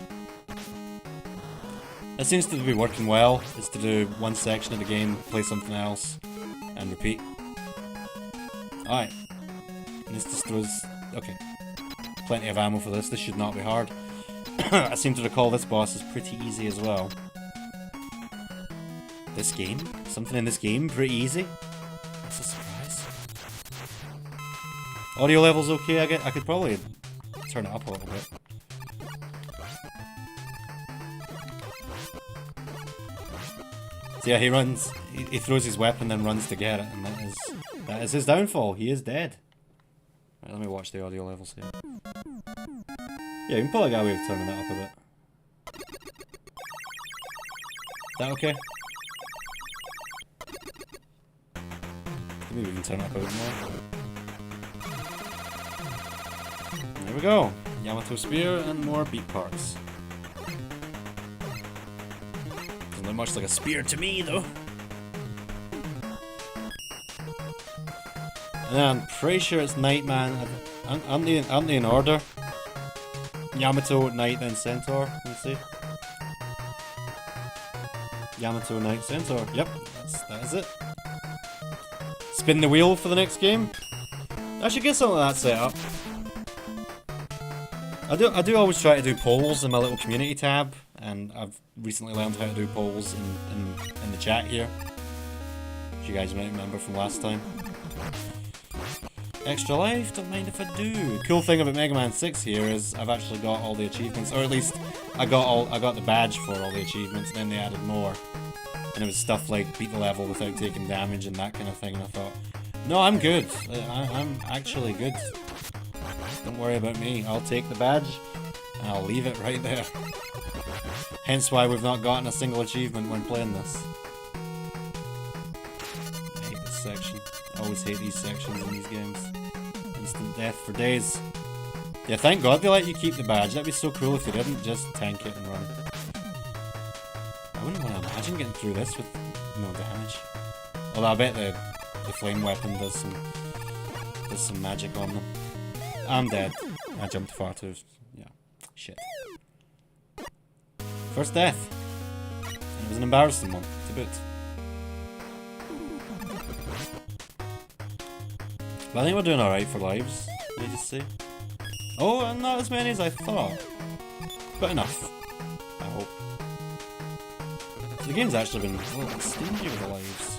That seems to be working well. Is to do one section of the game, play something else, and repeat. Alright. This just throws... Okay. Plenty of ammo for this. This should not be hard. I seem to recall this boss is pretty easy as well. This game? Something in this game? Pretty easy? That's a surprise. Audio level's okay, I could probably turn it up a little bit. So yeah, he runs, he throws his weapon then runs to get it, and that is his downfall. He is dead. Right, let me watch the audio levels here. Yeah, you can probably get away with turning that up a bit. Is that okay? Maybe we can turn it up a bit more. There we go. Yamato Spear and more beat parts. Doesn't look much like a spear to me, though. And then I'm pretty sure it's Nightman. Aren't they in order? Yamato, Knight, then Centaur. Let me see. Yamato, Knight, Centaur. Yep, that is it. Spin the wheel for the next game. I should get something like that set up. I do always try to do polls in my little community tab, and I've recently learned how to do polls in the chat here, which you guys might remember from last time. Extra life, don't mind if I do. Cool thing about Mega Man 6 here is I've actually got all the achievements, or at least I got the badge for all the achievements, and then they added more. And it was stuff like beat the level without taking damage and that kind of thing, and I thought, no, I'm good. I'm actually good. Don't worry about me. I'll take the badge and I'll leave it right there. Hence why we've not gotten a single achievement when playing this. I hate this section. I always hate these sections in these games. Instant death for days. Yeah, thank God they let you keep the badge. That'd be so cool if they didn't. Just tank it and run. I wouldn't want to imagine getting through this with no damage. Although I bet the flame weapon does some magic on them. I'm dead. I jumped far too. Yeah. Shit. First death. And it was an embarrassing one, to boot. But I think we're doing alright for lives. Let me just see. Oh, and not as many as I thought. But enough. I hope. The game's actually been a little stingy with the lives.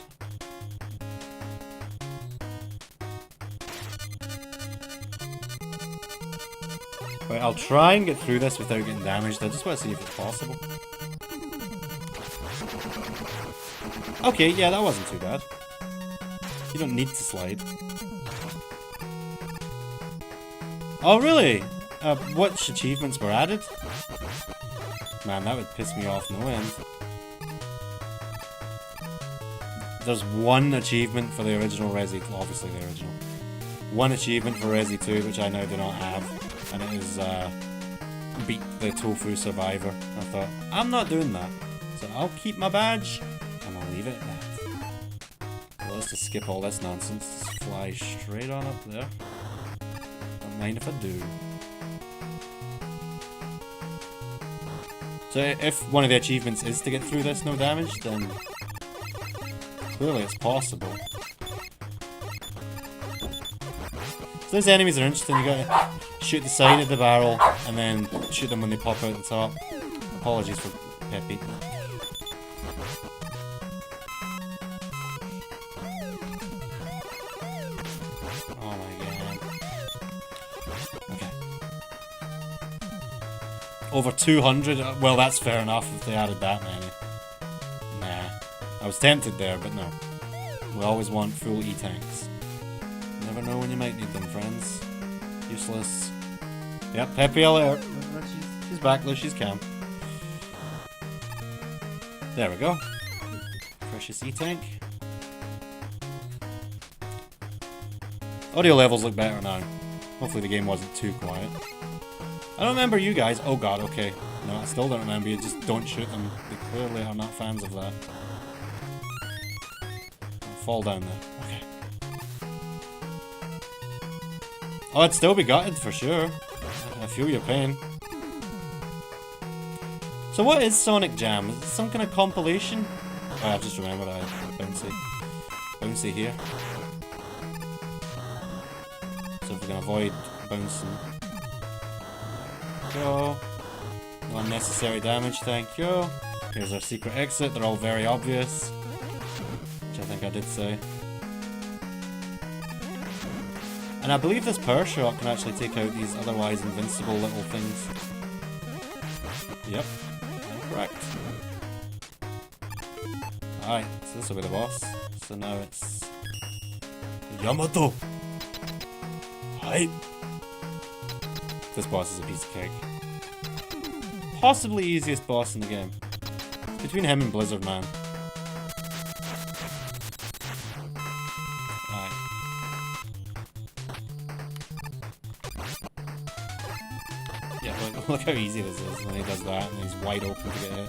Right, I'll try and get through this without getting damaged. I just want to see if it's possible. Okay, yeah, that wasn't too bad. You don't need to slide. Oh, really? Which achievements were added? Man, that would piss me off no end. There's one achievement for the original Resi, obviously the original. One achievement for Resi 2, which I now do not have. And it is, beat the Tofu Survivor. I thought, I'm not doing that. So I'll keep my badge, and I'll leave it at that. Well, let's just skip all this nonsense. Just fly straight on up there. Don't mind if I do. So if one of the achievements is to get through this no damage, then Clearly it's possible. So those enemies are interesting. You gotta shoot the side of the barrel and then shoot them when they pop out the top. Apologies for Peppy. Oh my god. Okay. Over 200? Well, that's fair enough if they added that many. Nah. I was tempted there, but no. We always want full E-tanks. Never know when you might need them, friends. Useless. Yep, Peppy alert. She's back though, she's calm. There we go. Precious E-tank. Audio levels look better now. Hopefully the game wasn't too quiet. I don't remember you guys. Oh god, okay. No, I still don't remember you. Just don't shoot them. They clearly are not fans of that. Fall down there. Okay. Oh, I'd still be gutted for sure. I feel your pain. So what is Sonic Jam? Is it some kind of compilation? Oh, I've just remembered I have bouncy. Bouncy here. So if we can avoid bouncing. Go. No unnecessary damage, thank you. Here's our secret exit, they're all very obvious. Which I think I did say. And I believe this power shot can actually take out these otherwise invincible little things. Yep, I'm correct. Alright, so this will be the boss. So now it's Yamato! Hi! This boss is a piece of cake. Possibly easiest boss in the game. It's between him and Blizzard Man. Alright. Yeah, look how easy this is when he does that and he's wide open to get hit.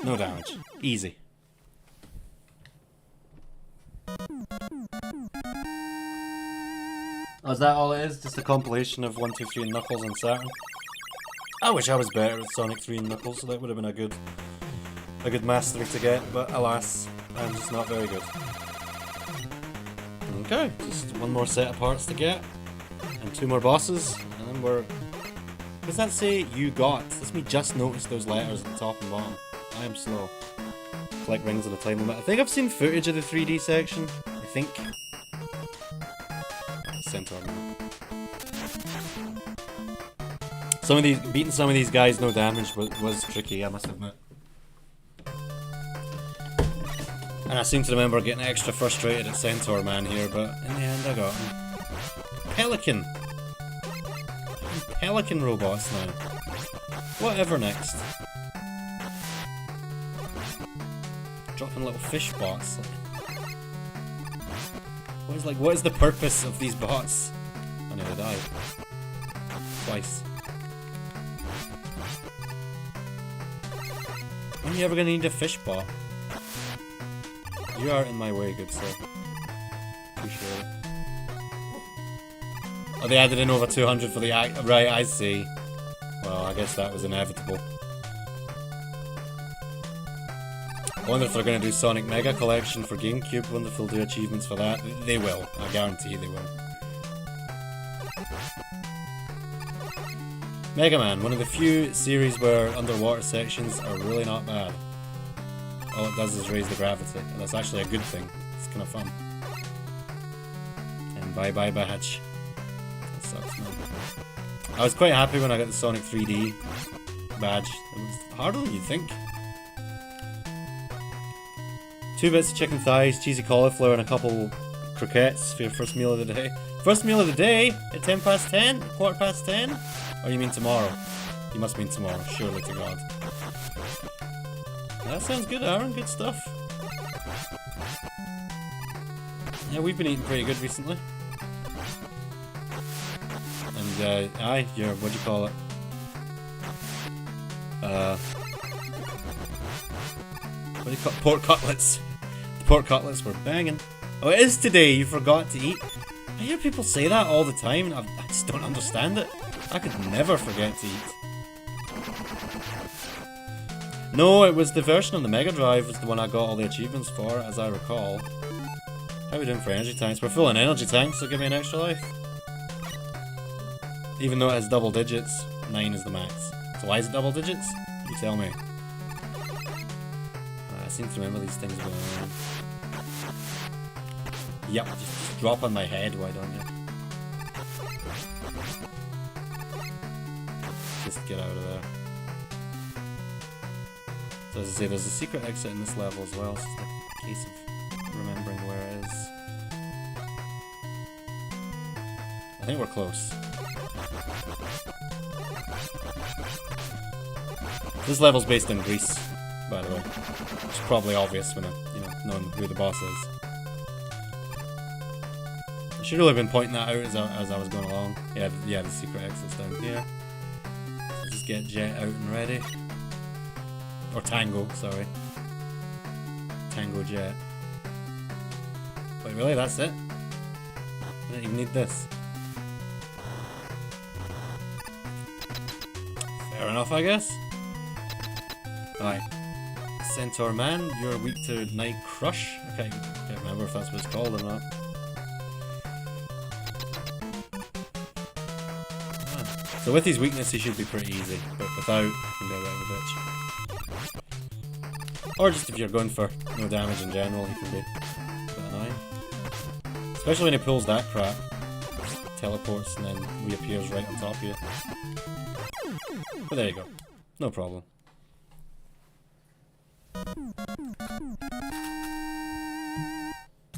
No damage. Easy. Oh, is that all it is? Just a compilation of 1, 2, 3 and Knuckles and Saturn? I wish I was better at Sonic 3 and Knuckles, so that would have been a good mastery to get, but alas, I'm just not very good. Okay, just one more set of parts to get, and 2 more bosses, and then we're... What does that say? You got? That's me just noticed those letters at the top and bottom. I am slow. Collect rings on a time limit. I think I've seen footage of the 3D section. I think. Centaur man. Beating some of these guys no damage was tricky, I must admit. And I seem to remember getting extra frustrated at Centaur Man here, but in the end I got him. Pelican! Pelican robots now. Whatever next. Dropping little fish bots. What is the purpose of these bots? I nearly died. Twice. When are you ever gonna need a fish bot? You are in my way, good sir. Appreciate it. Oh, they added in over 200 for the act. Right, I see. Well, I guess that was inevitable. I wonder if they're going to do Sonic Mega Collection for GameCube. I wonder if they'll do achievements for that. They will. I guarantee they will. Mega Man, one of the few series where underwater sections are really not bad. All it does is raise the gravity, and that's actually a good thing. It's kind of fun. And bye bye badge. That sucks, man. I was quite happy when I got the Sonic 3D badge. It was harder than you'd think. 2 bits of chicken thighs, cheesy cauliflower, and a couple croquettes for your first meal of the day. First meal of the day? At 10 past 10? At quarter past 10? Or you mean tomorrow? You must mean tomorrow, surely to God. That sounds good, Aaron. Good stuff. Yeah, we've been eating pretty good recently. And, aye, your, what do you call it? What do you call it? Pork cutlets. The pork cutlets were banging. Oh, it is today, you forgot to eat. I hear people say that all the time, and I just don't understand it. I could never forget to eat. No, it was the version on the Mega Drive was the one I got all the achievements for, as I recall. How are we doing for energy tanks? We're full on energy tanks, so give me an extra life. Even though it has double digits, 9 is the max. So why is it double digits? You tell me. I seem to remember these things going on. Yep, just drop on my head, why don't you? Just get out of there. So as I say, there's a secret exit in this level as well, so it's a case of remembering where it is. I think we're close. This level's based in Greece, by the way. It's probably obvious when I, knowing who the boss is. I should really have been pointing that out as I was going along. Yeah, the secret exit's down here. So just get Jet out and ready. Or Tango, sorry. Tango Jet. Wait, really? That's it? I don't even need this. Fair enough, I guess. Alright. Centaur Man, you're weak to Night Crush. Okay, can't remember if that's what it's called or not. So with his weakness he should be pretty easy, but without, you can go right with bitch. Or just if you're going for no damage in general, he can be a bit annoying. Especially when he pulls that crap. Teleports and then reappears right on top of you. But there you go. No problem. Yeah,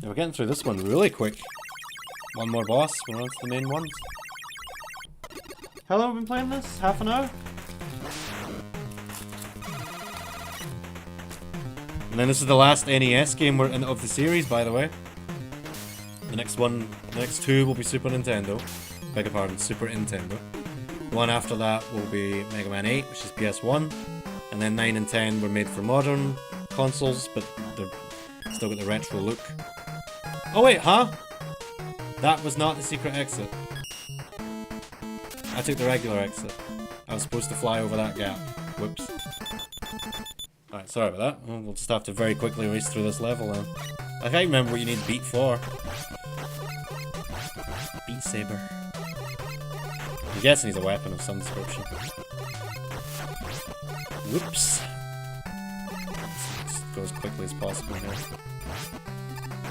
we're getting through this one really quick. One more boss, we're on to the main ones. How long have we been playing this? Half an hour? And then this is the last NES game of the series, by the way. The next two will be Super Nintendo. Beg your pardon, Super Nintendo. The one after that will be Mega Man 8, which is PS1. And then 9 and 10 were made for modern consoles, but they're still got the retro look. Oh wait, huh? That was not the secret exit. I took the regular exit. I was supposed to fly over that gap. Whoops. Alright, sorry about that. Well, we'll just have to very quickly race through this level then. I can't remember what you need Beat for. Beat Saber. I'm guessing he's a weapon of some description. Whoops. Let's go as quickly as possible here.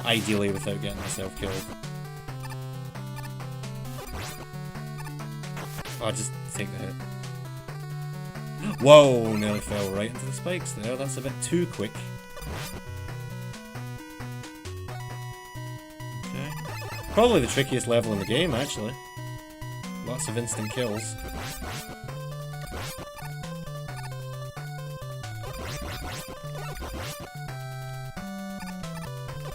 Ideally without getting myself killed. I'll just take the hit. Whoa, nearly fell right into the spikes there. That's a bit too quick. Okay. Probably the trickiest level in the game, actually. Lots of instant kills.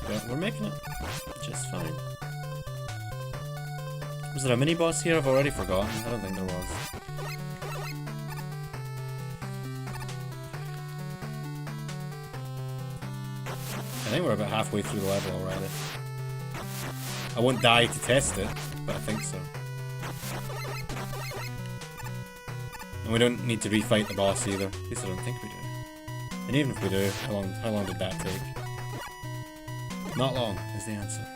But we're making it just fine. Was there a mini-boss here? I've already forgotten. I don't think there was. I think we're about halfway through the level already. I won't die to test it, but I think so. And we don't need to refight the boss either. At least I don't think we do. And even if we do, how long did that take? Not long is the answer.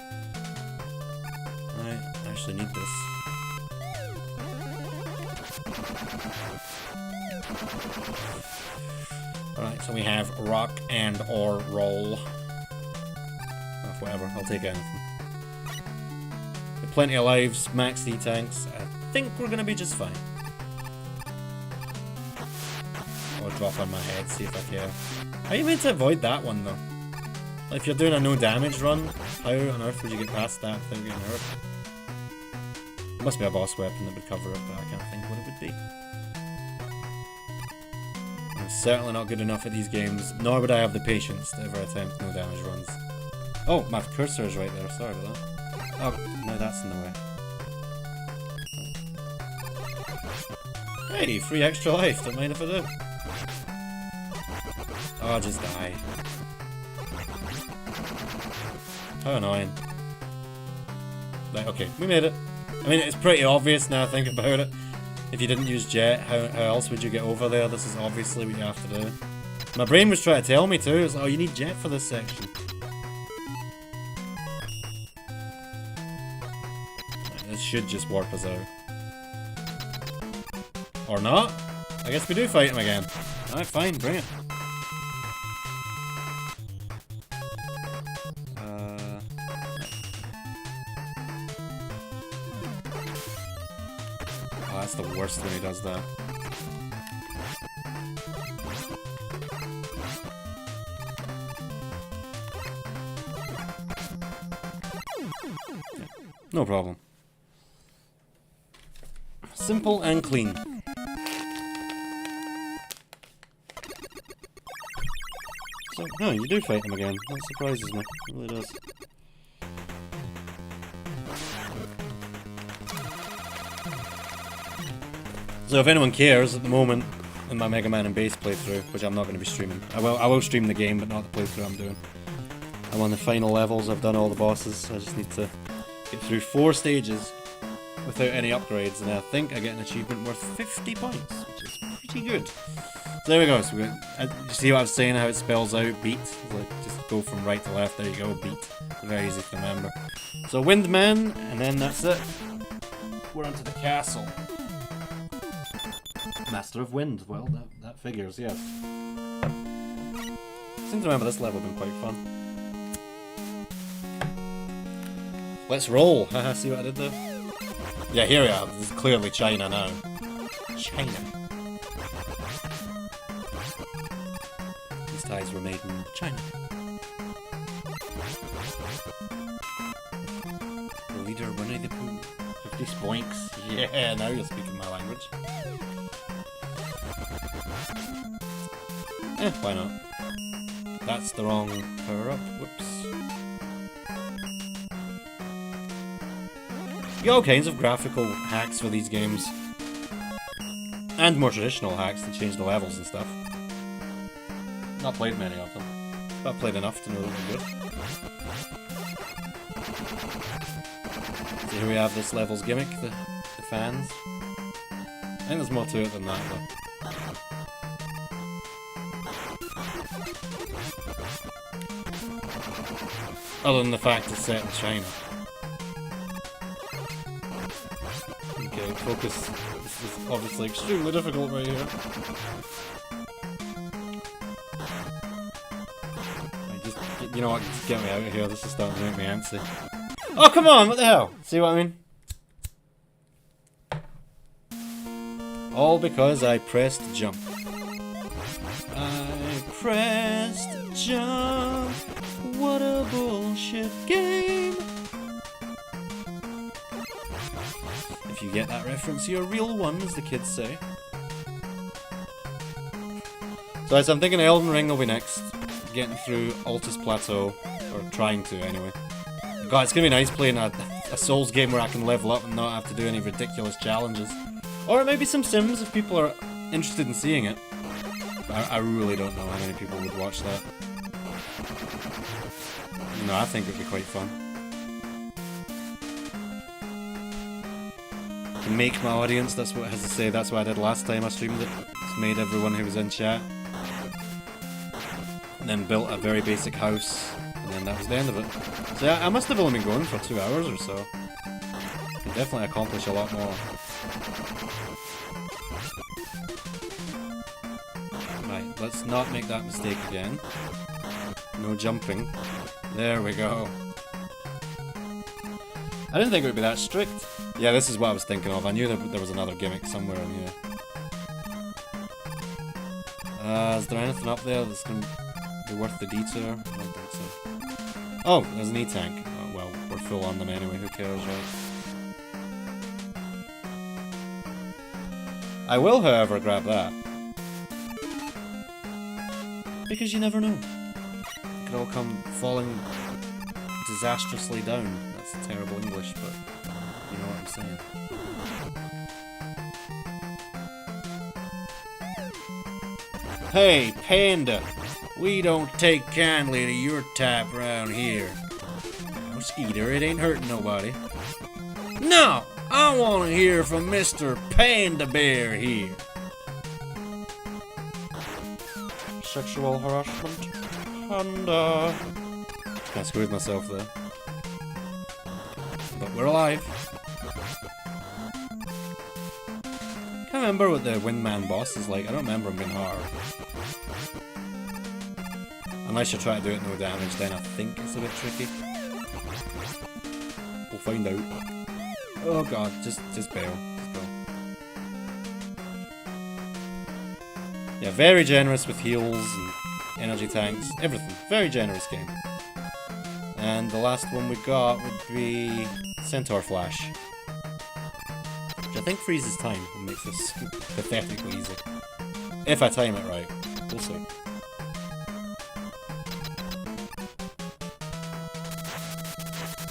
I actually need this. Alright, so we have rock and or roll. Whatever, I'll take anything. With plenty of lives, max D-tanks. I think we're gonna be just fine. I'll drop on my head, see if I care. How are you meant to avoid that one though? Like, if you're doing a no damage run, how on earth would you get past that without getting hurt? There must be a boss weapon that would cover it, but I can't think what it would be. I'm certainly not good enough at these games, nor would I have the patience to ever attempt no damage runs. Oh, my cursor is right there, sorry about that. Oh, no, that's in the way. Hey, free extra life, don't mind if I do. Oh, just die. How annoying. Right, okay, we made it. I mean, it's pretty obvious now I think about it. If you didn't use Jet, how else would you get over there? This is obviously what you have to do. My brain was trying to tell me to. It was like, oh, you need Jet for this section. This should just warp us out. Or not. I guess we do fight him again. Alright, fine, bring it. Oh, that's the worst when he does that. No problem. Simple and clean. So, no, you do fight him again. That surprises me. It really does. So if anyone cares, at the moment, in my Mega Man and Bass playthrough, which I'm not going to be streaming. I will stream the game, but not the playthrough I'm doing. I'm on the final levels, I've done all the bosses. I just need to get through 4 stages without any upgrades, and I think I get an achievement worth 50 points, which is pretty good. So there we go. So you see what I was saying, how it spells out beat? Like, just go from right to left, there you go, beat. It's very easy to remember. So Windman, and then that's it. We're onto the castle. Master of Wind, well, that figures, yes. I seem to remember this level being quite fun. Let's roll. Haha, see what I did there? Yeah, here we are. This is clearly China now. China. These ties were made in China. The leader, Winnie the Pooh. 50 spoinks. Yeah, now you're speaking my language. Eh, why not? That's the wrong power-up. Whoops. You got all kinds of graphical hacks for these games. And more traditional hacks to change the levels and stuff. Not played many of them. But I've played enough to know that they're good. So here we have this level's gimmick, the fans. I think there's more to it than that, though. Other than the fact it's set in China. Okay, focus. This is obviously extremely difficult right here. You know what, just get me out of here, this is starting to make me antsy. Oh, come on, what the hell? See what I mean? All because I pressed jump. I pressed jump. What a bullshit game. If you get that reference, you're a real one, as the kids say. So as I'm thinking Elden Ring will be next. Getting through Altus Plateau. Or trying to, anyway. God, it's gonna be nice playing a Souls game where I can level up and not have to do any ridiculous challenges. Or maybe some Sims if people are interested in seeing it. I really don't know how many people would watch that. No, I think it would be quite fun. To make my audience, that's what it has to say, that's what I did last time I streamed it. Just made everyone who was in chat. And then built a very basic house, and then that was the end of it. So yeah, I must have only been going for 2 hours or so. I can definitely accomplish a lot more. Right, let's not make that mistake again. No jumping. There we go. I didn't think it would be that strict. Yeah, this is what I was thinking of. I knew there was another gimmick somewhere in here. Is there anything up there that's going to be worth the detour? I don't think so. Oh, there's an E-tank. Oh, well, we're full on them anyway. Who cares, right? I will, however, grab that. Because you never know. It could all come falling disastrously down. That's terrible English, but you know what I'm saying. Hey, Panda! We don't take kindly to your type around here. No, Skeeter, it ain't hurting nobody. No! I want to hear from Mr. Panda Bear here. sexual harassment. And, I screwed myself there. But we're alive. Can't remember what the Windman boss is like. I don't remember him being hard. Unless you try to do it no damage, then I think it's a bit tricky. We'll find out. Oh god, just bail. Just bail. Yeah, very generous with heals and energy tanks, everything. Very generous game. And the last one we got would be Centaur Flash. Which I think freezes time and makes this pathetically easy. If I time it right. We'll see.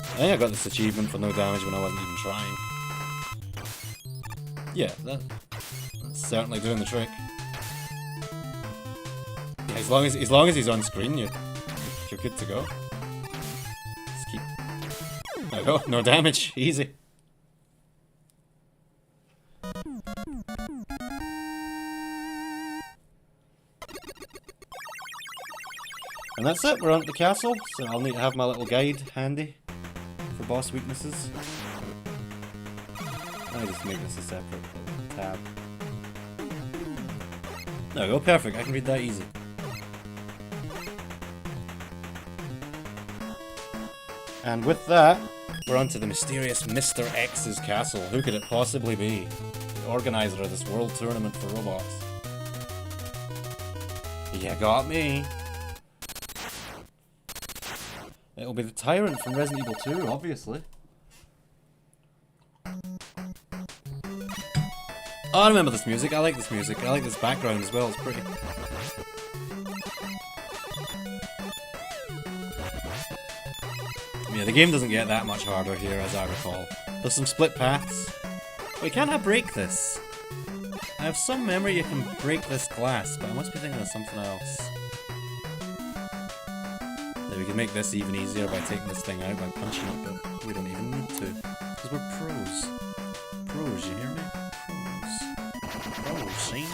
I think I got this achievement for no damage when I wasn't even trying. Yeah, that's certainly doing the trick. Yeah, as long as he's on screen, you're good to go. Just keep. There we go, no damage, easy. And that's it, we're on to the castle, so I'll need to have my little guide handy for boss weaknesses. Let me just make this a separate tab. There we go, perfect, I can read that easy. And with that, we're on to the mysterious Mr. X's castle. Who could it possibly be? The organizer of this world tournament for robots. You got me. It'll be the Tyrant from Resident Evil 2, obviously. Oh, I remember this music. I like this music. I like this background as well. It's pretty. Yeah, the game doesn't get that much harder here, as I recall. There's some split paths. Wait, can't I break this? I have some memory you can break this glass, but I must be thinking of something else. We can make this even easier by taking this thing out by punching it, but we don't even need to. Because we're pros. Pros, you hear me? Pros. Pros, see?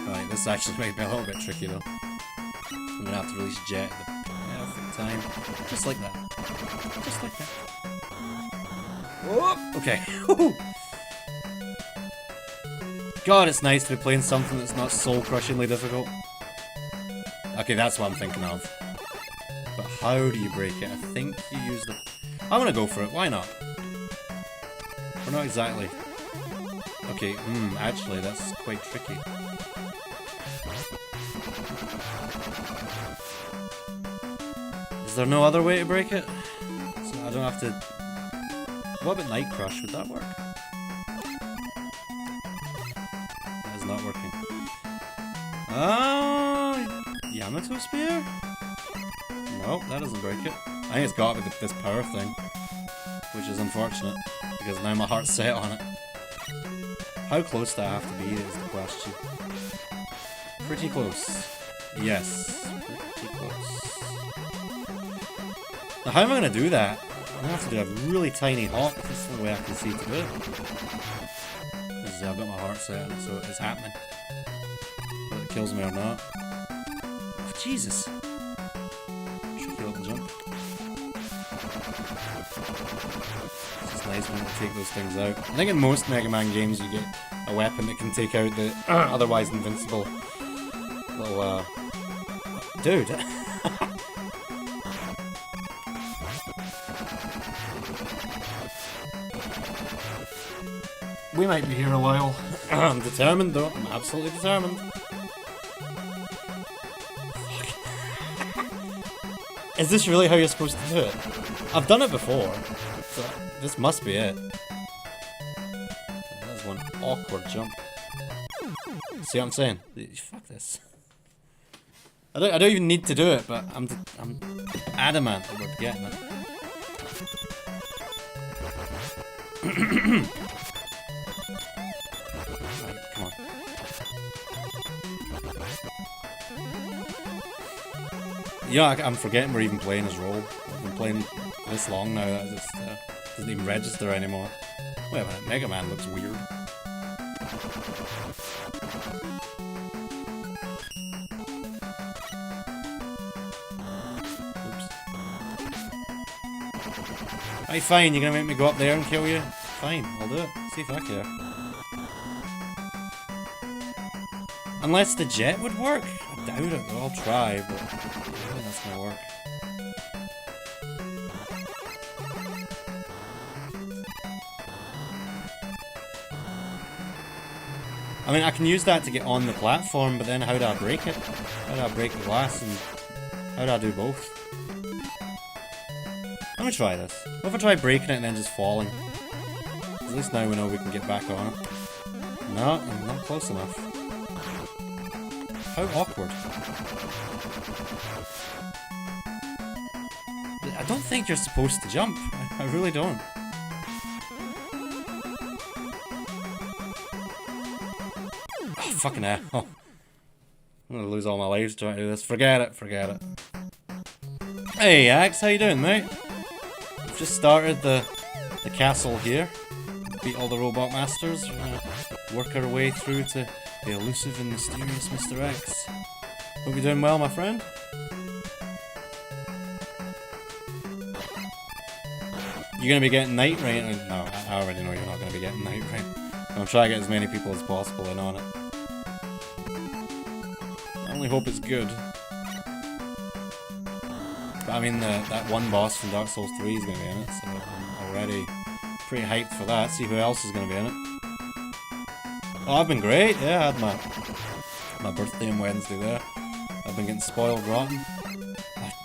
Right, this actually might be a little bit tricky though. I'm gonna have to release Jet at the perfect time. Just like that. Just like that. Oh, okay. God, it's nice to be playing something that's not soul-crushingly difficult. Okay, that's what I'm thinking of. But how do you break it? I think you use the... I'm gonna go for it, why not? We're not exactly... Okay, actually that's quite tricky. Is there no other way to break it? So I don't have to... What about Night Crush? Would that work? That is not working. Yamato Spear? Nope, that doesn't break it. I think it's got to be this power thing. Which is unfortunate, because now my heart's set on it. How close do I have to be is the question. Pretty close. Yes, pretty close. Now how am I going to do that? I'm going to have to do a really tiny hop. This is the way I can see to do it. Because I've got my heart set on it, so it's happening. Whether it kills me or not. Oh, Jesus. Jump. It's just nice when you take those things out. I think in most Mega Man games you get a weapon that can take out the otherwise invincible little dude. We might be here a while. I'm determined though, I'm absolutely determined. Is this really how you're supposed to do it? I've done it before, so this must be it. That was one awkward jump. See what I'm saying? Fuck this. I don't even need to do it, but I'm adamant that we're getting it. Right, come on. Yeah, I'm forgetting we're even playing as role. I've been playing this long now that it just doesn't even register anymore. Wait a minute, Mega Man looks weird. Right, fine, you're gonna make me go up there and kill you? Fine, I'll do it. See if I care. Unless the jet would work? I doubt it, though. I'll try, but I don't think that's gonna work. I mean, I can use that to get on the platform, but then how do I break it? How do I break the glass, and how do I do both? Let me try this. What if I try breaking it and then just falling? At least now we know we can get back on it. No, I'm not close enough. How awkward. I don't think you're supposed to jump. I really don't. Oh, fucking hell. I'm gonna lose all my lives trying to do this. Forget it, forget it. Hey Axe, how you doing, mate? We've just started the castle here. Beat all the robot masters. We're gonna work our way through to the elusive and mysterious Mr. X. Hope you're doing well, my friend. You're gonna be getting night rain? No, I already know you're not gonna be getting night rain. I'm trying to get as many people as possible in on it. I only hope it's good. But I mean, that one boss from Dark Souls 3 is gonna be in it, so I'm already pretty hyped for that. See who else is gonna be in it. Oh, I've been great. Yeah, I had my birthday on Wednesday there. I've been getting spoiled rotten.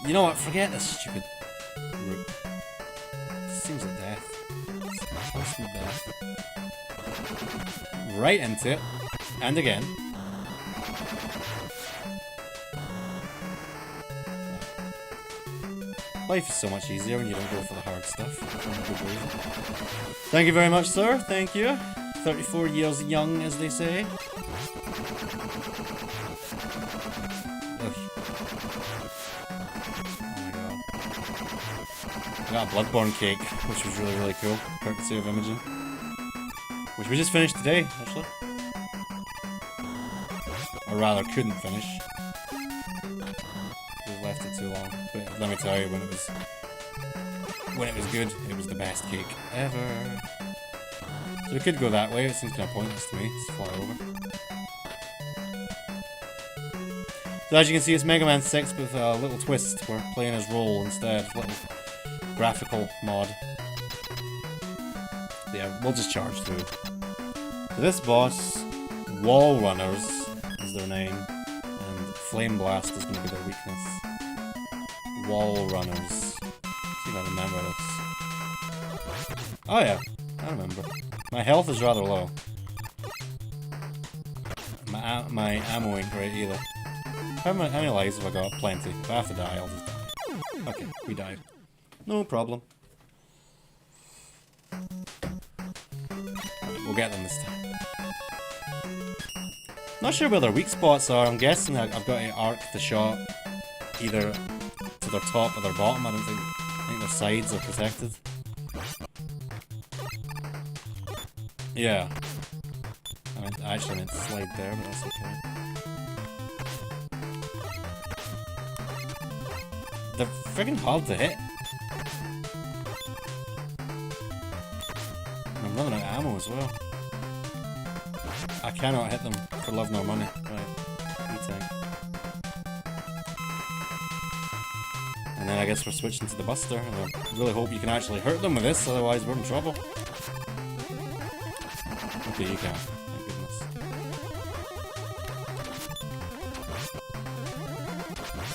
You know what? Forget this stupid route. This seems like death. It's worse than death. Right into it. And again. Life is so much easier when you don't go for the hard stuff. Thank you very much, sir. Thank you. 34 years young, as they say. Ugh. Oh my god. I got a Bloodborne cake, which was really, really cool. Courtesy of Imogen. Which we just finished today, actually. Or rather, couldn't finish. We left it too long. But let me tell you, when it was good, it was the best cake ever. So we could go that way, it seems kind of pointless to me, just fly over. So as you can see, it's Mega Man 6 with a little twist. We're playing as Roll instead, little graphical mod. So yeah, we'll just charge through. So this boss, Wall Runners is their name, and Flame Blast is going to be their weakness. Wall Runners. See if I remember this. Oh yeah, I remember. My health is rather low. My ammo ain't great either. How many lives have I got? Plenty. If I have to die, I'll just die. Okay, we died. No problem. Right, we'll get them this time. Not sure where their weak spots are. I'm guessing I've got to arc the shot either to their top or their bottom. I think their sides are protected. Yeah. I actually meant to slide there, but that's okay. They're friggin' hard to hit. I'm running out of ammo as well. I cannot hit them for love nor money. Right. And then I guess we're switching to the Buster, and I really hope you can actually hurt them with this, otherwise we're in trouble. Okay, you can. Thank goodness.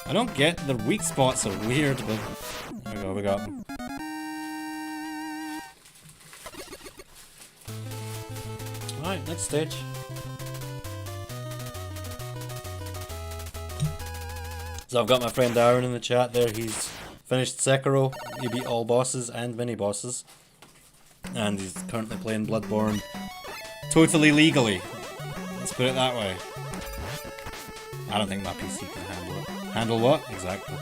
I don't get the weak spots are weird, but there we go, we got them. Alright, next stage. So I've got my friend Aaron in the chat there. He's finished Sekiro. He beat all bosses and mini bosses. And he's currently playing Bloodborne totally legally. Let's put it that way. I don't think my PC can handle it. Handle what? Exactly.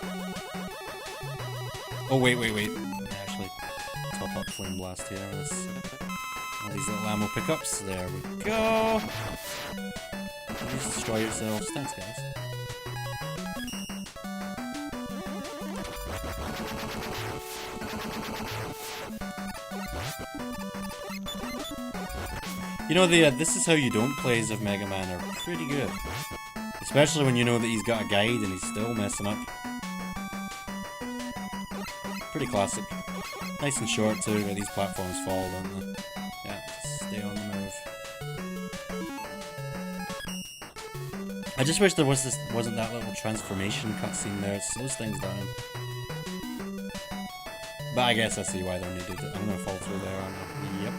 Oh, wait. Actually, top up Flame Blast here with this. All these little ammo pickups. There we go. Just destroy yourselves. Thanks, guys. You know, the This Is How You Don't plays of Mega Man are pretty good. Especially when you know that he's got a guide and he's still messing up. Pretty classic. Nice and short too, where these platforms fall, don't they? Yeah, stay on the move. I just wish there wasn't that little transformation cutscene there. It slows things down. But I guess I see why they're needed. I'm gonna fall through there, aren't I? Yep.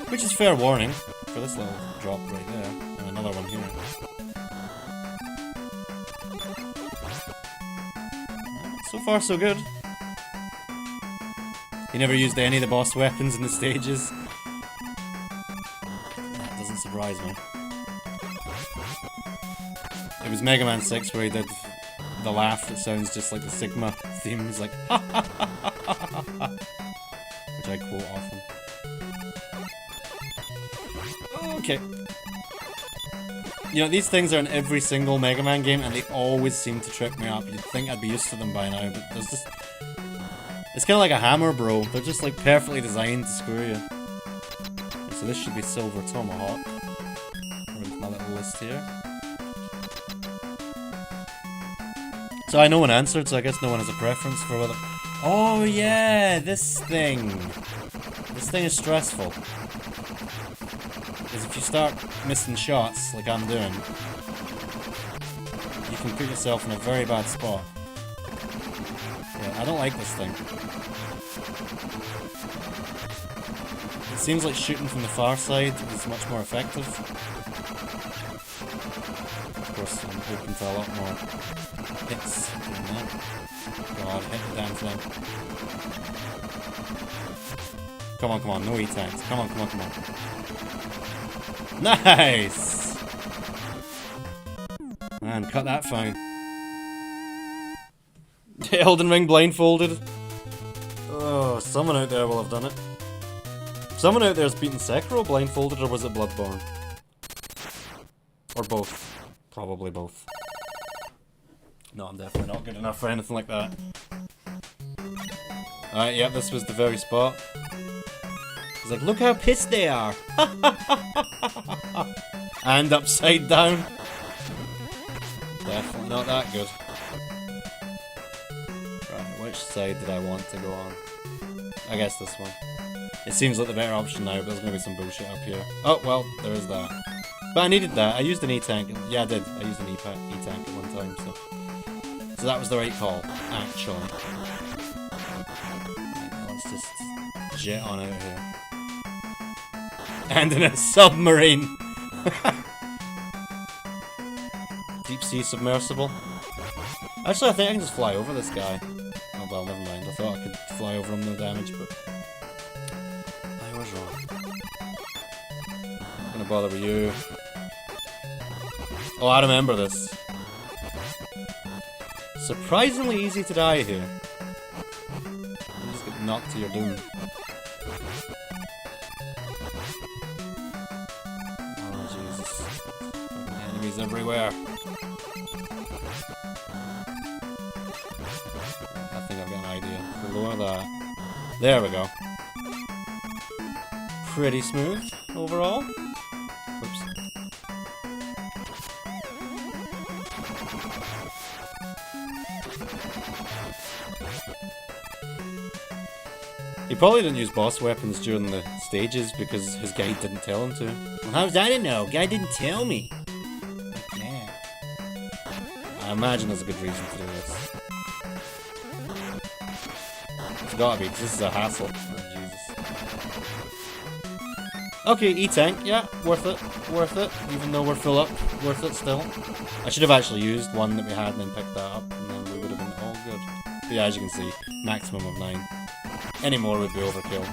Which is fair warning for this little drop right there. And another one here. So far, so good. He never used any of the boss weapons in the stages. That doesn't surprise me. It was Mega Man 6 where he did the laugh that sounds just like the Sigma theme. He's like, ha ha ha ha ha ha, which I quote often. Okay. You know, these things are in every single Mega Man game and they always seem to trip me up. You'd think I'd be used to them by now, but there's just... It's kind of like a hammer, bro. They're just like perfectly designed to screw you. Okay, so this should be Silver Tomahawk. According to my little list here. So I know one answered, so I guess no one has a preference for whether... Oh yeah, this thing. This thing is stressful. Because if you start missing shots, like I'm doing, you can put yourself in a very bad spot. Yeah, I don't like this thing. It seems like shooting from the far side is much more effective. Of course, I'm open to a lot more hits than that. God, hit the damn thing. Come on, come on, no E-tanks. Come on, come on, come on. Nice! Man, cut that fine. Elden Ring blindfolded. Oh, someone out there will have done it. Someone out there's beaten Sekiro blindfolded, or was it Bloodborne? Or both. Probably both. No, I'm definitely not good enough for anything like that. Alright, yep, this was the very spot. He's like, look how pissed they are! And upside down. Definitely not that good. Right, which side did I want to go on? I guess this one. It seems like the better option now, but there's gonna be some bullshit up here. Oh, well, there is that. But I needed that. I used an E-tank. Yeah, I did. I used an E-tank at one time, so... So that was the right call, actually. Right, let's just jet on out of here. And in a submarine! Deep sea submersible. Actually, I think I can just fly over this guy. Oh well, never mind. I thought I could fly over him, no damage, but... I was wrong. Not gonna bother with you. Oh, I remember this. Surprisingly easy to die here. You just get knocked to your doom. Oh, Jesus. Fucking enemies everywhere. I think I've got an idea. We'll lower that. There we go. Pretty smooth overall. Oops. He probably didn't use boss weapons during the stages because his guide didn't tell him to. Well, how was I to know? Guy didn't tell me. Yeah. I imagine there's a good reason to do this. It's gotta be, because this is a hassle. Oh, Jesus. Okay, E-tank, yeah, worth it. Worth it. Even though we're full up, worth it still. I should have actually used one that we had and then picked that up, and then we would have been all good. But yeah, as you can see, maximum of 9. Any more would be overkill.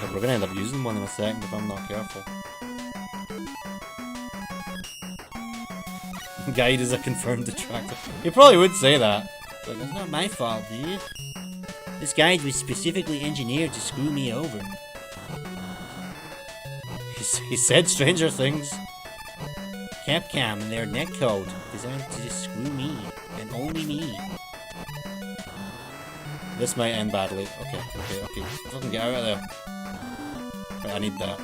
But we're gonna end up using one in a second if I'm not careful. Guide is a confirmed detractor. He probably would say that. Like, it's not my fault, dude. This guide was specifically engineered to screw me over. He said stranger things. Capcom and their netcode designed to just screw me, and only me. This might end badly. Okay. Fucking get out of there. Right, I need that.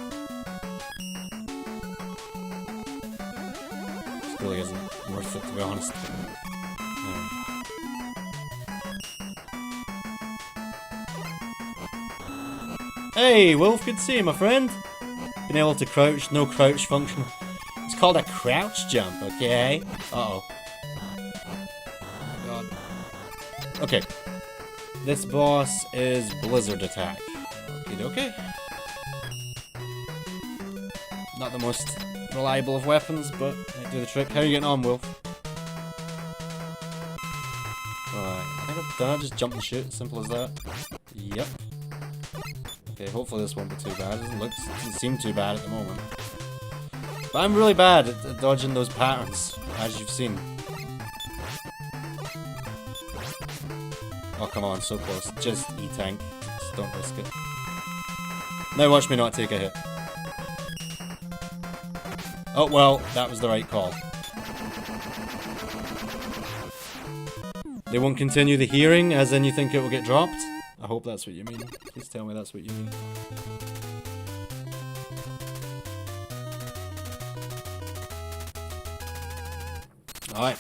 This really isn't worth it, to be honest. Hey, Wolf, good to see you, my friend. Been able to crouch, no crouch function. It's called a crouch jump, okay? Uh-oh. God. Okay. This boss is Blizzard Attack. Okay. Not the most reliable of weapons, but might do the trick. How are you getting on, Wolf? Alright, did I just jump and shoot? Simple as that. Yep. Okay, hopefully this won't be too bad. Doesn't seem too bad at the moment. But I'm really bad at dodging those patterns, as you've seen. Oh, come on, so close. Just E-tank. Just don't risk it. Now watch me not take a hit. Oh, well, that was the right call. They won't continue the hearing, as in you think it will get dropped? I hope that's what you mean. Please tell me that's what you mean. Alright.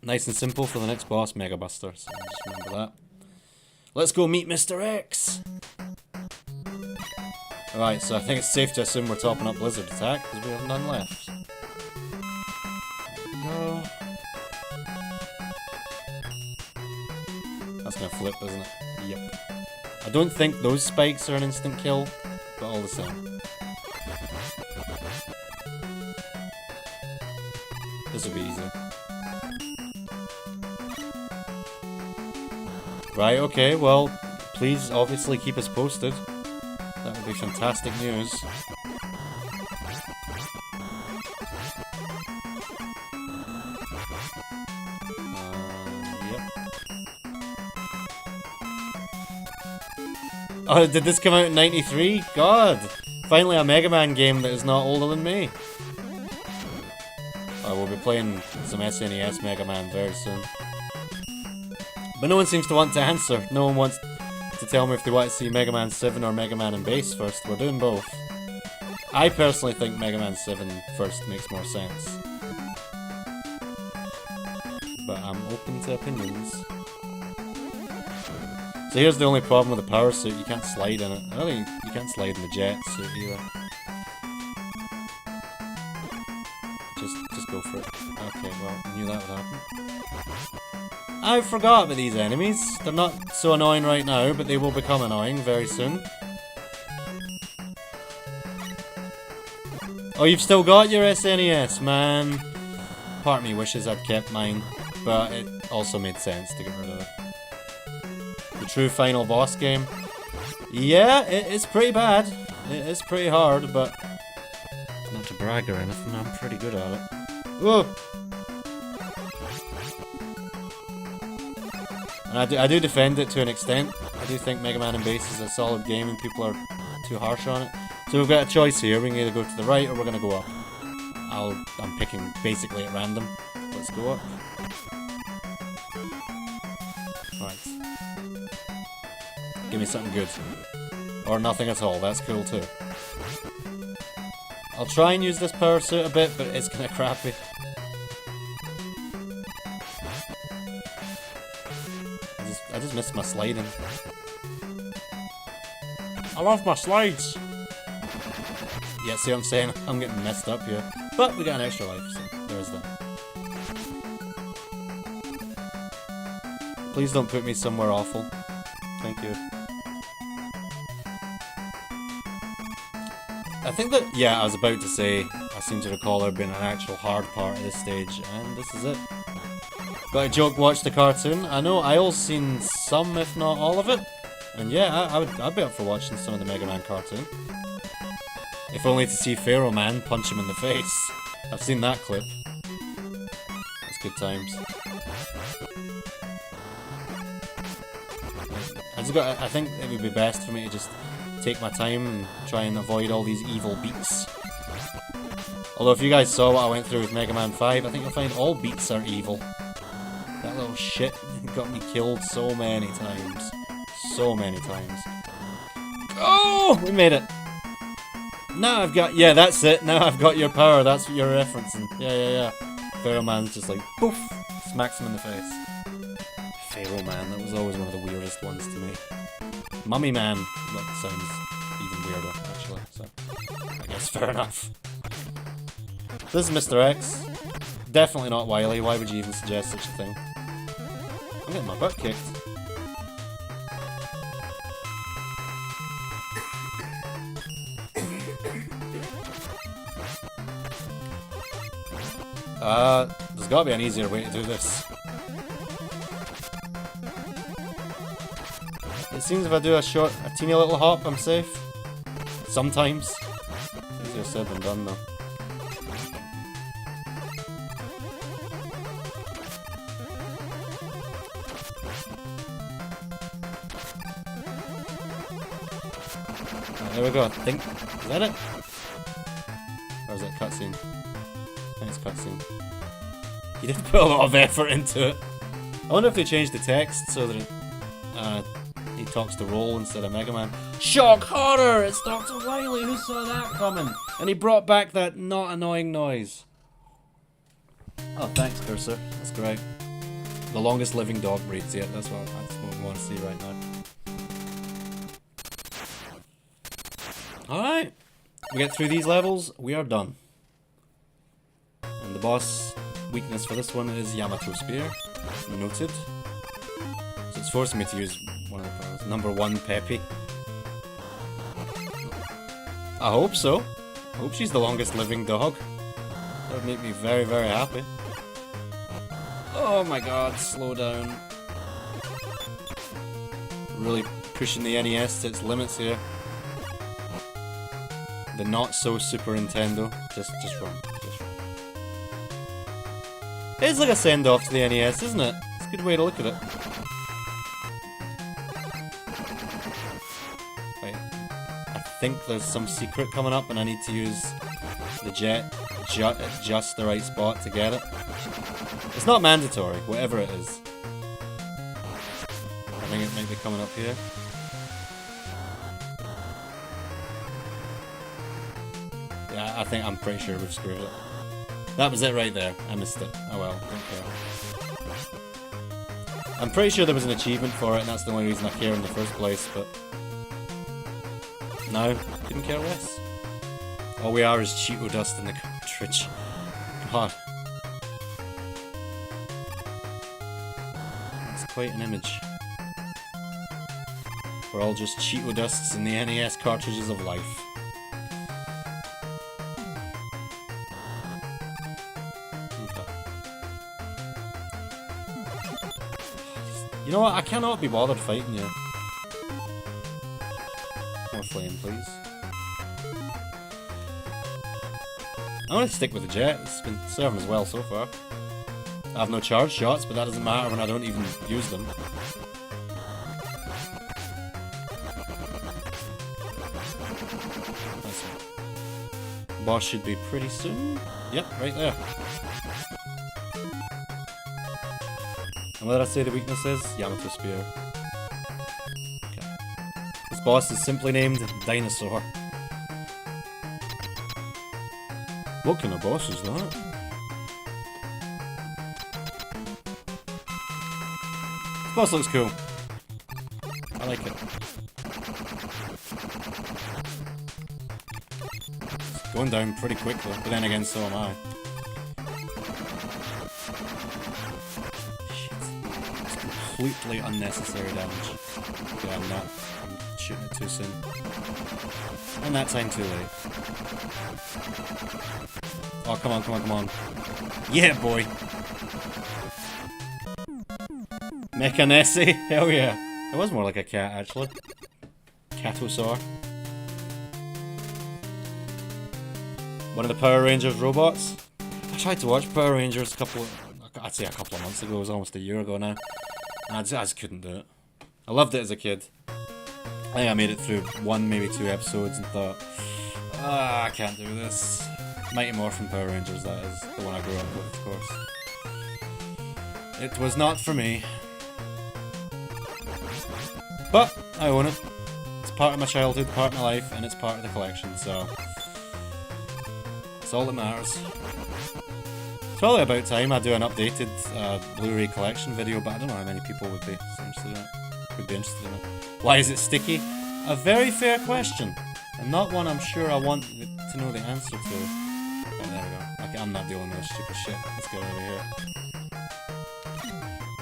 Nice and simple for the next boss, Mega Buster. So just remember that. Let's go meet Mr. X! Alright, so I think it's safe to assume we're topping up Blizzard Attack, because we have none left. No. That's gonna flip, isn't it? Yep. I don't think those spikes are an instant kill, but all the same. This will be easy. Right, okay, well, please obviously keep us posted. That would be fantastic news. Yep. Oh, did this come out in '93? God! Finally a Mega Man game that is not older than me. Oh, we'll be playing some SNES Mega Man very soon. But no one seems to want to answer. No one wants to tell me if they want to see Mega Man 7 or Mega Man in base first. We're doing both. I personally think Mega Man 7 first makes more sense. But I'm open to opinions. So here's the only problem with the power suit. You can't slide in it. I don't think you can't slide in the jet suit either. Just go for it. Okay, well, I knew that would happen. I forgot about these enemies. They're not so annoying right now, but they will become annoying very soon. Oh, you've still got your SNES, man. Part of me wishes I'd kept mine, but it also made sense to get rid of it. The true final boss game. Yeah, it's pretty bad. It is pretty hard, but not to brag or anything, I'm pretty good at it. Whoa! And I do defend it to an extent. I do think Mega Man in base is a solid game and people are too harsh on it. So we've got a choice here. We can either go to the right or we're going to go up. I'm picking basically at random. Let's go up. Right. Give me something good. Or nothing at all. That's cool too. I'll try and use this power suit a bit, but it's kind of crappy. I just missed my sliding. I love my slides! Yeah, see what I'm saying? I'm getting messed up here. But we got an extra life, so there's that. Please don't put me somewhere awful. Thank you. I think that, yeah, I was about to say, I seem to recall there being an actual hard part of this stage, and this is it. Got a joke, watch the cartoon. I know Isle's seen some, if not all of it. And yeah, I'd be up for watching some of the Mega Man cartoon. If only to see Pharaoh Man punch him in the face. I've seen that clip. That's good times. I think it would be best for me to just take my time and try and avoid all these evil beats. Although if you guys saw what I went through with Mega Man 5, I think you'll find all beats are evil. That little shit got me killed so many times. so many times. Oh, we made it. Now I've got, yeah, that's it. Now I've got your power. That's what you're referencing. Yeah. Pharaoh Man's just like, poof, smacks him in the face. Pharaoh Man, that was always one of the weirdest ones to me. Mummy Man, that sounds even weirder, actually. So, I guess fair enough. This is Mr. X. Definitely not Wily. Why would you even suggest such a thing? I'm getting my butt kicked. There's gotta be an easier way to do this. It seems if I do a teeny little hop, I'm safe. Sometimes. Easier said than done, though. There we go, I think. Is that it? Or is it cutscene? I think it's cutscene. You did put a lot of effort into it. I wonder if they changed the text so that he talks to Roll instead of Mega Man. Shock horror! It's Dr. Wily! Who saw that coming? And he brought back that not annoying noise. Oh, thanks, Cursor. That's great. The longest living dog breeds yet. That's what we want to see right now. Alright, we get through these levels, we are done. And the boss weakness for this one is Yamato Spear. Noted. So it's forcing me to use one of the powers. Number 1, Peppy. I hope so. I hope she's the longest living dog. That would make me very, very happy. Oh my god, slow down. Really pushing the NES to its limits here. The not so Super Nintendo. Just wrong. It's like a send off to the NES, isn't it? It's a good way to look at it. Wait. I think there's some secret coming up and I need to use the jet at just the right spot to get it. It's not mandatory, whatever it is. I think it might be coming up here. Yeah, I'm pretty sure we've screwed it. That was it right there. I missed it. Oh well, don't care. I'm pretty sure there was an achievement for it and that's the only reason I care in the first place, but... No, couldn't care less. All we are is Cheeto dust in the cartridge. God. That's quite an image. We're all just Cheeto dusts in the NES cartridges of life. You know what? I cannot be bothered fighting you. More flame, please. I'm gonna stick with the jet. It's been serving us well so far. I have no charge shots, but that doesn't matter when I don't even use them. Nice one. Boss should be pretty soon. Yep, right there. And what did I say the weakness is? Yamato Spear. Okay. This boss is simply named Dinosaur. What kind of boss is that? This boss looks cool. I like it. It's going down pretty quickly, but then again so am I. Completely unnecessary damage. Yeah, I'm shooting it too soon. And that time too late. Oh, come on. Yeah, boy! Mechanessi? Hell yeah. It was more like a cat, actually. Catosaur. One of the Power Rangers robots. I tried to watch Power Rangers I'd say a couple of months ago. It was almost a year ago now. I just couldn't do it. I loved it as a kid. I think I made it through 1, maybe 2 episodes and thought, I can't do this. Mighty Morphin Power Rangers, that is. The one I grew up with, of course. It was not for me. But I own it. It's part of my childhood, part of my life, and it's part of the collection, so that's all that matters. It's probably about time I do an updated Blu-ray collection video, but I don't know how many people would be interested in it. Why is it sticky? A very fair question, and not one I'm sure I want to know the answer to. Oh, there we go. Okay, I'm not dealing with this stupid shit. Let's get out of here.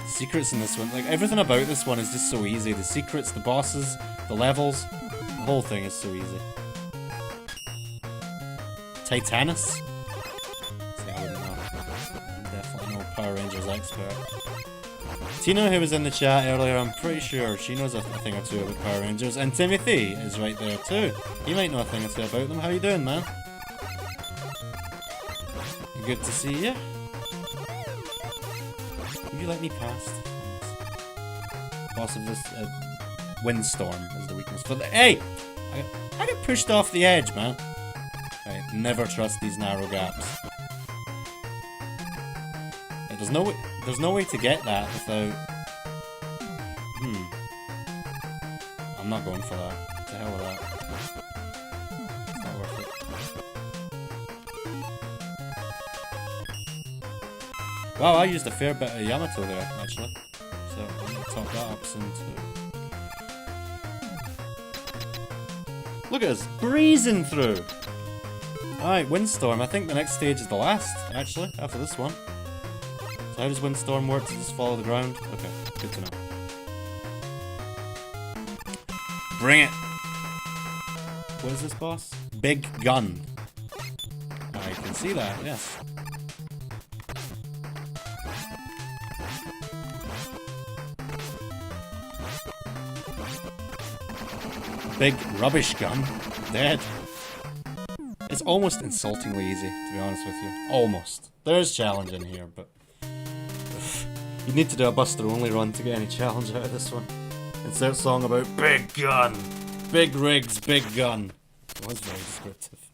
Secrets in this one, like everything about this one is just so easy. The secrets, the bosses, the levels, the whole thing is so easy. Titanus? See, I wouldn't know. I'm definitely no Power Rangers expert. Tina, who was in the chat earlier, I'm pretty sure she knows a thing or two about Power Rangers. And Timothy is right there too. He might know a thing or two about them. How you doing, man? Good to see you. Will you let me past? Boss of this windstorm is the weakness for the. Hey! I got pushed off the edge, man. Right, never trust these narrow gaps. Right, there's no way to get that without. I'm not going for that. What the hell with that? It's not worth it. Wow, I used a fair bit of Yamato there, actually. So I'm gonna top that up soon too. Look at us, breezing through! Alright, Windstorm. I think the next stage is the last, actually, after this one. So how does Windstorm work? Does it just follow the ground? Okay, good to know. Bring it! What is this boss? Big Gun. I can see that, yes. Big Rubbish Gun. Dead. It's almost insultingly easy, to be honest with you. Almost. There's challenge in here, but you need to do a Buster only run to get any challenge out of this one. Insert song about big gun, big rigs, big gun. It was very descriptive.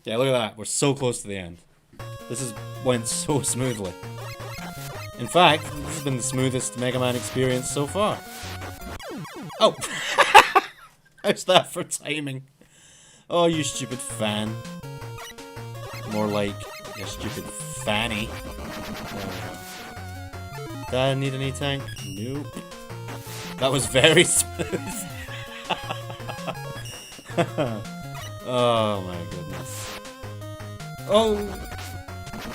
Yeah, look at that. We're so close to the end. This went so smoothly. In fact, this has been the smoothest Mega Man experience so far. Oh! How's that for timing? Oh, you stupid fan. More like a stupid fanny. Did I need an E-Tank? Nope. That was very smooth. Oh my goodness. Oh!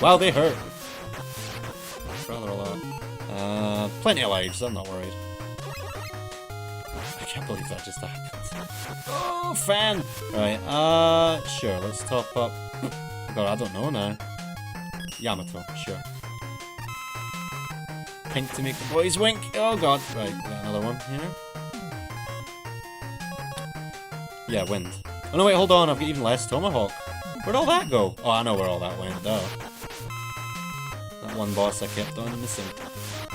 Wow, they hurt. Rather a lot. Plenty of lives, I'm not worried. I can't believe that just happened. Oh, fan! Right, sure, let's top up. God, I don't know now. Yamato, sure. Pink to make the boys wink. Oh god. Right, got another one here. Yeah, wind. Oh no, wait, hold on, I've got even less Tomahawk. Where'd all that go? Oh, I know where all that went, duh. That one boss I kept on missing.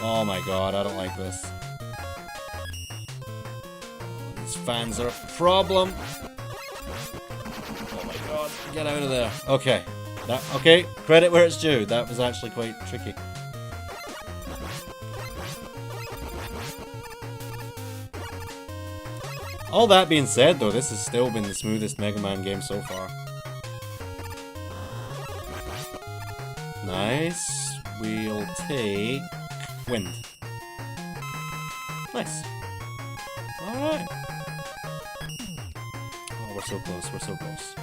Oh my god, I don't like this. These fans are a problem. Oh my god, get out of there. Okay. Okay, credit where it's due. That was actually quite tricky. All that being said, though, this has still been the smoothest Mega Man game so far. Nice. We'll take wind. Nice. Alright. Oh, we're so close, we're so close.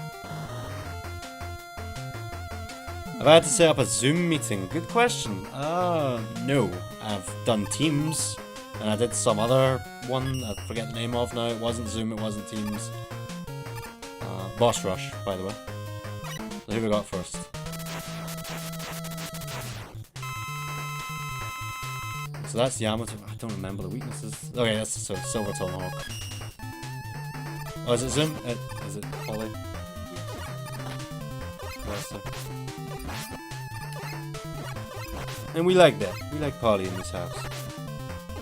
Have I had to set up a Zoom meeting? Good question. No. I've done Teams. And I did some other one, I forget the name of now. It wasn't Zoom, it wasn't Teams. Boss Rush, by the way. So who we got first? So that's Yamato. I don't remember the weaknesses. Okay, that's Silver Tomahawk. Oh, is it Zoom? Is it Polly? And we like that. We like Polly in this house.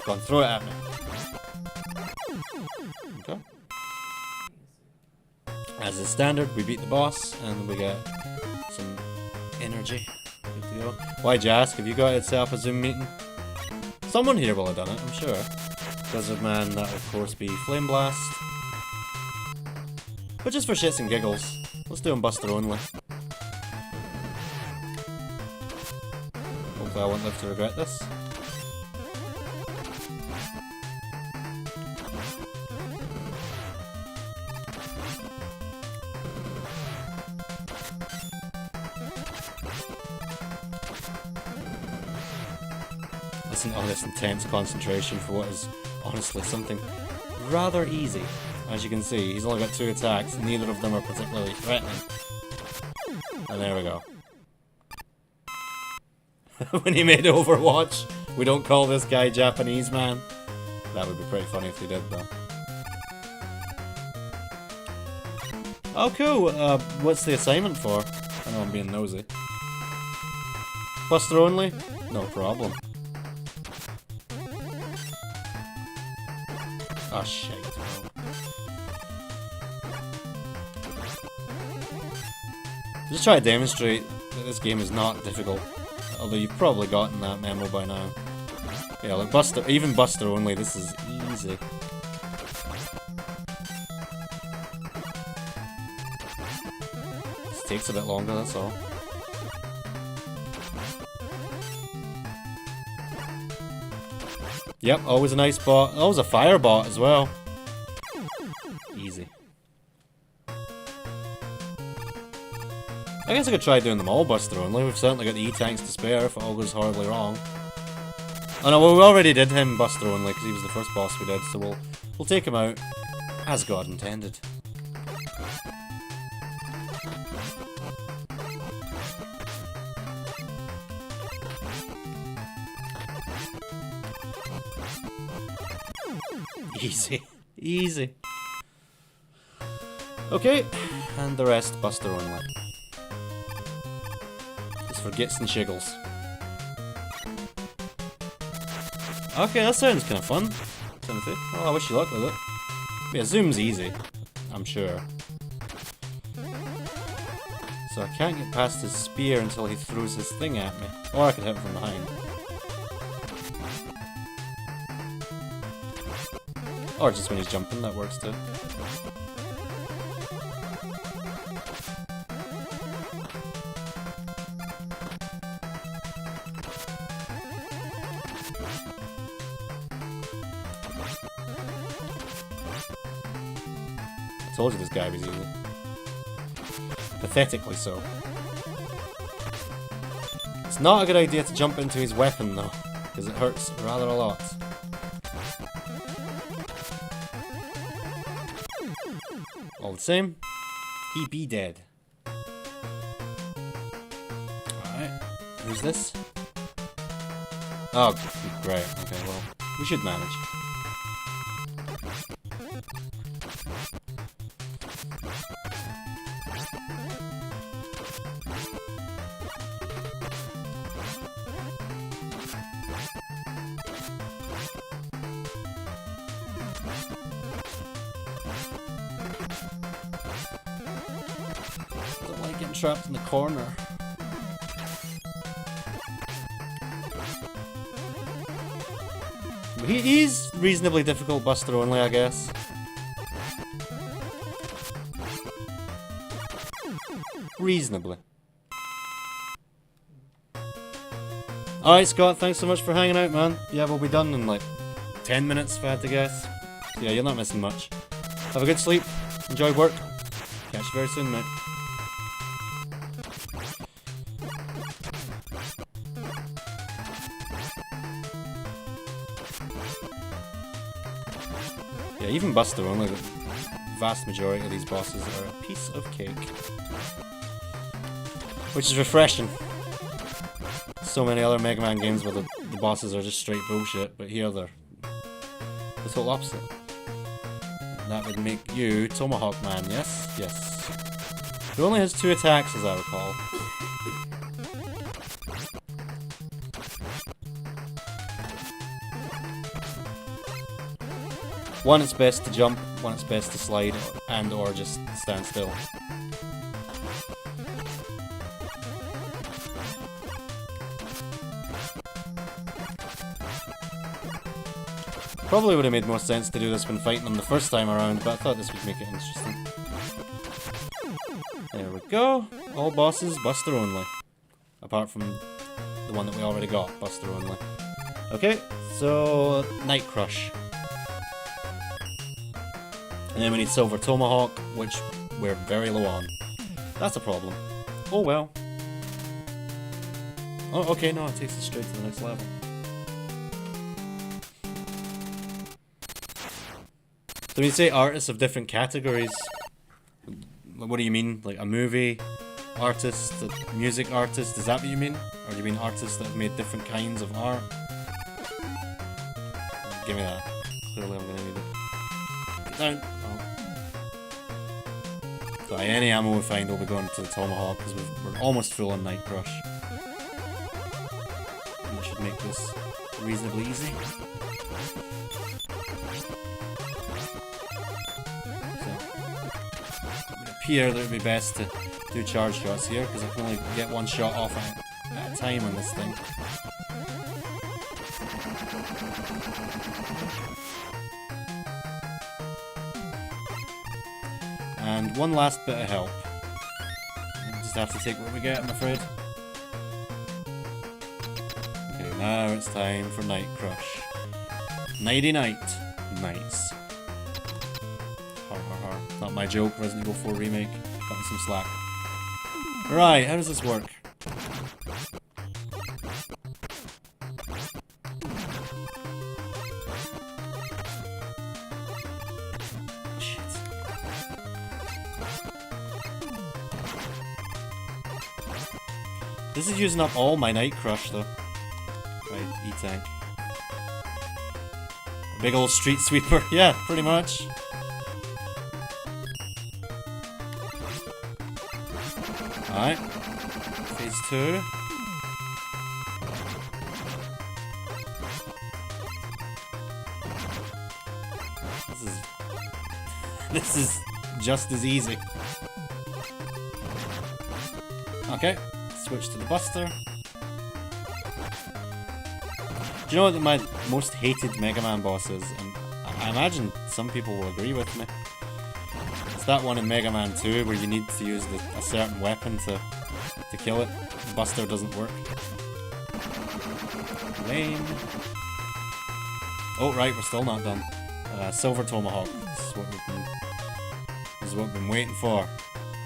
Go on, throw it at me. Okay. As is standard, we beat the boss, and we get some energy. Good to go. Why'd you ask? Have you got it set up a Zoom meeting? Someone here will have done it, I'm sure. Lizard Man, that will of course be Flame Blast. But just for shits and giggles, let's do him Buster only. Hopefully I won't live to regret this. Listen to all this intense concentration for what is honestly something rather easy. As you can see, he's only got 2 attacks, neither of them are particularly threatening. And there we go. When he made Overwatch, we don't call this guy Japanese man. That would be pretty funny if he did though. Oh cool, what's the assignment for? I know I'm being nosy. Buster only? No problem. Oh shit. Just try to demonstrate that this game is not difficult. Although you've probably gotten that memo by now. Yeah, like Buster, even Buster only, this is easy. This takes a bit longer, that's all. Yep, always a nice bot. Always a fire bot as well. Easy. I guess I could try doing them all Buster only. We've certainly got the E-tanks to spare if it all goes horribly wrong. Oh no, well, we already did him Buster only because he was the first boss we did, so we'll take him out as God intended. Easy. Easy. Okay, and the rest Buster only. Just for gits and shiggles. Okay, that sounds kind of fun. Timothy. Oh, I wish you luck with it. Yeah, zoom's easy, I'm sure. So I can't get past his spear until he throws his thing at me. Or I could hit him from behind. Or just when he's jumping, that works too. I told you this guy was easy. Pathetically so. It's not a good idea to jump into his weapon though, because it hurts rather a lot. All the same, he be dead. Alright, who's this? Oh, great, okay, well, we should manage. Don't like getting trapped in the corner. He's reasonably difficult Buster only, I guess. Reasonably. Alright, Scott, thanks so much for hanging out, man. Yeah, we'll be done in like 10 minutes if I had to guess. Yeah, you're not missing much. Have a good sleep. Enjoy work. Catch you very soon, mate. Yeah, even Buster only, the vast majority of these bosses are a piece of cake. Which is refreshing. So many other Mega Man games where the bosses are just straight bullshit, but here they're the total opposite. And that would make you Tomahawk Man, yes? Yes. Who only has 2 attacks, as I recall. One, it's best to jump, one, it's best to slide, and or just stand still. Probably would have made more sense to do this when fighting them the first time around, but I thought this would make it interesting. There we go. All bosses, Buster only. Apart from the one that we already got, Buster only. Okay, so Night Crush. And then we need Silver Tomahawk, which we're very low on. That's a problem. Oh well. Oh, okay, no, it takes us straight to the next level. So when you say artists of different categories, what do you mean? Like a movie artist, a music artist, is that what you mean? Or do you mean artists that have made different kinds of art? Give me that. Clearly I'm gonna need it. Get down. Oh. So any ammo we find will be going to the Tomahawk because we're almost full on Night Crush. And that should make this reasonably easy. Here, that would be best to do charge shots here because I can only get one shot off at a time on this thing. And one last bit of help. We'll just have to take what we get, I'm afraid. Okay, now it's time for Night Crush. Nighty night. Nice. Not my joke, Resident Evil 4 Remake. Got some slack. Right, how does this work? Shit. This is using up all my Night Crush, though. Right, E-Tank. A big old street sweeper. Yeah, pretty much. Alright. Phase 2. This is just as easy. Okay, switch to the Buster. Do you know what my most hated Mega Man boss is? And I imagine some people will agree with me. It's that one in Mega Man 2 where you need to use a certain weapon to kill it. The Buster doesn't work. Lame. Oh right, we're still not done. Silver Tomahawk. This is what we've been waiting for.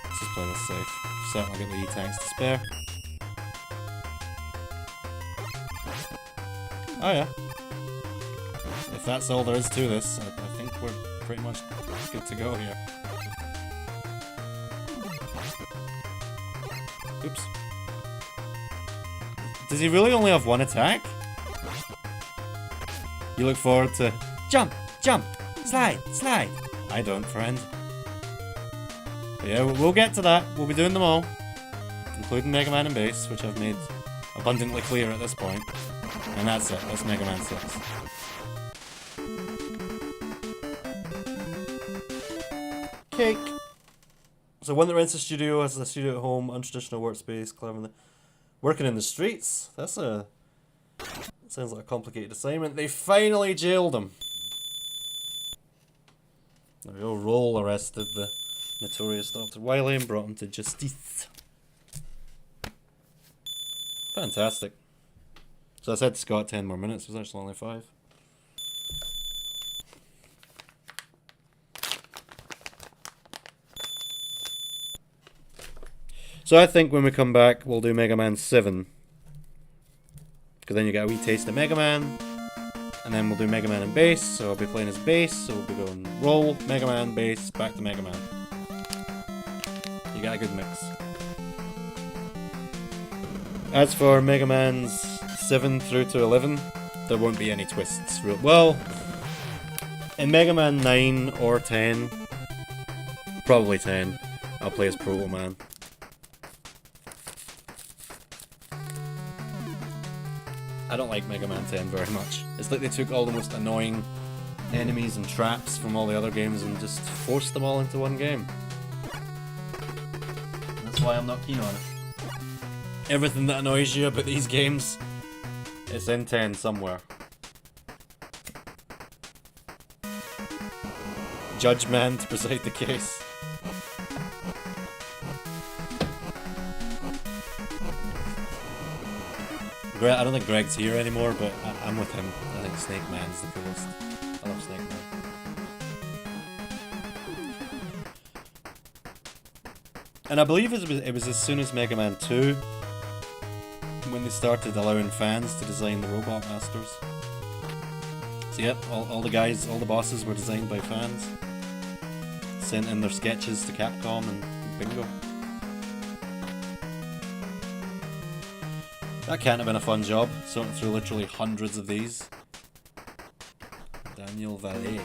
Let's just play this safe. Certainly got the E-Tanks to spare. Oh yeah. If that's all there is to this, I think we're pretty much good to go here. Oops. Does he really only have one attack? You look forward to jump, jump, slide, slide. I don't, friend. But yeah, we'll get to that. We'll be doing them all, including Mega Man and Bass, which I've made abundantly clear at this point. And that's it. That's Mega Man 6. Cake. So one that rents a studio has a studio at home, untraditional workspace, clever. Working in the streets. That's a... sounds like a complicated assignment. They finally jailed him. There we go. Roll arrested the notorious Dr. Wily and brought him to justice. Fantastic. So I said to Scott 10 more minutes. It was actually only 5. So I think when we come back, we'll do Mega Man 7. Because then you get a wee taste of Mega Man. And then we'll do Mega Man and Bass. So I'll be playing as Bass. So we'll be going Roll, Mega Man, Bass, back to Mega Man. You got a good mix. As for Mega Man's 7 through to 11, there won't be any twists. Well, in Mega Man 9 or 10, probably 10, I'll play as Proto Man. I don't like Mega Man 10 very much. It's like they took all the most annoying enemies and traps from all the other games and just forced them all into one game. That's why I'm not keen on it. Everything that annoys you about these games, it's in 10 somewhere. judge man to preside the case. I don't think Greg's here anymore, but I'm with him. I think Snake Man's the coolest. I love Snake Man. And I believe it was as soon as Mega Man 2 when they started allowing fans to design the Robot Masters. So yep, all the guys, all the bosses were designed by fans. Sent in their sketches to Capcom and bingo. That can't have been a fun job, sorting through literally hundreds of these. Daniel Vallée.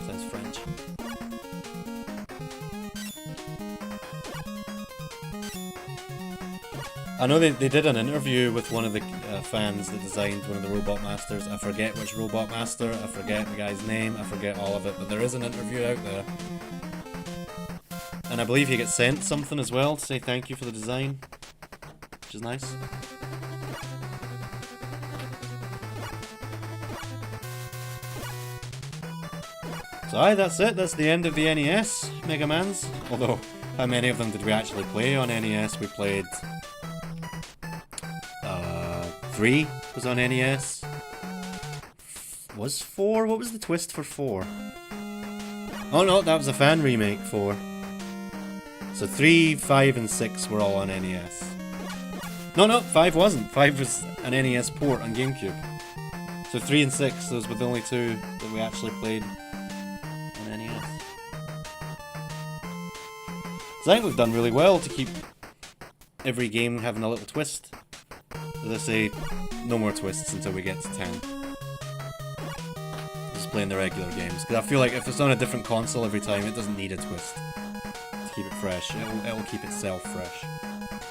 Sounds French. I know they did an interview with one of the fans that designed one of the Robot Masters. I forget which Robot Master, I forget the guy's name, I forget all of it, but there is an interview out there. And I believe he gets sent something as well to say thank you for the design, which is nice. So aye, that's it, that's the end of the NES Mega Mans. Although, how many of them did we actually play on NES? We played... 3 was on NES. Was 4? What was the twist for 4? Oh no, that was a fan remake 4. So 3, 5 and 6 were all on NES. No, 5 wasn't. 5 was an NES port on GameCube. So 3 and 6, those were the only 2 that we actually played on NES. So I think we've done really well to keep every game having a little twist. As I say, no more twists until we get to 10. Just playing the regular games. Because I feel like if it's on a different console every time, it doesn't need a twist to keep it fresh. It'll keep itself fresh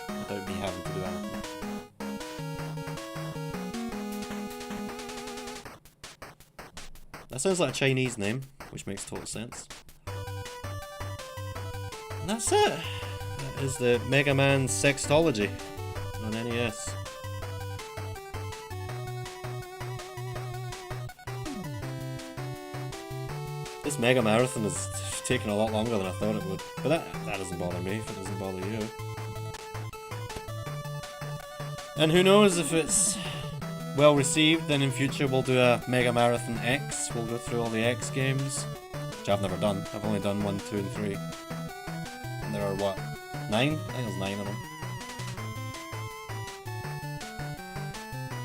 without me having to do anything. That sounds like a Chinese name, which makes total sense. And that's it. That is the Mega Man Sextology on NES. This Mega Marathon has taken a lot longer than I thought it would, but that doesn't bother me if it doesn't bother you. And who knows, if it's well received, then in future we'll do a Mega Marathon X. We'll go through all the X games, which I've never done. I've only done 1, 2 and 3. And there are what? 9? I think there's 9 of them.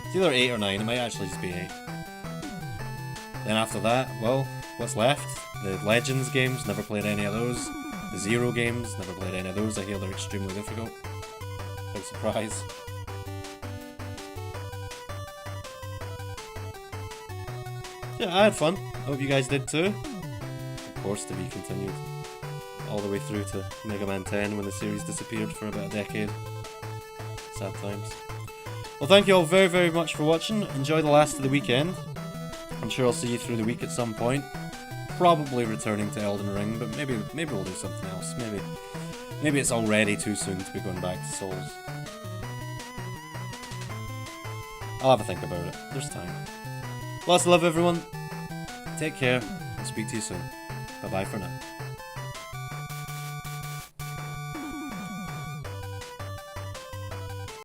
It's either 8 or 9, it might actually just be 8. Then after that, well, what's left? The Legends games, never played any of those. The Zero games, never played any of those. I hear they're extremely difficult. Big surprise. Yeah, I had fun. I hope you guys did too. Of course, to be continued. All the way through to Mega Man 10 when the series disappeared for about a decade. Sad times. Well, thank you all very, very much for watching. Enjoy the last of the weekend. I'm sure I'll see you through the week at some point. Probably returning to Elden Ring, but maybe we'll do something else. Maybe it's already too soon to be going back to Souls. I'll have a think about it. There's time. Lots of love, everyone. Take care. I'll speak to you soon. Bye-bye for now.